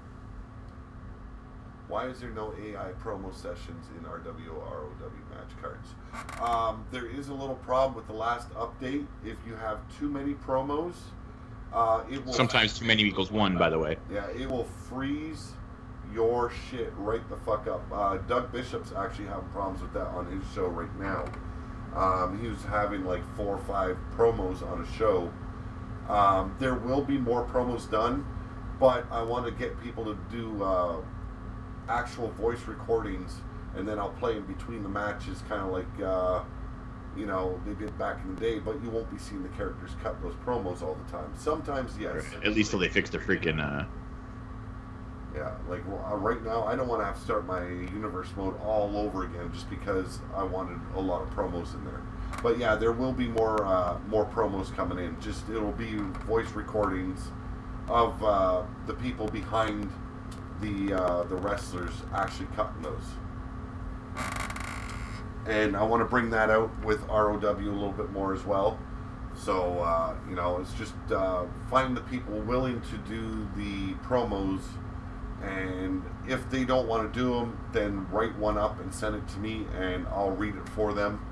Why is there no AI promo sessions in ROW match cards? There is a little problem with the last update. If you have too many promos, It will Sometimes too many equals one, by the way. Yeah, it will freeze your shit right the fuck up. Doug Bishop's actually having problems with that on his show right now. He was having like 4 or 5 promos on a show. There will be more promos done, but I want to get people to do actual voice recordings, and then I'll play in between the matches, kind of like they did back in the day. But you won't be seeing the characters cut those promos all the time. Sometimes, yes. At least till they fix the freaking. Yeah, like right now, I don't want to have to start my universe mode all over again just because I wanted a lot of promos in there. But yeah, there will be more promos coming in. Just it'll be voice recordings of the people behind the wrestlers actually cutting those. And I want to bring that out with ROW a little bit more as well. So it's just find the people willing to do the promos. And if they don't want to do them, then write one up and send it to me, and I'll read it for them.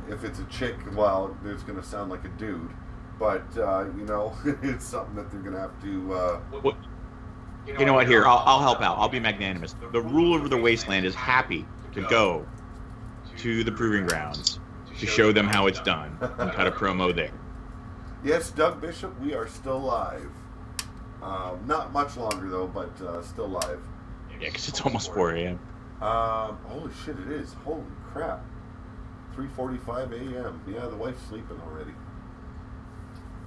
If it's a chick, well, it's going to sound like a dude, but it's something that they're going to have to. You know what? Here, I'll help out. I'll be magnanimous. The ruler of the wasteland is happy to go to the proving grounds to show them how it's done and cut a promo there. Yes, Doug Bishop, we are still live. Not much longer though, but still live. Yeah, because it's almost 4 a.m. Holy shit, it is. Holy crap. 3:45 a.m. Yeah, the wife's sleeping already.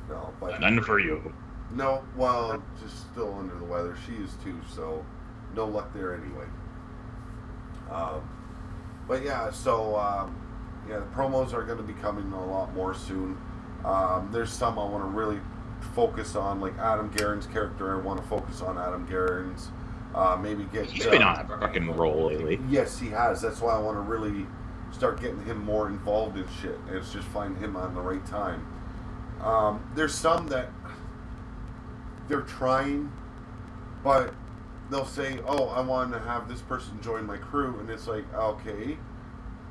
No, but none for you. No, well, just still under the weather. She is too, so no luck there anyway. But yeah, so the promos are going to be coming a lot more soon. There's some I want to really focus on, like Adam Guerin's character. I want to focus on Adam Guerin's. Maybe get. He's been on a fucking roll lately. Yes, he has. That's why I want to really start getting him more involved in shit. And it's just find him on the right time. There's some that they're trying, but they'll say, "Oh, I want to have this person join my crew," and it's like, okay.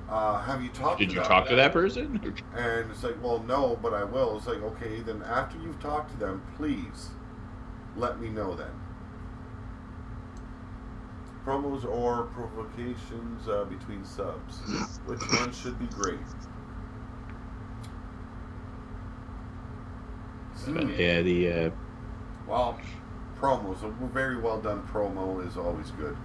Have you talked to them? Did you talk to that person? And it's like, well, no, but I will. It's like, okay, then after you've talked to them, please let me know then. Promos or provocations between subs. Which one should be great? Yeah, Well, promos. A very well done promo is always good.